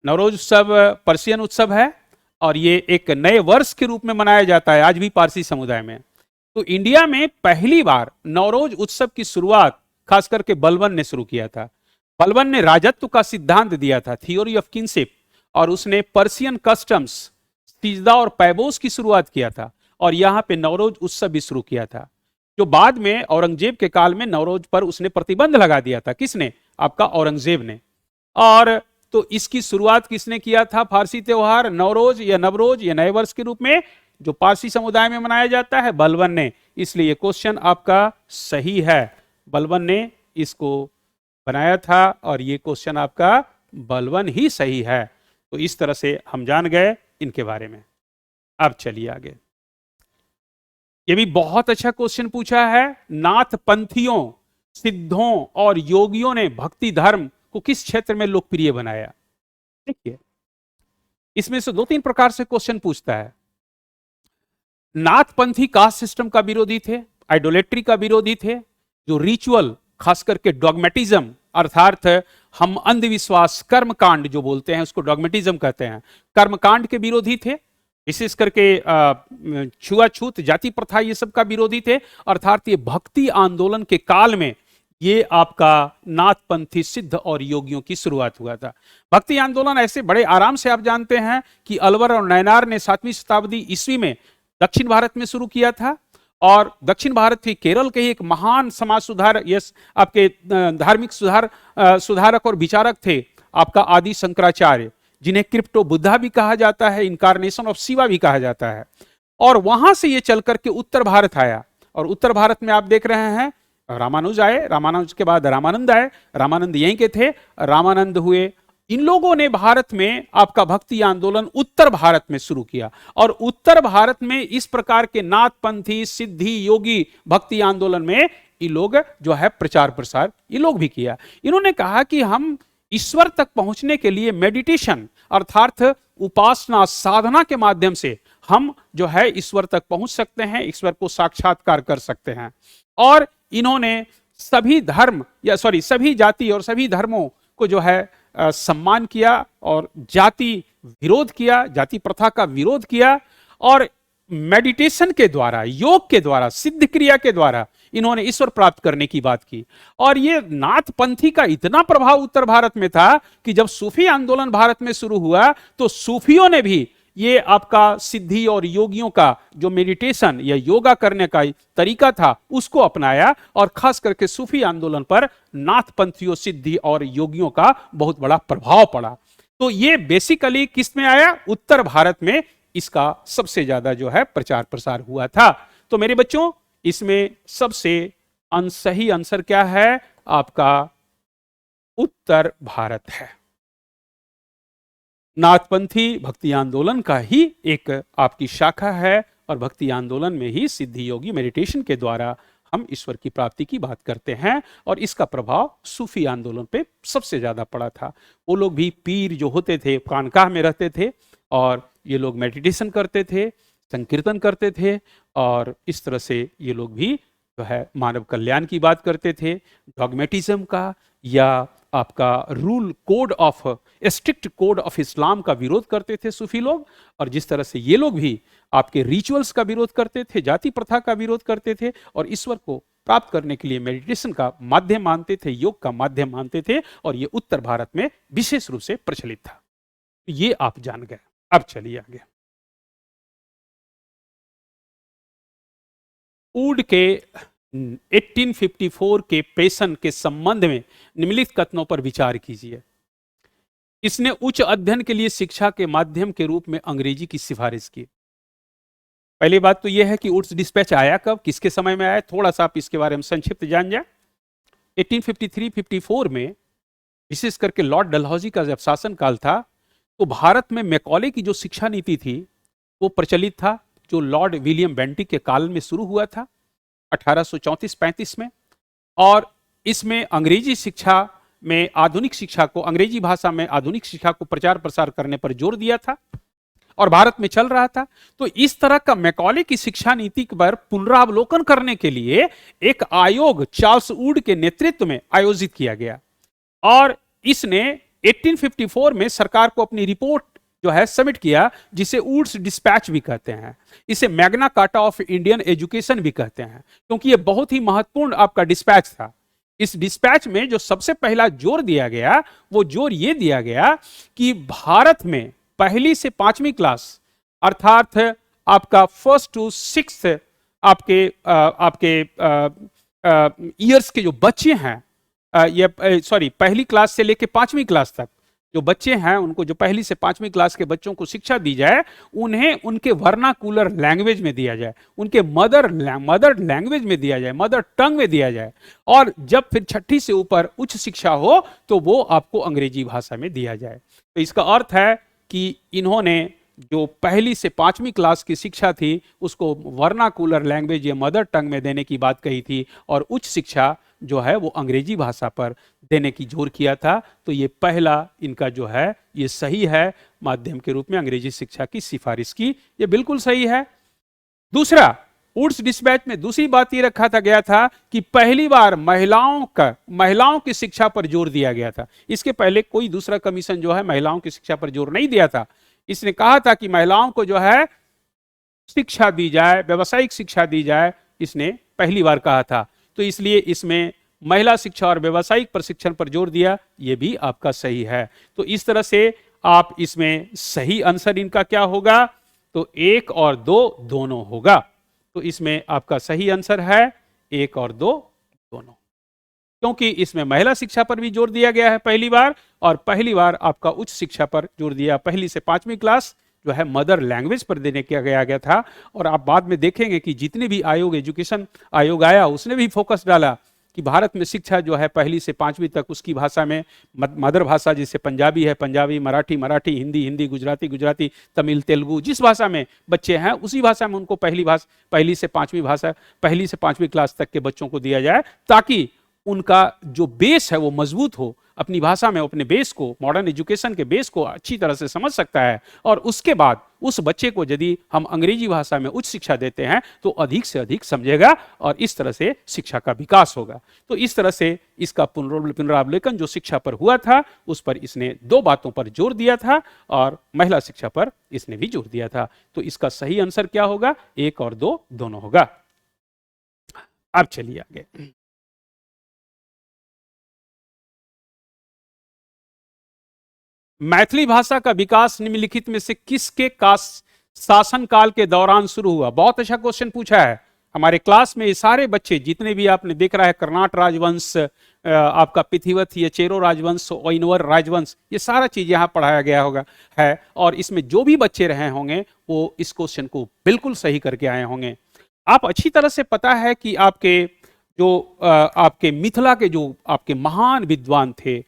नवरोज उत्सव पर्शियन उत्सव है और ये एक नए वर्ष के रूप में मनाया जाता है आज भी पारसी समुदाय में। तो इंडिया में पहली बार नवरोज उत्सव की शुरुआत खास करके बलबन ने शुरू किया था। बलबन ने राजत्व का सिद्धांत दिया था, थियोरी ऑफ किनशिप, और उसने पर्शियन कस्टम्स, सिजदा और पैबोस की शुरुआत किया था और यहाँ पे नवरोज उत्सव भी शुरू किया था, जो बाद में औरंगजेब के काल में नवरोज पर उसने प्रतिबंध लगा दिया था। किसने? आपका औरंगजेब ने। और तो इसकी शुरुआत किसने किया था? फारसी त्योहार नवरोज या नवरोज या नए वर्ष के रूप में जो पारसी समुदाय में मनाया जाता है, बलबन ने। इसलिए क्वेश्चन आपका सही है, बलबन ने इसको बनाया था और ये क्वेश्चन आपका बलबन ही सही है। तो इस तरह से हम जान गए इनके बारे में। अब चलिए आगे। ये भी बहुत अच्छा क्वेश्चन पूछा है। नाथ पंथियों, सिद्धों और योगियों ने भक्ति धर्म को किस क्षेत्र में लोकप्रिय बनाया? देखिए, इसमें से 2-3 प्रकार से क्वेश्चन पूछता है। नाथपंथी कास्ट सिस्टम का विरोधी थे, आइडोलेट्री का विरोधी थे, जो रिचुअल खास करके डॉगमेटिज्म अर्थात हम अंधविश्वास कर्मकांड जो बोलते हैं उसको डॉगमेटिज्म कहते हैं, कर्मकांड के विरोधी थे। विशेष करके छुआछूत, जाति प्रथा, ये सब का विरोधी थे। अर्थात ये भक्ति आंदोलन के काल में ये आपका नाथपंथी सिद्ध और योगियों की शुरुआत हुआ था। भक्ति आंदोलन ऐसे बड़े आराम से आप जानते हैं कि अलवर और नैनार ने 7वीं शताब्दी ईस्वी में दक्षिण भारत में शुरू किया था और दक्षिण भारत के केरल के ही एक महान समाज सुधार, यस, आपके धार्मिक सुधारक और विचारक थे आपका आदि शंकराचार्य, जिन्हें क्रिप्टो बुद्धा भी कहा जाता है, इनकारनेशन ऑफ शिवा भी कहा जाता है। और वहां से ये चल करके उत्तर भारत आया और उत्तर भारत में आप देख रहे हैं रामानुज आए, रामानुज के बाद रामानंद आए, रामानंद यहीं के थे, रामानंद हुए। इन लोगों ने भारत में आपका भक्ति आंदोलन उत्तर भारत में शुरू किया और उत्तर भारत में इस प्रकार के नाथपंथी सिद्धि योगी भक्ति आंदोलन में ये लोग जो है प्रचार प्रसार ये लोग भी किया। इन्होंने कहा कि हम ईश्वर तक पहुंचने के लिए मेडिटेशन अर्थात उपासना साधना के माध्यम से हम जो है ईश्वर तक पहुंच सकते हैं, ईश्वर को साक्षात्कार कर सकते हैं। और इन्होंने सभी धर्म या सभी जाति और सभी धर्मों को जो है सम्मान किया और जाति विरोध किया, जाति प्रथा का विरोध किया और मेडिटेशन के द्वारा, योग के द्वारा, सिद्ध क्रिया के द्वारा इन्होंने ईश्वर प्राप्त करने की बात की। और ये नाथपंथी का इतना प्रभाव उत्तर भारत में था कि जब सूफी आंदोलन भारत में शुरू हुआ तो सूफियों ने भी ये आपका सिद्धि और योगियों का जो मेडिटेशन या योगा करने का तरीका था उसको अपनाया और खास करके सूफी आंदोलन पर नाथपंथियों, सिद्धि और योगियों का बहुत बड़ा प्रभाव पड़ा। तो ये बेसिकली किस में आया? उत्तर भारत में इसका सबसे ज्यादा जो है प्रचार प्रसार हुआ था। तो मेरे बच्चों, इसमें सबसे सही आंसर क्या है? आपका उत्तर भारत है। नाथपंथी भक्ति आंदोलन का ही एक आपकी शाखा है और भक्ति आंदोलन में ही सिद्धि योगी मेडिटेशन के द्वारा हम ईश्वर की प्राप्ति की बात करते हैं और इसका प्रभाव सूफी आंदोलन पे सबसे ज्यादा पड़ा था। वो लोग भी पीर जो होते थे खानकाह में रहते थे और ये लोग मेडिटेशन करते थे, संकीर्तन करते थे और इस तरह से ये लोग भी जो है मानव कल्याण की बात करते थे। डॉगमेटिज्म का या आपका rule code of strict code of Islam का विरोध करते थे सूफी लोग और जिस तरह से ये लोग भी आपके रिचुअल्स का विरोध करते थे, जाति प्रथा का विरोध करते थे और ईश्वर को प्राप्त करने के लिए मेडिटेशन का माध्यम मानते थे, योग का माध्यम मानते थे और ये उत्तर भारत में विशेष रूप से प्रचलित था। ये आप जान गए। अब चलिए आगे। ऊड के 1854 के पेशन के संबंध में निम्नलिखित कथनों पर विचार कीजिए। इसने उच्च अध्ययन के लिए शिक्षा के माध्यम के रूप में अंग्रेजी की सिफारिश की। पहली बात तो यह है कि वुड्स डिस्पैच आया कब, किसके समय में आया, थोड़ा सा आप इसके बारे में संक्षिप्त जान जाए। 1853-54 में विशेष करके लॉर्ड डलहौजी का जब शासनकाल था तो भारत में मैकॉले की जो शिक्षा नीति थी वो प्रचलित था, जो लॉर्ड विलियम बेंटिक के काल में शुरू हुआ था 1834-35 में। और इसमें अंग्रेजी शिक्षा में आधुनिक शिक्षा को, अंग्रेजी भाषा में आधुनिक शिक्षा को प्रचार प्रसार करने पर जोर दिया था और भारत में चल रहा था। तो इस तरह का मैकॉले की शिक्षा नीति पर पुनरावलोकन करने के लिए एक आयोग चार्ल्स वुड के नेतृत्व में आयोजित किया गया और इसने 1854 में सरकार को अपनी रिपोर्ट जो है सबमिट किया, जिसे वुड्स डिस्पैच भी कहते हैं। इसे Magna carta of Indian education भी कहते हैं, क्योंकि यह बहुत ही महत्वपूर्ण आपका डिस्पैच था। इस डिस्पैच में जो सबसे पहला जोर दिया गया, वो जोर यह दिया गया कि भारत में पहली से पांचवी क्लास अर्थात आपका फर्स्ट टू सिक्स आपके ईयर्स के जो बच्चे हैं, पहली क्लास से लेकर पांचवी क्लास तक जो बच्चे हैं, उनको जो पहली से पांचवी क्लास के बच्चों को शिक्षा दी जाए, उन्हें उनके वर्नाकुलर लैंग्वेज में दिया जाए, उनके मदर लैंग्वेज में दिया जाए, मदर टंग में दिया जाए। और जब फिर छठी से ऊपर उच्च शिक्षा हो तो वो आपको अंग्रेजी भाषा में दिया जाए। तो इसका अर्थ है कि इन्होंने जो पहली से पांचवी क्लास की शिक्षा थी उसको वर्नाकुलर लैंग्वेज या मदर टंग में देने की बात कही थी, और उच्च शिक्षा जो है वो अंग्रेजी भाषा पर देने की जोर किया था। तो ये पहला इनका जो है ये सही है, माध्यम के रूप में अंग्रेजी शिक्षा की सिफारिश की, ये बिल्कुल सही है। दूसरा, वुड्स डिस्पैच में दूसरी बात ये रखा था गया था कि पहली बार महिलाओं की शिक्षा पर जोर दिया गया था। इसके पहले कोई दूसरा कमीशन जो है महिलाओं की शिक्षा पर जोर नहीं दिया था। इसने कहा था कि महिलाओं को जो है शिक्षा दी जाए, व्यावसायिक शिक्षा दी जाए, इसने पहली बार कहा था। तो इसलिए इसमें महिला शिक्षा और व्यावसायिक प्रशिक्षण पर जोर दिया, यह भी आपका सही है। तो इस तरह से आप इसमें सही आंसर इनका क्या होगा, तो 1 और 2 दोनों होगा। तो इसमें आपका सही आंसर है 1 और 2 दोनों, क्योंकि इसमें महिला शिक्षा पर भी जोर दिया गया है पहली बार, और पहली बार आपका उच्च शिक्षा पर जोर दिया, पहली से पांचवी क्लास जो है मदर लैंग्वेज पर देने किया गया था। और आप बाद में देखेंगे कि जितने भी आयोग, एजुकेशन आयोग आया, उसने भी फोकस डाला कि भारत में शिक्षा जो है पहली से पांचवी तक उसकी भाषा में, मदर भाषा जैसे पंजाबी है पंजाबी, मराठी हिंदी, गुजराती, तमिल, तेलुगु, जिस भाषा में बच्चे हैं उसी भाषा में उनको पहली से पांचवी क्लास तक के बच्चों को दिया जाए, ताकि उनका जो बेस है वो मजबूत हो, अपनी भाषा में अपने बेस को, मॉडर्न एजुकेशन के बेस को अच्छी तरह से समझ सकता है। और उसके बाद उस बच्चे को यदि हम अंग्रेजी भाषा में उच्च शिक्षा देते हैं तो अधिक से अधिक समझेगा और इस तरह से शिक्षा का विकास होगा। तो इस तरह से इसका पुनरावलोकन जो शिक्षा पर हुआ था उस पर इसने 2 बातों पर जोर दिया था और महिला शिक्षा पर इसने भी जोर दिया था। तो इसका सही आंसर क्या होगा, 1 और 2 दोनों होगा। अब चलिए आगे। मैथिली भाषा का विकास निम्नलिखित में से किसके शासनकाल के दौरान शुरू हुआ? बहुत अच्छा क्वेश्चन पूछा है हमारे क्लास में। ये सारे बच्चे जितने भी आपने देख रहा है, कर्नाट राजवंश, आपका पिथिवत, ये चेरो राजवंश, ओइनवर राजवंश, ये सारा चीज यहाँ पढ़ाया गया होगा है। और इसमें जो भी बच्चे रहे होंगे वो इस क्वेश्चन को बिल्कुल सही करके आए होंगे। आप अच्छी तरह से पता है कि आपके मिथिला के जो आपके महान विद्वान थे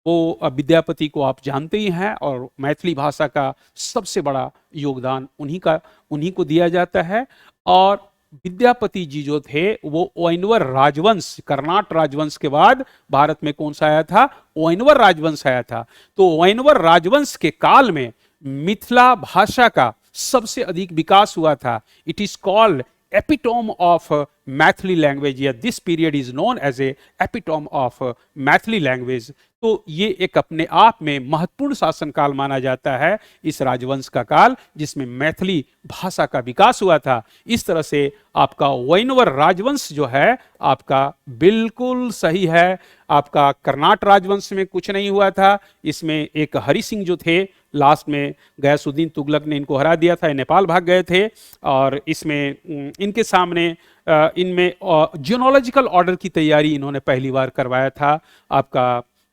वो विद्यापति को आप जानते ही हैं, और मैथिली भाषा का सबसे बड़ा योगदान उन्हीं को दिया जाता है। और विद्यापति जी जो थे वो ओइनवर राजवंश, कर्नाट राजवंश के बाद भारत में कौन सा आया था? ओइनवर राजवंश आया था। तो ओइनवर राजवंश के काल में मिथिला भाषा का सबसे अधिक विकास हुआ था। It is called epitome of Maithili language, या this period is known as a epitome of Maithili language। तो ये एक अपने आप में महत्वपूर्ण शासनकाल माना जाता है, इस राजवंश का काल जिसमें मैथिली भाषा का विकास हुआ था। इस तरह से आपका वैनवर राजवंश जो है आपका बिल्कुल सही है। आपका कर्नाट राजवंश में कुछ नहीं हुआ था, इसमें एक हरि सिंह जो थे, लास्ट में गयासुद्दीन तुगलक ने इनको हरा दिया था, नेपाल भाग गए थे। और इसमें इनके सामने इनमें जियोलॉजिकल ऑर्डर की तैयारी इन्होंने पहली बार करवाया था।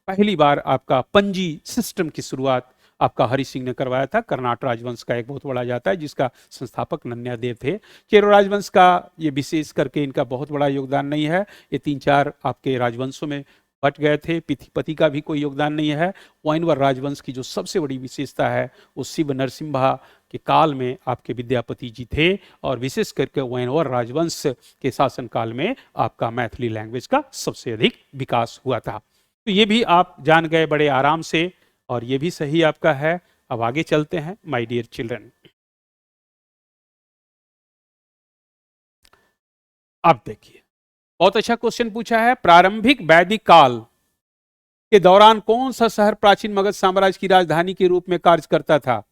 पहली बार आपका पंजी सिस्टम की शुरुआत आपका हरि सिंह ने करवाया था। कर्नाट राजवंश का एक बहुत बड़ा जाता है जिसका संस्थापक नन्यादेव थे। चेरो राजवंश का ये विशेष करके इनका बहुत बड़ा योगदान नहीं है, ये 3-4 आपके राजवंशों में बट गए थे। पिथिपति का भी कोई योगदान नहीं है। वैनवर राजवंश की जो सबसे बड़ी विशेषता है वो शिव नरसिम्हा के काल में आपके विद्यापति जी थे, और विशेष करके वैनवर राजवंश के शासनकाल में आपका मैथिली लैंग्वेज का सबसे अधिक विकास हुआ था। तो ये भी आप जान गए बड़े आराम से, और ये भी सही आपका है। अब आगे चलते हैं माय डियर चिल्ड्रन। अब देखिए, बहुत अच्छा क्वेश्चन पूछा है। प्रारंभिक वैदिक काल के दौरान कौन सा शहर प्राचीन मगध साम्राज्य की राजधानी के रूप में कार्य करता था?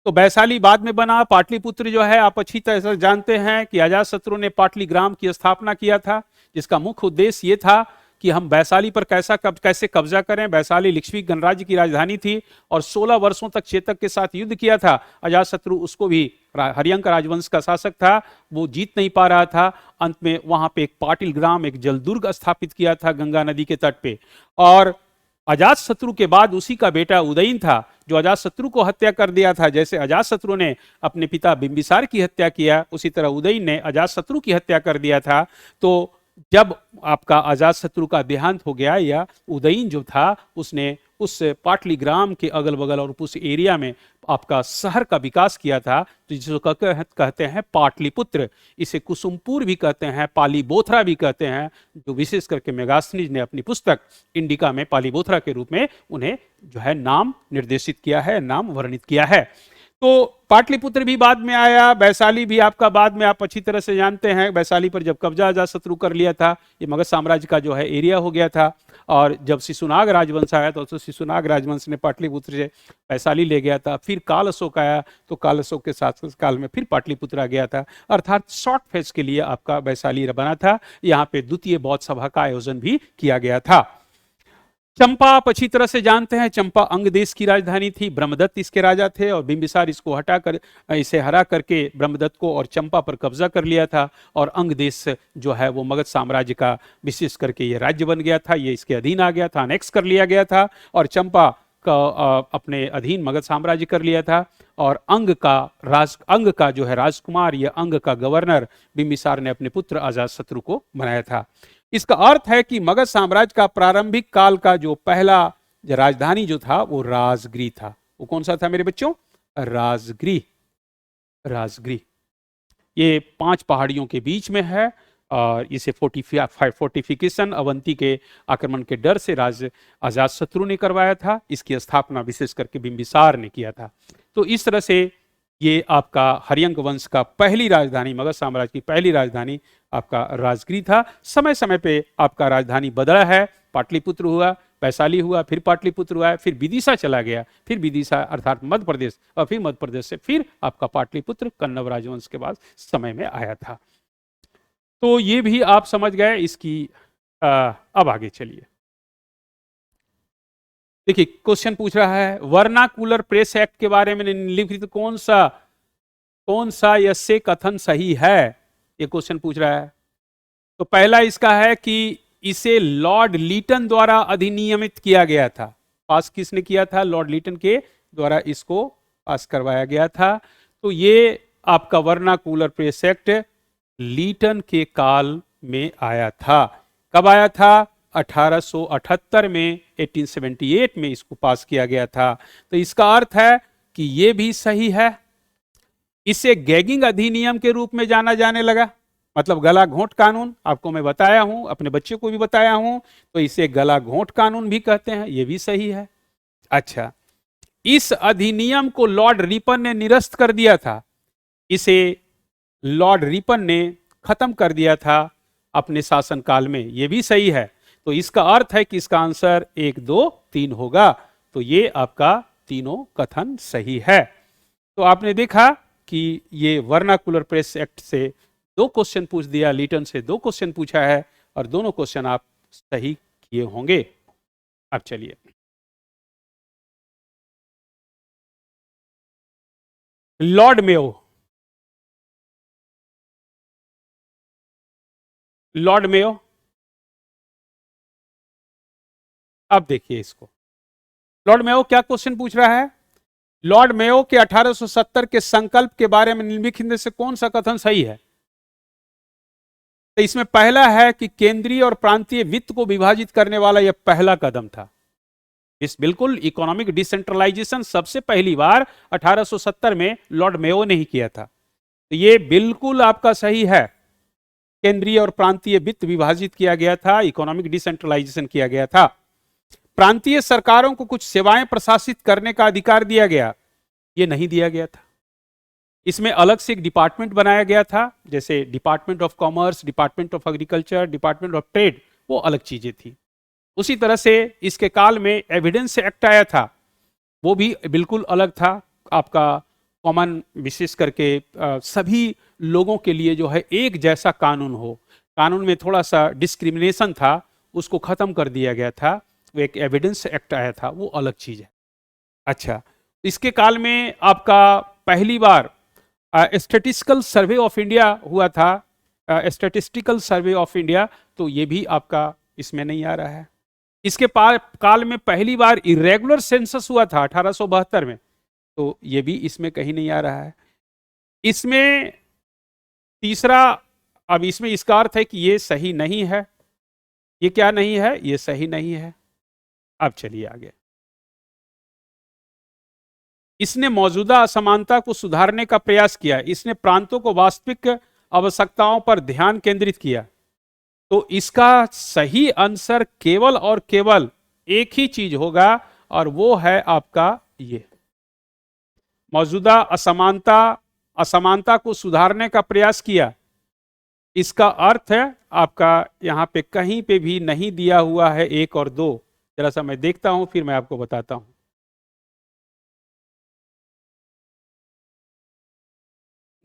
तो वैशाली बाद में बना। पाटलिपुत्र जो है आप अच्छी तरह से जानते हैं कि अजातशत्रु ने पाटलिग्राम की स्थापना किया था, जिसका मुख्य उद्देश्य यह था कि हम वैशाली पर कैसे कब्जा करें। वैशाली लिच्छवी गणराज्य की राजधानी थी और 16 वर्षों तक चेतक के साथ युद्ध किया था। अजातशत्रु उसको भी हरियंक राजवंश का शासक था, वो जीत नहीं पा रहा था। अंत में वहां पे एक पाटिलग्राम, एक जलदुर्ग स्थापित किया था गंगा नदी के तट पे। और अजातशत्रु के बाद उसी का बेटा उदयन था जो अजातशत्रु को हत्या कर दिया था। जैसे अजातशत्रु ने अपने पिता बिंबिसार की हत्या किया, उसी तरह उदयन ने अजातशत्रु की हत्या कर दिया था। तो जब आपका अजातशत्रु का देहांत हो गया, या उदयन जो था उसने उस पाटलिग्राम के अगल बगल और उस एरिया में आपका शहर का विकास किया था, तो जिसको कहते हैं पाटलिपुत्र। इसे कुसुमपुर भी कहते हैं, पालीबोथरा भी कहते हैं, जो विशेष करके मेगास्थनीज ने अपनी पुस्तक इंडिका में पालीबोथरा के रूप में उन्हें जो है नाम निर्देशित किया है, नाम वर्णित किया है। तो पाटलिपुत्र भी बाद में आया, वैशाली भी आपका बाद में, आप अच्छी तरह से जानते हैं। वैशाली पर जब कब्जा अजातशत्रु कर लिया था, ये मगध साम्राज्य का जो है एरिया हो गया था। और जब शिशुनाग राजवंश आया तो शिशुनाग राजवंश ने पाटलिपुत्र से वैशाली ले गया था। फिर काल अशोक आया तो काल अशोक के साथ काल में फिर पाटलिपुत्र आ गया था। अर्थात शॉर्ट फेज के लिए आपका वैशाली बना था। यहाँ पे द्वितीय बौद्ध सभा का आयोजन भी किया गया था। चंपा आप अच्छी तरह से जानते हैं, चंपा अंग देश की राजधानी थी। ब्रह्मदत्त इसके राजा थे और बिंबिसार इसको हटाकर, इसे हरा करके ब्रह्मदत्त को और चंपा पर कब्जा कर लिया था। और अंग देश जो है वो मगध साम्राज्य का विशेष करके ये राज्य बन गया था, ये इसके अधीन आ गया था, अनेक्स कर लिया गया था। और चंपा का अपने अधीन मगध साम्राज्य कर लिया था। और अंग का जो है राजकुमार, या अंग का गवर्नर बिंबिसार ने अपने पुत्र अजातशत्रु को बनाया था। इसका अर्थ है कि मगध साम्राज्य का प्रारंभिक काल का जो पहला राजधानी जो था वो राजगृह था। वो कौन सा था मेरे बच्चों? राजगृह। राजगृह ये 5 पहाड़ियों के बीच में है और इसे फोर्टिफिकेशन अवंती के आक्रमण के डर से अजातशत्रु ने करवाया था। इसकी स्थापना विशेष करके बिंबिसार ने किया था। तो इस तरह से ये आपका हरियंक वंश का पहली राजधानी, मगध साम्राज्य की पहली राजधानी आपका राजगृह था। समय समय पे आपका राजधानी बदला है, पाटलिपुत्र हुआ, वैशाली हुआ, फिर पाटलिपुत्र हुआ, फिर विदिशा चला गया, फिर विदिशा अर्थात मध्य प्रदेश, और फिर मध्य प्रदेश से फिर आपका पाटलिपुत्र कन्नव राजवंश के बाद समय में आया था। तो ये भी आप समझ गए इसकी। अब आगे चलिए, देखिए क्वेश्चन पूछ रहा है वर्नाकुलर प्रेस एक्ट के बारे में निम्नलिखित कौन सा यसे कथन सही है, ये क्वेश्चन पूछ रहा है। तो पहला इसका है कि इसे लॉर्ड लीटन द्वारा अधिनियमित किया गया था। पास किसने किया था? लॉर्ड लीटन के द्वारा इसको पास करवाया गया था। तो ये आपका वर्नाकुलर प्रेस एक्ट लीटन के काल में आया था। कब आया था? 1878 में, 1878 में इसको पास किया गया था। तो इसका अर्थ है कि यह भी सही है। इसे गैगिंग अधिनियम के रूप में जाना जाने लगा, मतलब गला घोंट कानून। आपको मैं बताया हूं, अपने बच्चे को भी बताया हूं, तो इसे गला घोंट कानून भी कहते हैं, यह भी सही है। अच्छा, इस अधिनियम को लॉर्ड रिपन ने निरस्त कर दिया था। इसे लॉर्ड रिपन ने खत्म कर दिया था अपने शासनकाल में, यह भी सही है। तो इसका अर्थ है कि इसका आंसर 1, 2, 3 होगा। तो ये आपका तीनों कथन सही है। तो आपने देखा कि ये वर्नाकुलर प्रेस एक्ट से 2 क्वेश्चन पूछ दिया, लीटन से 2 क्वेश्चन पूछा है, और दोनों क्वेश्चन आप सही किए होंगे। अब चलिए, लॉर्ड मेयो। लॉर्ड मेयो, अब देखिए इसको, लॉर्ड मेयो क्या क्वेश्चन पूछ रहा है? लॉर्ड मेयो के 1870 के संकल्प के बारे में निम्नलिखित में से कौन सा कथन सही है? तो इसमें पहला है कि केंद्रीय और प्रांतीय वित्त को विभाजित करने वाला यह पहला कदम था। इस बिल्कुल इकोनॉमिक डिसेंट्रलाइजेशन सबसे पहली बार 1870 में लॉर्ड मेयो ने ही किया था। तो ये बिल्कुल आपका सही है। केंद्रीय और प्रांतीय वित्त विभाजित किया गया था, इकोनॉमिक डिसेंट्रलाइजेशन किया गया था। प्रांतीय सरकारों को कुछ सेवाएं प्रशासित करने का अधिकार दिया गया, ये नहीं दिया गया था। इसमें अलग से एक डिपार्टमेंट बनाया गया था, जैसे department of commerce, department of agriculture, department of trade, वो अलग चीजें थी। उसी तरह से इसके काल में एविडेंस एक्ट आया था, वो भी बिल्कुल अलग था। आपका कॉमन, विशेष करके सभी लोगों के लिए जो है एक जैसा कानून हो, कानून में थोड़ा सा डिस्क्रिमिनेशन था, उसको खत्म कर दिया गया था। वो एक एविडेंस एक्ट आया था, वो अलग चीज है। अच्छा, इसके काल में आपका पहली बार स्टैटिस्टिकल सर्वे ऑफ इंडिया हुआ था, स्टैटिस्टिकल सर्वे ऑफ इंडिया, तो ये भी आपका इसमें नहीं आ रहा है। इसके काल में पहली बार इरेगुलर सेंसस हुआ था 1872 में, तो ये भी इसमें कहीं नहीं आ रहा है। इसमें तीसरा, अब इसमें इसका अर्थ है कि ये सही नहीं है। ये क्या नहीं है? ये सही नहीं है। अब चलिए आगे। इसने मौजूदा असमानता को सुधारने का प्रयास किया, इसने प्रांतों को वास्तविक आवश्यकताओं पर ध्यान केंद्रित किया। तो इसका सही आंसर केवल और केवल एक ही चीज होगा, और वो है आपका ये मौजूदा असमानता को सुधारने का प्रयास किया। इसका अर्थ है आपका यहां पे कहीं पे भी नहीं दिया हुआ है 1 और 2। जरा सा मैं देखता हूं, फिर मैं आपको बताता हूं।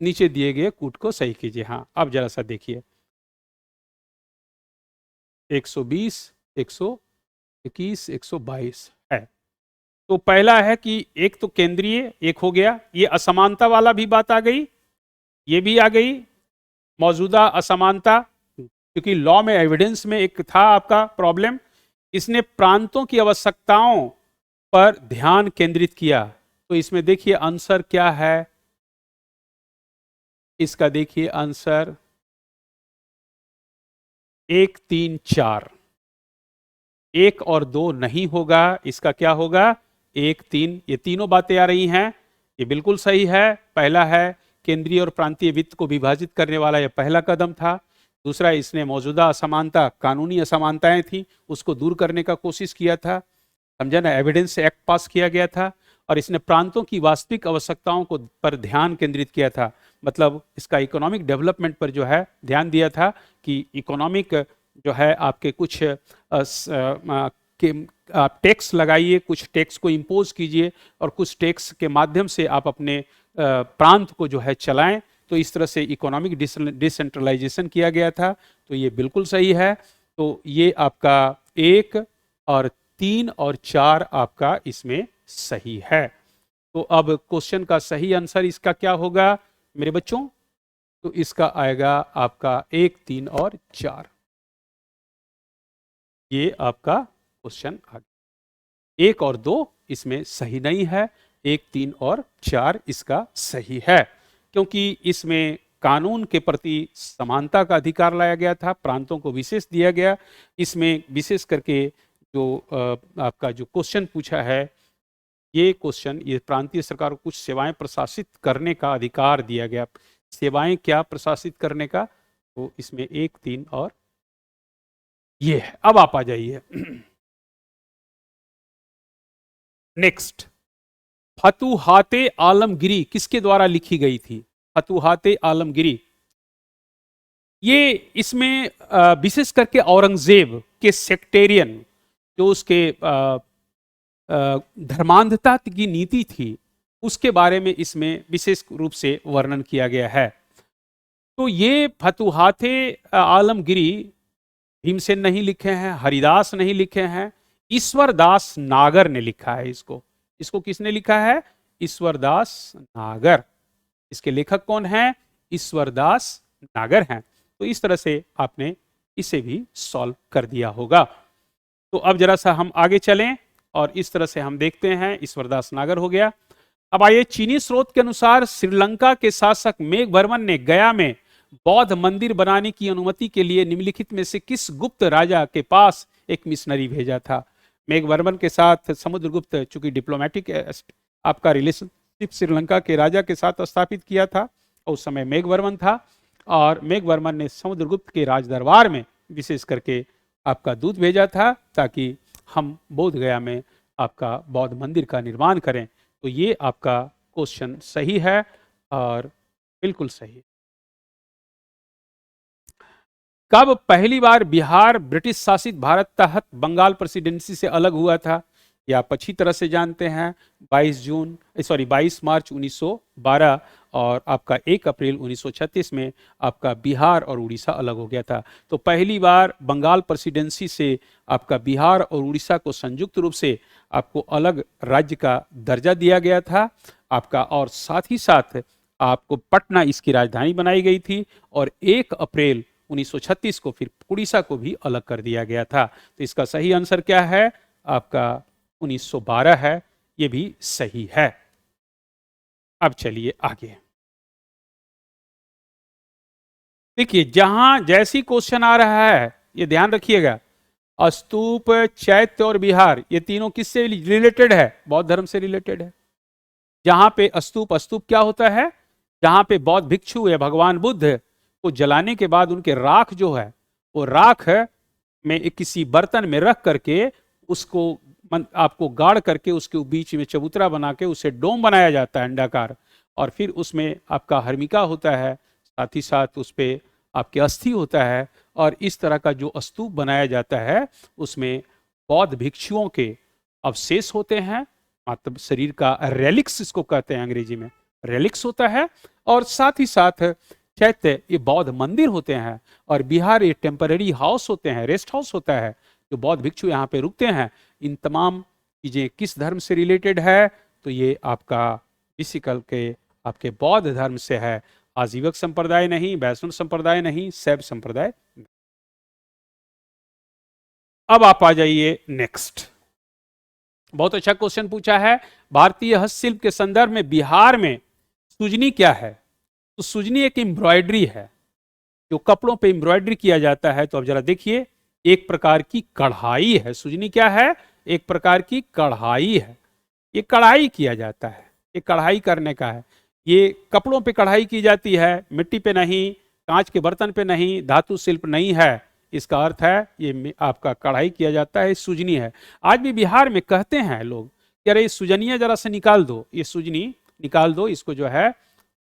नीचे दिए गए कूट को सही कीजिए। हाँ, अब जरा सा देखिए, 120, 121, 122 है। तो पहला है कि एक तो केंद्रीय, एक हो गया, ये असमानता वाला भी बात आ गई, ये भी आ गई मौजूदा असमानता, क्योंकि लॉ में एविडेंस में एक था आपका प्रॉब्लम। इसने प्रांतों की आवश्यकताओं पर ध्यान केंद्रित किया। तो इसमें देखिए आंसर क्या है, इसका देखिए आंसर 1, 3, 4। 1 और 2 नहीं होगा, इसका क्या होगा? 1, 3। ये तीनों बातें आ रही हैं, ये बिल्कुल सही है। पहला है केंद्रीय और प्रांतीय वित्त को विभाजित करने वाला, यह पहला कदम था। दूसरा, इसने मौजूदा असमानता, कानूनी असमानताएं थी, उसको दूर करने का कोशिश किया था, समझा ना, एविडेंस एक्ट पास किया गया था। और इसने प्रांतों की वास्तविक आवश्यकताओं को पर ध्यान केंद्रित किया था, मतलब इसका इकोनॉमिक डेवलपमेंट पर जो है ध्यान दिया था कि इकोनॉमिक जो है आपके कुछ आप टैक्स लगाइए, कुछ टैक्स को इम्पोज कीजिए, और कुछ टैक्स के माध्यम से आप अपने प्रांत को जो है चलाएं। तो इस तरह से इकोनॉमिक डिसेंट्रलाइजेशन किया गया था। तो ये बिल्कुल सही है। तो ये आपका 1 और 3 और 4 आपका इसमें सही है। तो अब क्वेश्चन का सही आंसर इसका क्या होगा मेरे बच्चों? तो इसका आएगा आपका 1, 3 और 4। ये आपका क्वेश्चन आ गया। 1 और 2 इसमें सही नहीं है, 1, 3 और 4 इसका सही है, क्योंकि इसमें कानून के प्रति समानता का अधिकार लाया गया था, प्रांतों को विशेष दिया गया। इसमें विशेष करके जो आपका जो क्वेश्चन पूछा है, ये क्वेश्चन, ये प्रांतीय सरकार को कुछ सेवाएं प्रशासित करने का अधिकार दिया गया। सेवाएं क्या प्रशासित करने का? तो इसमें 1, 3 और ये है। अब आप आ जाइए नेक्स्ट। फतुहाते आलमगिरी किसके द्वारा लिखी गई थी? फतुहाते आलमगिरी, ये इसमें विशेष करके औरंगजेब के सेक्टेरियन, जो उसके धर्मांधता की नीति थी, उसके बारे में इसमें विशेष रूप से वर्णन किया गया है। तो ये फतुहाते आलमगिरी भीमसेन नहीं लिखे हैं, हरिदास नहीं लिखे हैं, ईश्वरदास नागर ने लिखा है इसको। इसको किसने लिखा है? ईश्वरदास नागर। इसके लेखक कौन हैं? ईश्वरदास नागर हैं। तो इस तरह से आपने इसे भी सॉल्व कर दिया होगा। तो अब जरा सा हम आगे चलें, और इस तरह से हम देखते हैं ईश्वरदास नागर हो गया। अब आइए, चीनी स्रोत के अनुसार श्रीलंका के शासक मेघवर्मन ने गया में बौद्ध मंदिर बनाने की अनुमति के लिए निम्नलिखित में से किस गुप्त राजा के पास एक मिशनरी भेजा था? मेघवर्मन के साथ समुद्रगुप्त, चूंकि डिप्लोमेटिक आपका रिलेशनशिप श्रीलंका के राजा के साथ स्थापित किया था, और उस समय मेघवर्मन था, और मेघवर्मन ने समुद्रगुप्त के राज दरबार में विशेष करके आपका दूत भेजा था, ताकि हम बोध गया में आपका बौद्ध मंदिर का निर्माण करें। तो ये आपका क्वेश्चन सही है। और बिल्कुल सही। कब पहली बार बिहार ब्रिटिश शासित भारत तहत बंगाल प्रेसिडेंसी से अलग हुआ था? ये आप अच्छी तरह से जानते हैं। 22 मार्च 1912 और आपका 1 अप्रैल 1936 में आपका बिहार और उड़ीसा अलग हो गया था। तो पहली बार बंगाल प्रेसिडेंसी से आपका बिहार और उड़ीसा को संयुक्त रूप से आपको अलग राज्य का दर्जा दिया गया था आपका, और साथ ही साथ आपको पटना इसकी राजधानी बनाई गई थी, और 1 अप्रैल 1936 को फिर उड़ीसा को भी अलग कर दिया गया था। तो इसका सही आंसर क्या है? आपका 1912 है, ये भी सही है। अब चलिए आगे। देखिए, जहां जैसी क्वेश्चन आ रहा है ये ध्यान रखिएगा, स्तूप, चैत्य और विहार ये तीनों किससे रिलेटेड है? बौद्ध धर्म से रिलेटेड है। जहां पे स्तूप, स्तूप क्या होता है? जहां पे बौद्ध भिक्षु या भगवान बुद्ध को जलाने के बाद उनके राख जो है, वो राख में एक किसी बर्तन में रख करके उसको आपको गाड़ करके उसके बीच में चबूतरा बना के उसे डोम बनाया जाता है अंडाकार, और फिर उसमें आपका हर्मिका होता है, साथ ही साथ उस पर आपके अस्थि होता है, और इस तरह का जो स्तूप बनाया जाता है उसमें बौद्ध भिक्षुओं के अवशेष होते हैं, मतलब शरीर का रेलिक्स इसको कहते हैं अंग्रेजी में, रेलिक्स होता है। और साथ ही साथ चैत्य ये बौद्ध मंदिर होते हैं, और बिहार ये टेम्पररी हाउस होते हैं, रेस्ट हाउस होता है, जो बौद्ध भिक्षु यहाँ पे रुकते हैं। इन तमाम चीजें किस धर्म से रिलेटेड है? तो ये आपका बेसिकल के आपके बौद्ध धर्म से है। आजीवक संप्रदाय नहीं, वैष्णव संप्रदाय नहीं, शैव संप्रदाय नहीं। अब आप आ जाइए नेक्स्ट। बहुत अच्छा क्वेश्चन पूछा है। भारतीय हस्तशिल्प के संदर्भ में बिहार में सुजनी क्या है? तो सुजनी एक एम्ब्रॉयडरी है, जो कपड़ों पे एम्ब्रॉयडरी किया जाता है। तो अब जरा देखिए, एक प्रकार की कढ़ाई है। सुजनी क्या है? एक प्रकार की कढ़ाई है। ये कढ़ाई किया जाता है, ये कढ़ाई करने का है। ये कपड़ों पे कढ़ाई की जाती है, मिट्टी पे नहीं, कांच के बर्तन पे नहीं, धातु शिल्प नहीं है। इसका अर्थ है ये आपका कढ़ाई किया जाता है, सुजनी है। आज भी बिहार में कहते हैं लोग कि अरे सुजनिया जरा से निकाल दो, ये सुजनी निकाल दो, इसको जो है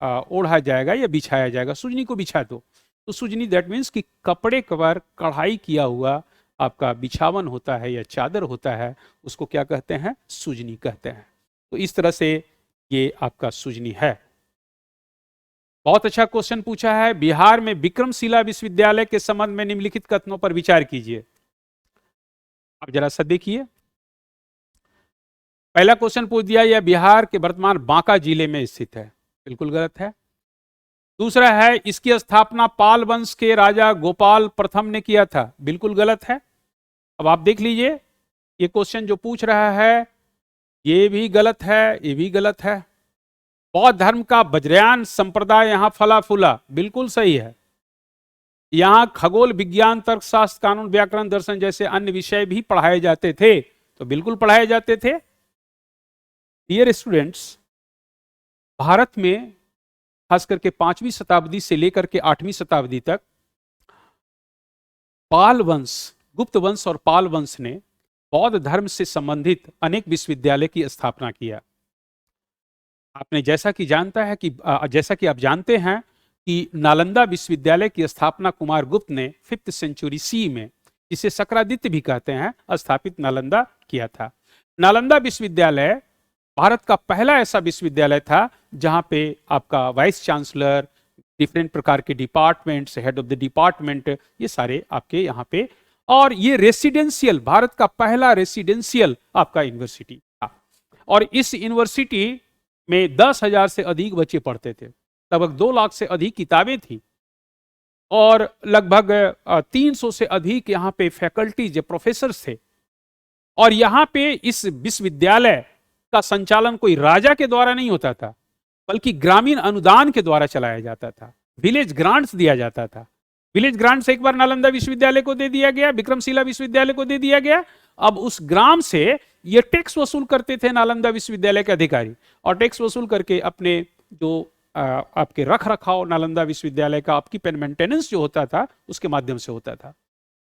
ओढ़ा जाएगा या बिछाया जाएगा, सुजनी को बिछा दो। तो सुजनी दैट मीन्स कि कपड़े पर कढ़ाई किया हुआ आपका बिछावन होता है या चादर होता है, उसको क्या कहते हैं? सुजनी कहते हैं। तो इस तरह से ये आपका सुजनी है। बहुत अच्छा क्वेश्चन पूछा है। बिहार में विक्रमशिला विश्वविद्यालय के संबंध में निम्नलिखित कथनों पर विचार कीजिए। अब जरा सा देखिए, पहला क्वेश्चन पूछ दिया, यह बिहार के वर्तमान बांका जिले में स्थित है, बिल्कुल गलत है। दूसरा है, इसकी स्थापना पाल वंश के राजा गोपाल प्रथम ने किया था, बिल्कुल गलत है। अब आप देख लीजिए, ये क्वेश्चन जो पूछ रहा है ये भी गलत है, ये भी गलत है। बौद्ध धर्म का वज्रयान संप्रदाय यहां फला फूला, बिल्कुल सही है। यहां खगोल विज्ञान, तर्कशास्त्र, कानून, व्याकरण, दर्शन जैसे अन्य विषय भी पढ़ाए जाते थे, तो बिल्कुल पढ़ाए जाते थे। डियर स्टूडेंट्स, भारत में खास करके 5वीं शताब्दी से लेकर के 8वीं शताब्दी तक पाल वंश, गुप्त वंश और पाल वंश ने बौद्ध धर्म से संबंधित अनेक विश्वविद्यालय की स्थापना किया। आपने जैसा कि आप जानते हैं कि नालंदा विश्वविद्यालय की स्थापना कुमार गुप्त ने 5th सेंचुरी सी में, जिसे शक्रादित्य भी कहते हैं, स्थापित नालंदा किया था। नालंदा विश्वविद्यालय भारत का पहला ऐसा विश्वविद्यालय था जहां पे आपका वाइस चांसलर, डिफरेंट प्रकार के departments, head of the department, ये सारे आपके यहाँ पे, और ये रेसिडेंशियल, भारत का पहला रेसिडेंशियल आपका यूनिवर्सिटी था। और इस यूनिवर्सिटी में 10,000 से अधिक बच्चे पढ़ते थे, लगभग 2 लाख से अधिक किताबें थी, और लगभग 300 से अधिक यहाँ पे फैकल्टीज, प्रोफेसर थे। और यहाँ पे इस विश्वविद्यालय का संचालन कोई राजा के द्वारा नहीं होता था, बल्कि ग्रामीण अनुदान के द्वारा चलाया जाता था। विलेज ग्रांट्स दिया जाता था। विलेज ग्रांट्स एक बार नालंदा विश्वविद्यालय को दे दिया गया, विक्रमशिला विश्वविद्यालय को दे दिया गया। अब उस ग्राम से ये टैक्स वसूल करते थे नालंदा विश्वविद्यालय के अधिकारी, और टैक्स वसूल करके अपने जो आपके रख रखाव नालंदा विश्वविद्यालय का आपकी मेंटेनेंस जो होता था उसके माध्यम से होता था।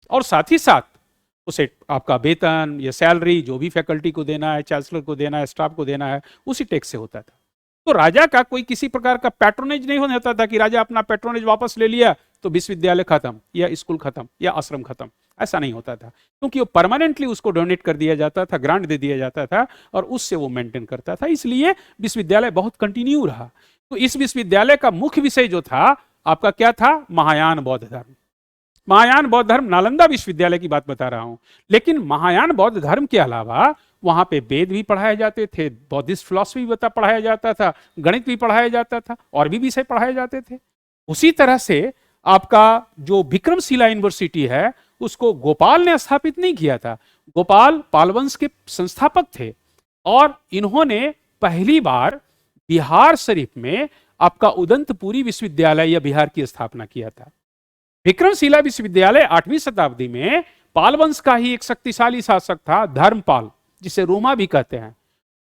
और साथ ही साथ उसे आपका वेतन या सैलरी जो भी फैकल्टी को देना है, चांसलर को देना है, स्टाफ को देना है, उसी टैक्स से होता था। तो राजा का कोई किसी प्रकार का पैट्रोनेज नहीं होता था कि राजा अपना पैट्रोनेज वापस ले लिया तो विश्वविद्यालय खत्म या स्कूल खत्म या आश्रम खत्म। ऐसा नहीं होता था, क्योंकि वो परमानेंटली उसको डोनेट कर दिया जाता था, ग्रांट दे दिया जाता था और उससे वो मेंटेन करता था। इसलिए विश्वविद्यालय बहुत कंटिन्यू रहा। तो इस विश्वविद्यालय का मुख्य विषय जो था आपका क्या था? महायान बौद्ध धर्म। महायान बौद्ध धर्म, नालंदा विश्वविद्यालय की बात बता रहा हूं। लेकिन महायान बौद्ध धर्म के अलावा वहां पे वेद भी पढ़ाए जाते थे, बौद्धिस्ट फिलॉसफी भी पढ़ाया जाता था, गणित भी पढ़ाया जाता था और भी विषय पढ़ाए जाते थे। उसी तरह से आपका जो विक्रमशिला यूनिवर्सिटी है उसको गोपाल ने स्थापित नहीं किया था। गोपाल पालवंश के संस्थापक थे और इन्होंने पहली बार बिहार शरीफ में आपका उदंतपुरी विश्वविद्यालय या बिहार की स्थापना किया था। विक्रमशिला विश्वविद्यालय 8वीं शताब्दी में पाल वंश का ही एक शक्तिशाली शासक था धर्मपाल, जिसे रोमा भी कहते हैं।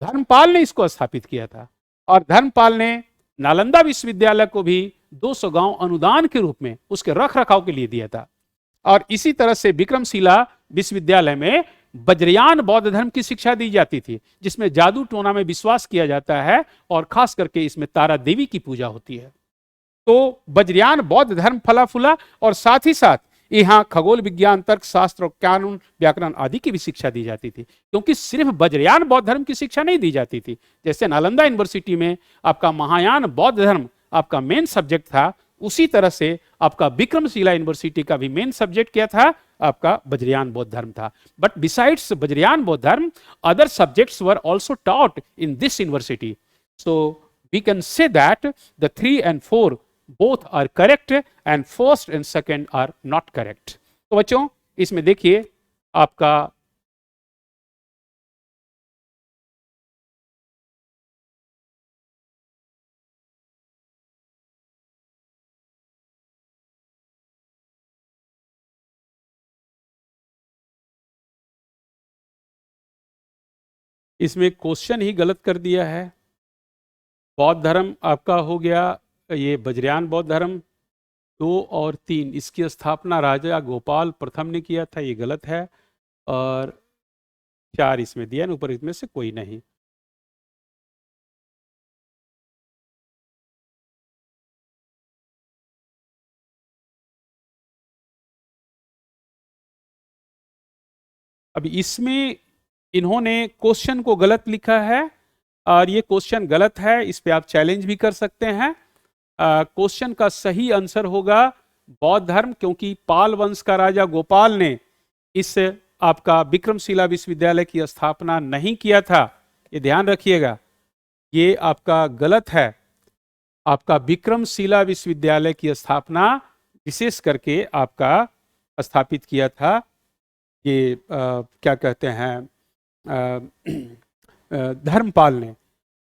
धर्मपाल ने इसको स्थापित किया था और धर्मपाल ने नालंदा विश्वविद्यालय को भी 200 गांव अनुदान के रूप में उसके रख रखाव के लिए दिया था। और इसी तरह से विक्रमशिला विश्वविद्यालय में वज्रयान बौद्ध धर्म की शिक्षा दी जाती थी, जिसमें जादू टोना में विश्वास किया जाता है और खास करके इसमें तारा देवी की पूजा होती है। तो वज्रयान बौद्ध धर्म फला फूला और साथ ही साथ यहाँ खगोल विज्ञान, तर्क शास्त्र, कानून, व्याकरण आदि की भी शिक्षा दी जाती थी, क्योंकि सिर्फ वज्रयान बौद्ध धर्म की शिक्षा नहीं दी जाती थी। जैसे नालंदा यूनिवर्सिटी में आपका महायान बौद्ध धर्म आपका मेन सब्जेक्ट था, उसी तरह से आपका विक्रमशिला यूनिवर्सिटी का भी मेन सब्जेक्ट क्या था? आपका वज्रयान बौद्ध धर्म था। बट बिसाइड्स वज्रयान बौद्ध धर्म, other subjects were also taught in this university. So we can say that the 3 and 4 both are correct and first and second are not correct। तो बच्चों इसमें देखिए आपका इसमें क्वेश्चन ही गलत कर दिया है। बौद्ध धर्म आपका हो गया ये वज्रयान बौद्ध धर्म 2 और 3, इसकी स्थापना राजा गोपाल प्रथम ने किया था, ये गलत है। और 4 इसमें दिया ना ऊपर, इसमें से कोई नहीं। अब इसमें इन्होंने क्वेश्चन को गलत लिखा है और ये क्वेश्चन गलत है, इस पे आप चैलेंज भी कर सकते हैं। क्वेश्चन का सही आंसर होगा बौद्ध धर्म, क्योंकि पाल वंश का राजा गोपाल ने इस आपका विक्रमशिला विश्वविद्यालय की स्थापना नहीं किया था। ये ध्यान रखिएगा, ये आपका गलत है। आपका विक्रमशिला विश्वविद्यालय की स्थापना विशेष करके आपका स्थापित किया था ये क्या कहते हैं धर्मपाल ने।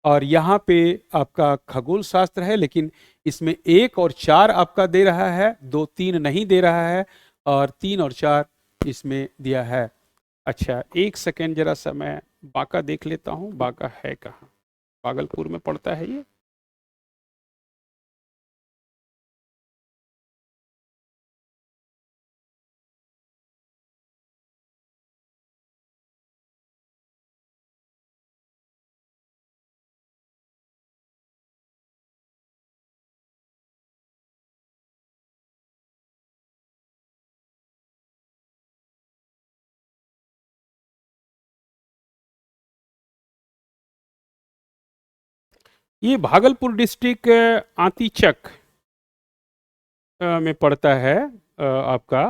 और यहाँ पे आपका खगोल शास्त्र है, लेकिन इसमें 1 और 4 आपका दे रहा है, 2 3 नहीं दे रहा है और 3 और 4 इसमें दिया है। अच्छा एक सेकेंड, जरा सा मैं बांका देख लेता हूँ, बांका है कहाँ? भागलपुर में पड़ता है ये। ये भागलपुर डिस्ट्रिक्ट आंतीचक में पड़ता है आपका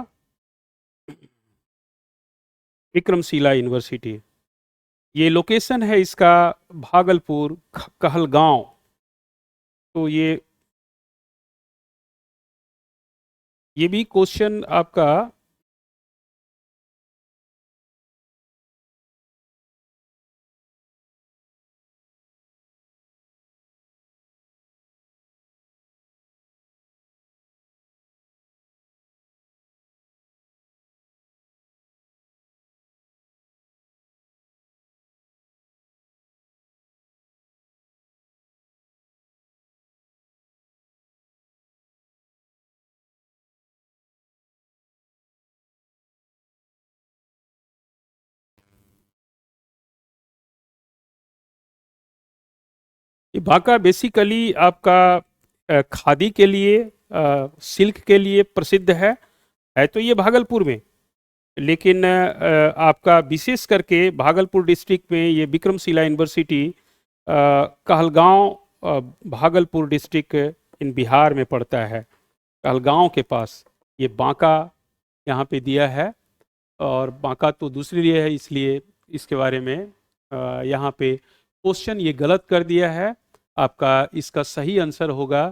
विक्रमशिला यूनिवर्सिटी। ये लोकेशन है इसका भागलपुर कहलगांव। तो ये भी क्वेश्चन आपका कि बांका बेसिकली आपका खादी के लिए, सिल्क के लिए प्रसिद्ध है तो ये भागलपुर में, लेकिन आपका विशेष करके भागलपुर डिस्ट्रिक्ट में ये Vikramshila university Kahalgaon, Bhagalpur district in Bihar में पड़ता है। कहलगांव के पास ये बांका यहाँ पे दिया है, और बांका तो दूसरी लिए है, इसलिए इसके बारे में यहाँ पे क्वेश्चन ये गलत कर दिया है। आपका इसका सही आंसर होगा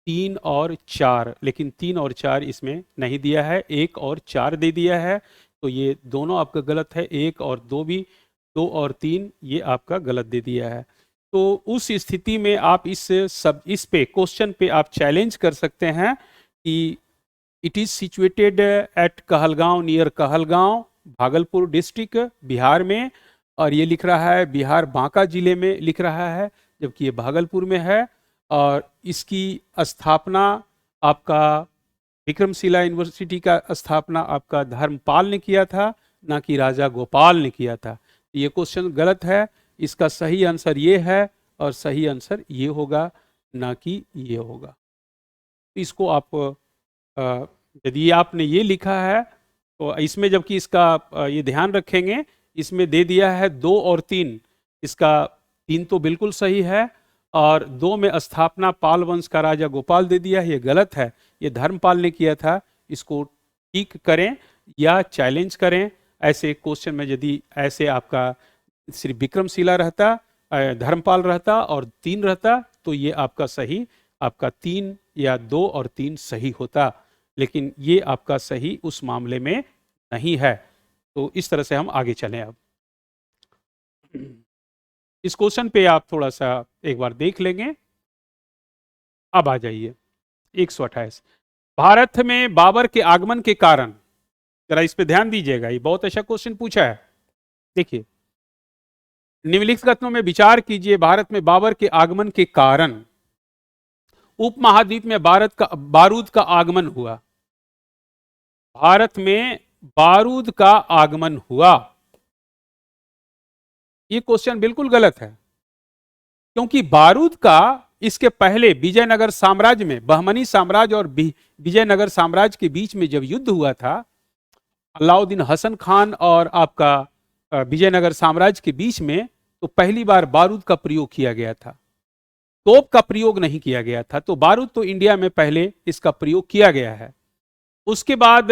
3 और 4, लेकिन 3 और 4 इसमें नहीं दिया है, 1 और 4 दे दिया है, तो ये दोनों आपका गलत है। 1 और 2 भी, 2 और 3 ये आपका गलत दे दिया है। तो उस स्थिति में आप इस पे क्वेश्चन पे आप चैलेंज कर सकते हैं कि it is situated at Kahalgaon, near Kahalgaon, Bhagalpur district, Bihar में, और ये लिख रहा है बिहार बांका जिले में लिख रहा है, जबकि ये भागलपुर में है। और इसकी स्थापना आपका विक्रमशिला यूनिवर्सिटी का स्थापना आपका धर्मपाल ने किया था, ना कि राजा गोपाल ने किया था। ये क्वेश्चन गलत है, इसका सही आंसर ये है, और सही आंसर ये होगा, ना कि ये होगा। इसको आप यदि आपने ये लिखा है तो इसमें, जबकि इसका ये ध्यान रखेंगे, इसमें दे दिया है 2 और 3, इसका 3 तो बिल्कुल सही है, और 2 में स्थापना पाल वंश का राजा गोपाल दे दिया है, ये गलत है, ये धर्मपाल ने किया था। इसको ठीक करें या चैलेंज करें। ऐसे क्वेश्चन में यदि ऐसे आपका श्री विक्रमशिला रहता, धर्मपाल रहता और 3 रहता, तो ये आपका सही, आपका 3 या 2 और 3 सही होता, लेकिन ये आपका सही उस मामले में नहीं है। तो इस तरह से हम आगे चलें। अब इस क्वेश्चन पे आप थोड़ा सा एक बार देख लेंगे। अब आ जाइए 128। भारत में बाबर के आगमन के कारण, जरा इस पे ध्यान दीजिएगा, ये बहुत अच्छा क्वेश्चन पूछा है। देखिए, निम्नलिखित कथनों में विचार कीजिए। भारत में बाबर के आगमन के कारण उपमहाद्वीप में बारूद का आगमन हुआ। भारत में बारूद का आगमन हुआ, ये क्वेश्चन बिल्कुल गलत है, क्योंकि बारूद का इसके पहले विजयनगर साम्राज्य में, बहमनी साम्राज्य और विजयनगर साम्राज्य के बीच में जब युद्ध हुआ था, अलाउद्दीन हसन खान और आपका विजयनगर साम्राज्य के बीच में, तो पहली बार बारूद का प्रयोग किया गया था, तोप का प्रयोग नहीं किया गया था। तो बारूद तो इंडिया में पहले इसका प्रयोग किया गया है। उसके बाद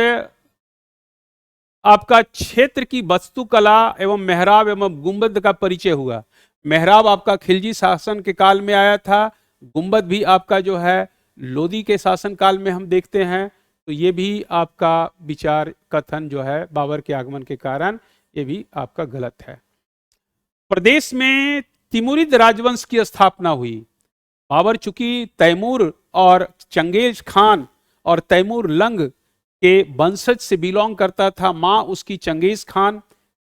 आपका क्षेत्र की वास्तुकला एवं मेहराब एवं गुंबद का परिचय हुआ। मेहराब आपका खिलजी शासन के काल में आया था, गुंबद भी आपका जो है लोदी के शासन काल में हम देखते हैं। तो ये भी आपका विचार कथन जो है बाबर के आगमन के कारण, ये भी आपका गलत है। प्रदेश में तिमुरिद राजवंश की स्थापना हुई। बाबर चूंकि तैमूर और चंगेज खान और तैमूर लंग के वंशज से बिलोंग करता था। माँ उसकी चंगेज खान,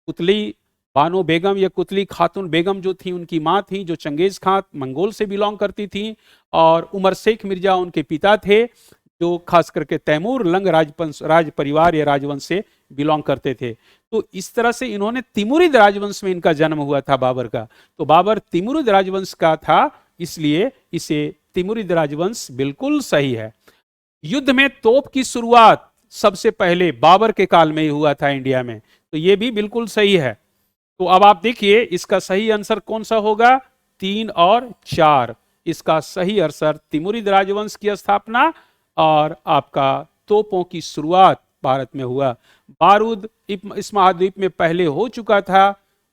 कुतली बानो बेगम या कुतली खातून बेगम जो थी, उनकी माँ थी, जो चंगेज खान मंगोल से बिलोंग करती थी, और उमर शेख मिर्जा उनके पिता थे, जो खास करके तैमूर लंग राज परिवार या राजवंश से बिलोंग करते थे। तो इस तरह से इन्होंने तिमुरिद राजवंश में इनका जन्म हुआ था बाबर का। तो बाबर तिमुरिद राजवंश का था, इसलिए इसे तिमुरिद राजवंश बिल्कुल सही है। युद्ध में तोप की शुरुआत सबसे पहले बाबर के काल में ही हुआ था इंडिया में, तो ये भी बिल्कुल सही है। तो अब आप देखिए इसका सही आंसर कौन सा होगा, 3 और 4। इसका सही आंसर तिमुरिद राजवंश की स्थापना और आपका तोपों की शुरुआत भारत में हुआ। बारूद इस महाद्वीप में पहले हो चुका था।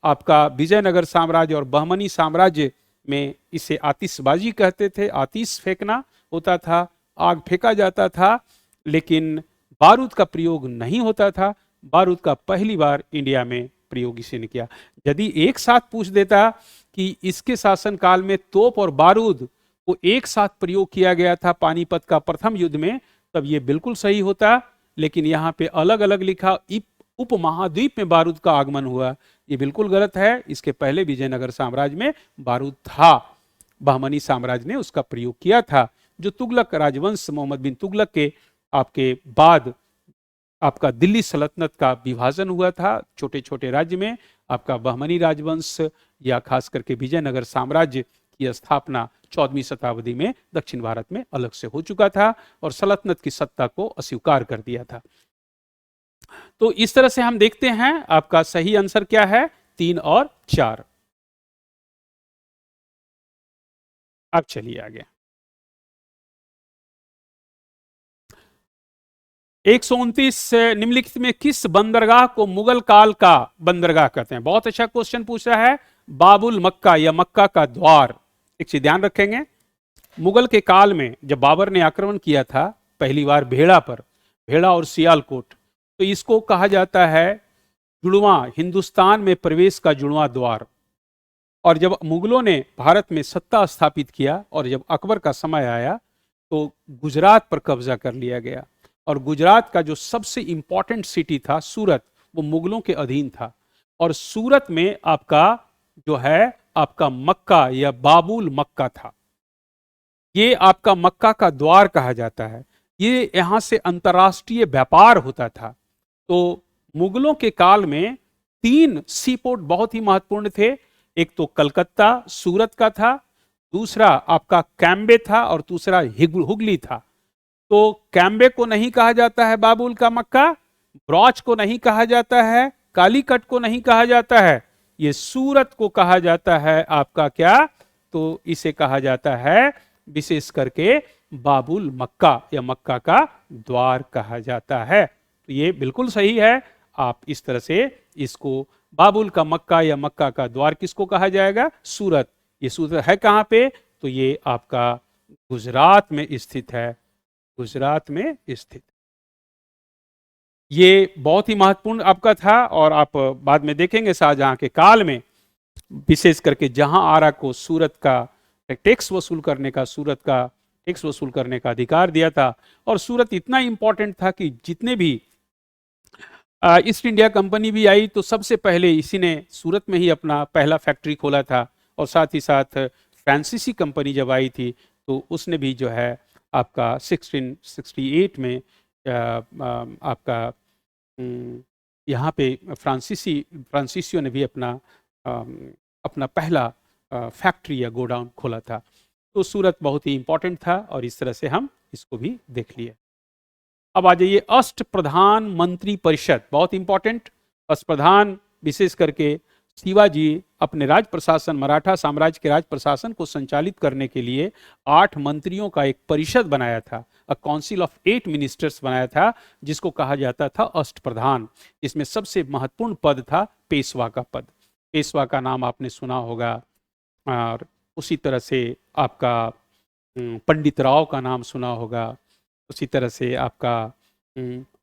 आपका विजयनगर साम्राज्य और बहमनी साम्राज्य में इसे आतिशबाजी कहते थे, आतिश फेंकना होता था, आग फेंका जाता था, लेकिन बारूद का प्रयोग नहीं होता था। बारूद का पहली बार इंडिया में प्रयोग इसी ने किया। यदि एक साथ पूछ देता कि इसके शासन काल में तोप और बारूद को एक साथ प्रयोग किया गया था पानीपत का प्रथम युद्ध में, तब ये बिल्कुल सही होता, लेकिन यहाँ पे अलग अलग लिखा उपमहाद्वीप में बारूद का आगमन हुआ, ये बिल्कुल गलत है। इसके पहले विजयनगर साम्राज्य में बारूद था, बहमनी साम्राज्य ने उसका प्रयोग किया था। जो तुगलक राजवंश, मोहम्मद बिन तुगलक के आपके बाद आपका दिल्ली सल्तनत का विभाजन हुआ था छोटे छोटे राज्य में, आपका बहमनी राजवंश या खास करके विजयनगर साम्राज्य की स्थापना 14वीं शताब्दी में दक्षिण भारत में अलग से हो चुका था और सल्तनत की सत्ता को अस्वीकार कर दिया था। तो इस तरह से हम देखते हैं आपका सही आंसर क्या है, 3 और 4। अब चलिए आगे। 129 निम्नलिखित में किस बंदरगाह को मुगल काल का बंदरगाह कहते हैं? बहुत अच्छा क्वेश्चन पूछा है। बाबुल मक्का या मक्का का द्वार। एक चीज ध्यान रखेंगे, मुगल के काल में जब बाबर ने आक्रमण किया था पहली बार भेड़ा पर, भेड़ा और सियालकोट, तो इसको कहा जाता है जुड़वा, हिंदुस्तान में प्रवेश का जुड़वा द्वार। और जब मुगलों ने भारत में सत्ता स्थापित किया और जब अकबर का समय आया तो गुजरात पर कब्जा कर लिया गया और गुजरात का जो सबसे इंपॉर्टेंट सिटी था सूरत, वो मुगलों के अधीन था। और सूरत में आपका जो है आपका मक्का या बाबुल मक्का था। ये आपका मक्का का द्वार कहा जाता है। ये यहां से अंतर्राष्ट्रीय व्यापार होता था। तो मुगलों के काल में 3 सी पोर्ट बहुत ही महत्वपूर्ण थे। एक तो कलकत्ता सूरत का था, दूसरा आपका कैम्बे था और दूसरा हुगली था। तो कैम्बे को नहीं कहा जाता है बाबुल का मक्का, ब्रॉच को नहीं कहा जाता है, कालीकट को नहीं कहा जाता है, ये सूरत को कहा जाता है आपका क्या, तो इसे कहा जाता है विशेष करके बाबुल मक्का या मक्का का द्वार कहा जाता है। तो ये बिल्कुल सही है। आप इस तरह से इसको बाबुल का मक्का या मक्का का द्वार किसको कहा जाएगा? सूरत। ये सूरत है कहां पे? तो ये आपका गुजरात में स्थित है, गुजरात में स्थित। ये बहुत ही महत्वपूर्ण आपका था और आप बाद में देखेंगे शाहजहां के काल में विशेष करके जहां आरा को सूरत का टैक्स वसूल करने का, सूरत का टैक्स वसूल करने का अधिकार दिया था। और सूरत इतना इंपॉर्टेंट था कि जितने भी ईस्ट इंडिया कंपनी भी आई तो सबसे पहले इसी ने सूरत में ही अपना पहला फैक्ट्री खोला था। और साथ ही साथ फ्रांसीसी कंपनी जब आई थी तो उसने भी जो है आपका 1668 में आपका यहाँ पे फ्रांसीसियों ने भी अपना पहला फैक्ट्री या गोडाउन खोला था। तो सूरत बहुत ही इंपॉर्टेंट था और इस तरह से हम इसको भी देख लिए। अब आ जाइए अष्ट प्रधान मंत्री परिषद, बहुत इंपॉर्टेंट। अष्ट प्रधान विशेष करके शिवाजी अपने राज प्रशासन, मराठा साम्राज्य के राज प्रशासन को संचालित करने के लिए 8 मंत्रियों का एक परिषद बनाया था, अ काउंसिल ऑफ 8 मिनिस्टर्स बनाया था, जिसको कहा जाता था अष्ट प्रधान। इसमें सबसे महत्वपूर्ण पद था पेशवा का पद। पेशवा का नाम आपने सुना होगा। और उसी तरह से आपका पंडित राव का नाम सुना होगा, उसी तरह से आपका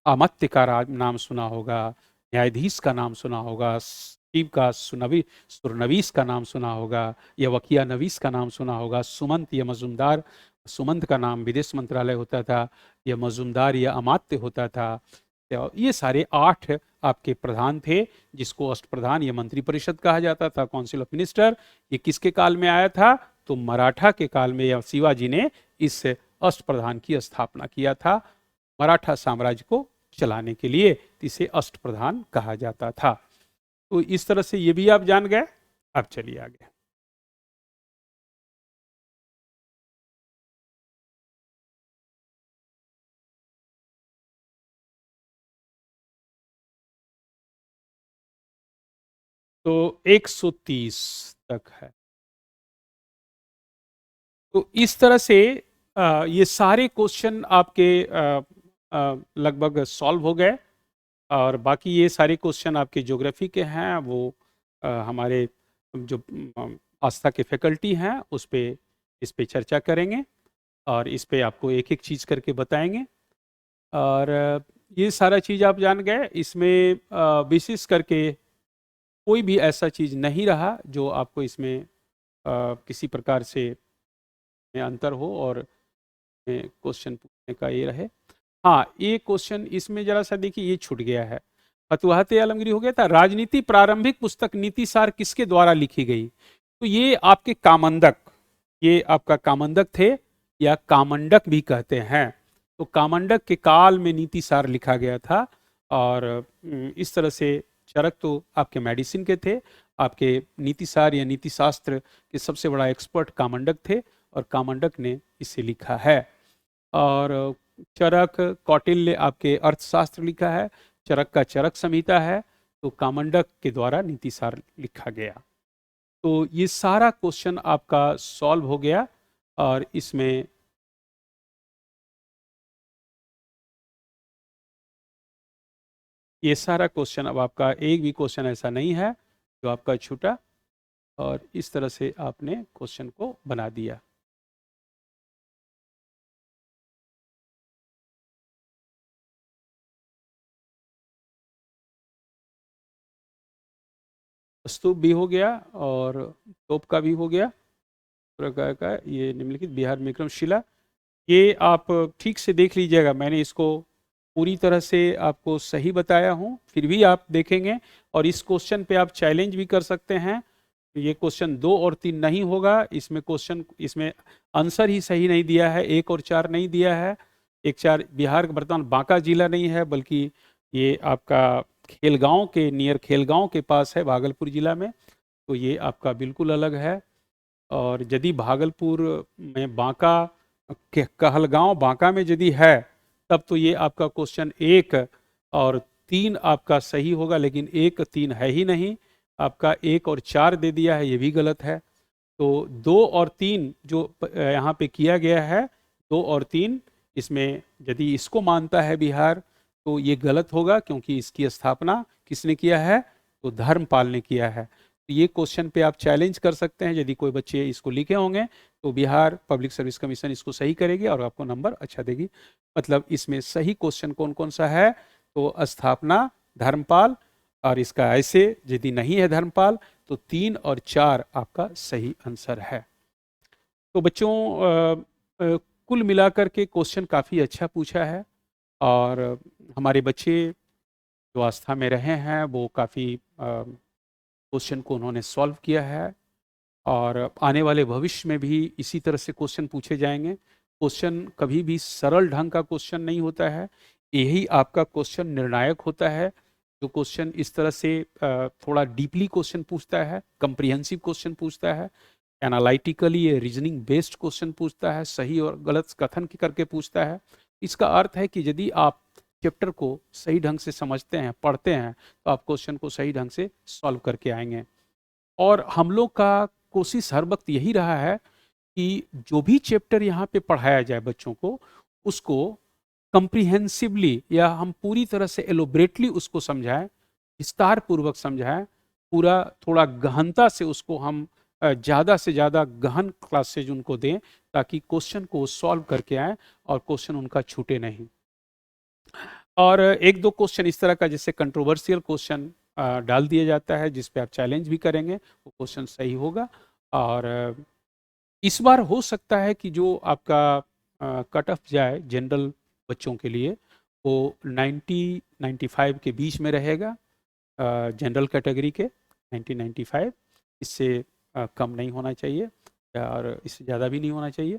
अमात्य का नाम सुना होगा, न्यायाधीश का नाम सुना होगा, शिव का सुरनवीस का नाम सुना होगा, या वकिया नवीस का नाम सुना होगा, सुमंत या मजुमदार, सुमंत का नाम विदेश मंत्रालय होता था, या मजुमदार या अमात्य होता था। ये सारे 8 आपके प्रधान थे जिसको अष्ट प्रधान या मंत्री परिषद कहा जाता था, काउंसिल ऑफ मिनिस्टर। ये किसके काल में आया था? तो मराठा के काल में या शिवाजी ने इस अष्ट प्रधान की स्थापना किया था मराठा साम्राज्य को चलाने के लिए। इसे अष्ट प्रधान कहा जाता था। तो इस तरह से ये भी आप जान गए। अब चलिए आगे। तो 130 तक है। तो इस तरह से ये सारे क्वेश्चन आपके लगभग सॉल्व हो गए। और बाकी ये सारे क्वेश्चन आपके ज्योग्राफी के हैं, वो हमारे जो आस्था के फैकल्टी हैं इस पे चर्चा करेंगे और इस पे आपको एक एक चीज़ करके बताएंगे। और ये सारा चीज़ आप जान गए। इसमें विशेष करके कोई भी ऐसा चीज़ नहीं रहा जो आपको इसमें किसी प्रकार से में अंतर हो और क्वेश्चन पूछने का ये रहे। हाँ, ये क्वेश्चन इसमें जरा सा देखिए, ये छूट गया है। फतवाहत आलमगीर हो गया था। राजनीति प्रारंभिक पुस्तक नीतिसार किसके द्वारा लिखी गई? तो ये आपके कामंडक, ये आपका कामंडक थे या कामंडक भी कहते हैं। तो कामंडक के काल में नीतिसार लिखा गया था। और इस तरह से चरक तो आपके मेडिसिन के थे आपके नीतिसार या नीति शास्त्र के सबसे बड़ा एक्सपर्ट कामंडक थे और कामंडक ने इसे लिखा है। और चरक कौटिल्य आपके अर्थशास्त्र लिखा है, चरक का चरक संहिता है, तो कामंडक के द्वारा नीतिसार लिखा गया। तो ये सारा क्वेश्चन आपका सॉल्व हो गया और इसमें ये सारा क्वेश्चन अब आपका एक भी क्वेश्चन ऐसा नहीं है जो आपका छूटा, और इस तरह से आपने क्वेश्चन को बना दिया। स्तूप भी हो गया और तोप का भी हो गया, प्रकार का ये निम्नलिखित बिहार में विक्रमशिला, ये आप ठीक से देख लीजिएगा। मैंने इसको पूरी तरह से आपको सही बताया हूँ, फिर भी आप देखेंगे और इस क्वेश्चन पे आप चैलेंज भी कर सकते हैं। ये क्वेश्चन 2 और 3 नहीं होगा, इसमें क्वेश्चन इसमें आंसर ही सही नहीं दिया है, 1 और 4 नहीं दिया है। 1-4 बिहार का वर्तमान बांका जिला नहीं है, बल्कि ये आपका खेलगांव के नियर खेलगांव के पास है, भागलपुर जिला में, तो ये आपका बिल्कुल अलग है। और यदि भागलपुर में बांका कहलगांव बांका में यदि है, तब तो ये आपका क्वेश्चन 1 और 3 आपका सही होगा, लेकिन 1 3 है ही नहीं, आपका 1 और 4 दे दिया है, ये भी गलत है। तो 2 और 3 जो यहाँ पे किया गया है, 2 और 3 इसमें यदि इसको मानता है बिहार तो ये गलत होगा, क्योंकि इसकी स्थापना किसने किया है? तो धर्मपाल ने किया है। तो ये क्वेश्चन पे आप चैलेंज कर सकते हैं, यदि कोई बच्चे इसको लिखे होंगे तो बिहार पब्लिक सर्विस कमीशन इसको सही करेगी और आपको नंबर अच्छा देगी। मतलब इसमें सही क्वेश्चन कौन कौन सा है? तो स्थापना धर्मपाल, और इसका ऐसे यदि नहीं है धर्मपाल तो 3 और 4 आपका सही आंसर है। तो बच्चों कुल मिलाकर के क्वेश्चन काफ़ी अच्छा पूछा है और हमारे बच्चे जो आस्था में रहे हैं वो काफ़ी क्वेश्चन को उन्होंने सॉल्व किया है, और आने वाले भविष्य में भी इसी तरह से क्वेश्चन पूछे जाएंगे। क्वेश्चन कभी भी सरल ढंग का क्वेश्चन नहीं होता है, यही आपका क्वेश्चन निर्णायक होता है। जो क्वेश्चन इस तरह से थोड़ा डीपली क्वेश्चन पूछता है, कंप्रिहेंसिव क्वेश्चन पूछता है, एनालिटिकली ये रीजनिंग बेस्ड क्वेश्चन पूछता है, सही और गलत कथन करके पूछता है। इसका अर्थ है कि यदि आप चैप्टर को सही ढंग से समझते हैं, पढ़ते हैं, तो आप क्वेश्चन को सही ढंग से सॉल्व करके आएंगे। और हम लोग का कोशिश हर वक्त यही रहा है कि जो भी चैप्टर यहाँ पे पढ़ाया जाए बच्चों को, उसको कंप्रिहेंसिवली या हम पूरी तरह से एलोबरेटली उसको समझाएं, विस्तार पूर्वक समझाएं, पूरा थोड़ा गहनता से उसको हम ज़्यादा से ज़्यादा गहन क्लासेज उनको दें, ताकि क्वेश्चन को सॉल्व करके आएँ और क्वेश्चन उनका छूटे नहीं। और एक दो क्वेश्चन इस तरह का जैसे कंट्रोवर्शियल क्वेश्चन डाल दिया जाता है, जिस पे आप चैलेंज भी करेंगे, वो क्वेश्चन सही होगा। और इस बार हो सकता है कि जो आपका कट ऑफ जाए जनरल बच्चों के लिए, वो 90-95 के बीच में रहेगा, जनरल कैटेगरी के 90-95, इससे कम नहीं होना चाहिए और इससे ज़्यादा भी नहीं होना चाहिए।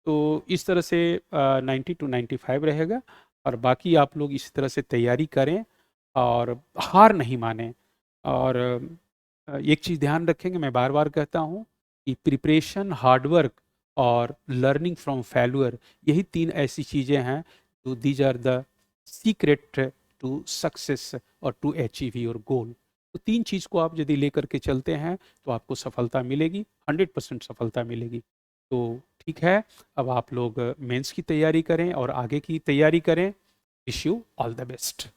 तो इस तरह से 90-95 रहेगा, और बाकी आप लोग इसी तरह से तैयारी करें और हार नहीं मानें। और एक चीज़ ध्यान रखेंगे, मैं बार बार कहता हूँ कि प्रिपरेशन, हार्डवर्क और लर्निंग फ्रॉम फेल्यूर, यही 3 ऐसी चीज़ें हैं जो these are the secret to success और टू अचीव योर गोल। तो 3 चीज़ को आप यदि लेकर के चलते हैं तो आपको सफलता मिलेगी, 100% सफलता मिलेगी। तो ठीक है, अब आप लोग मेंस की तैयारी करें और आगे की तैयारी करें। Wish you all the best.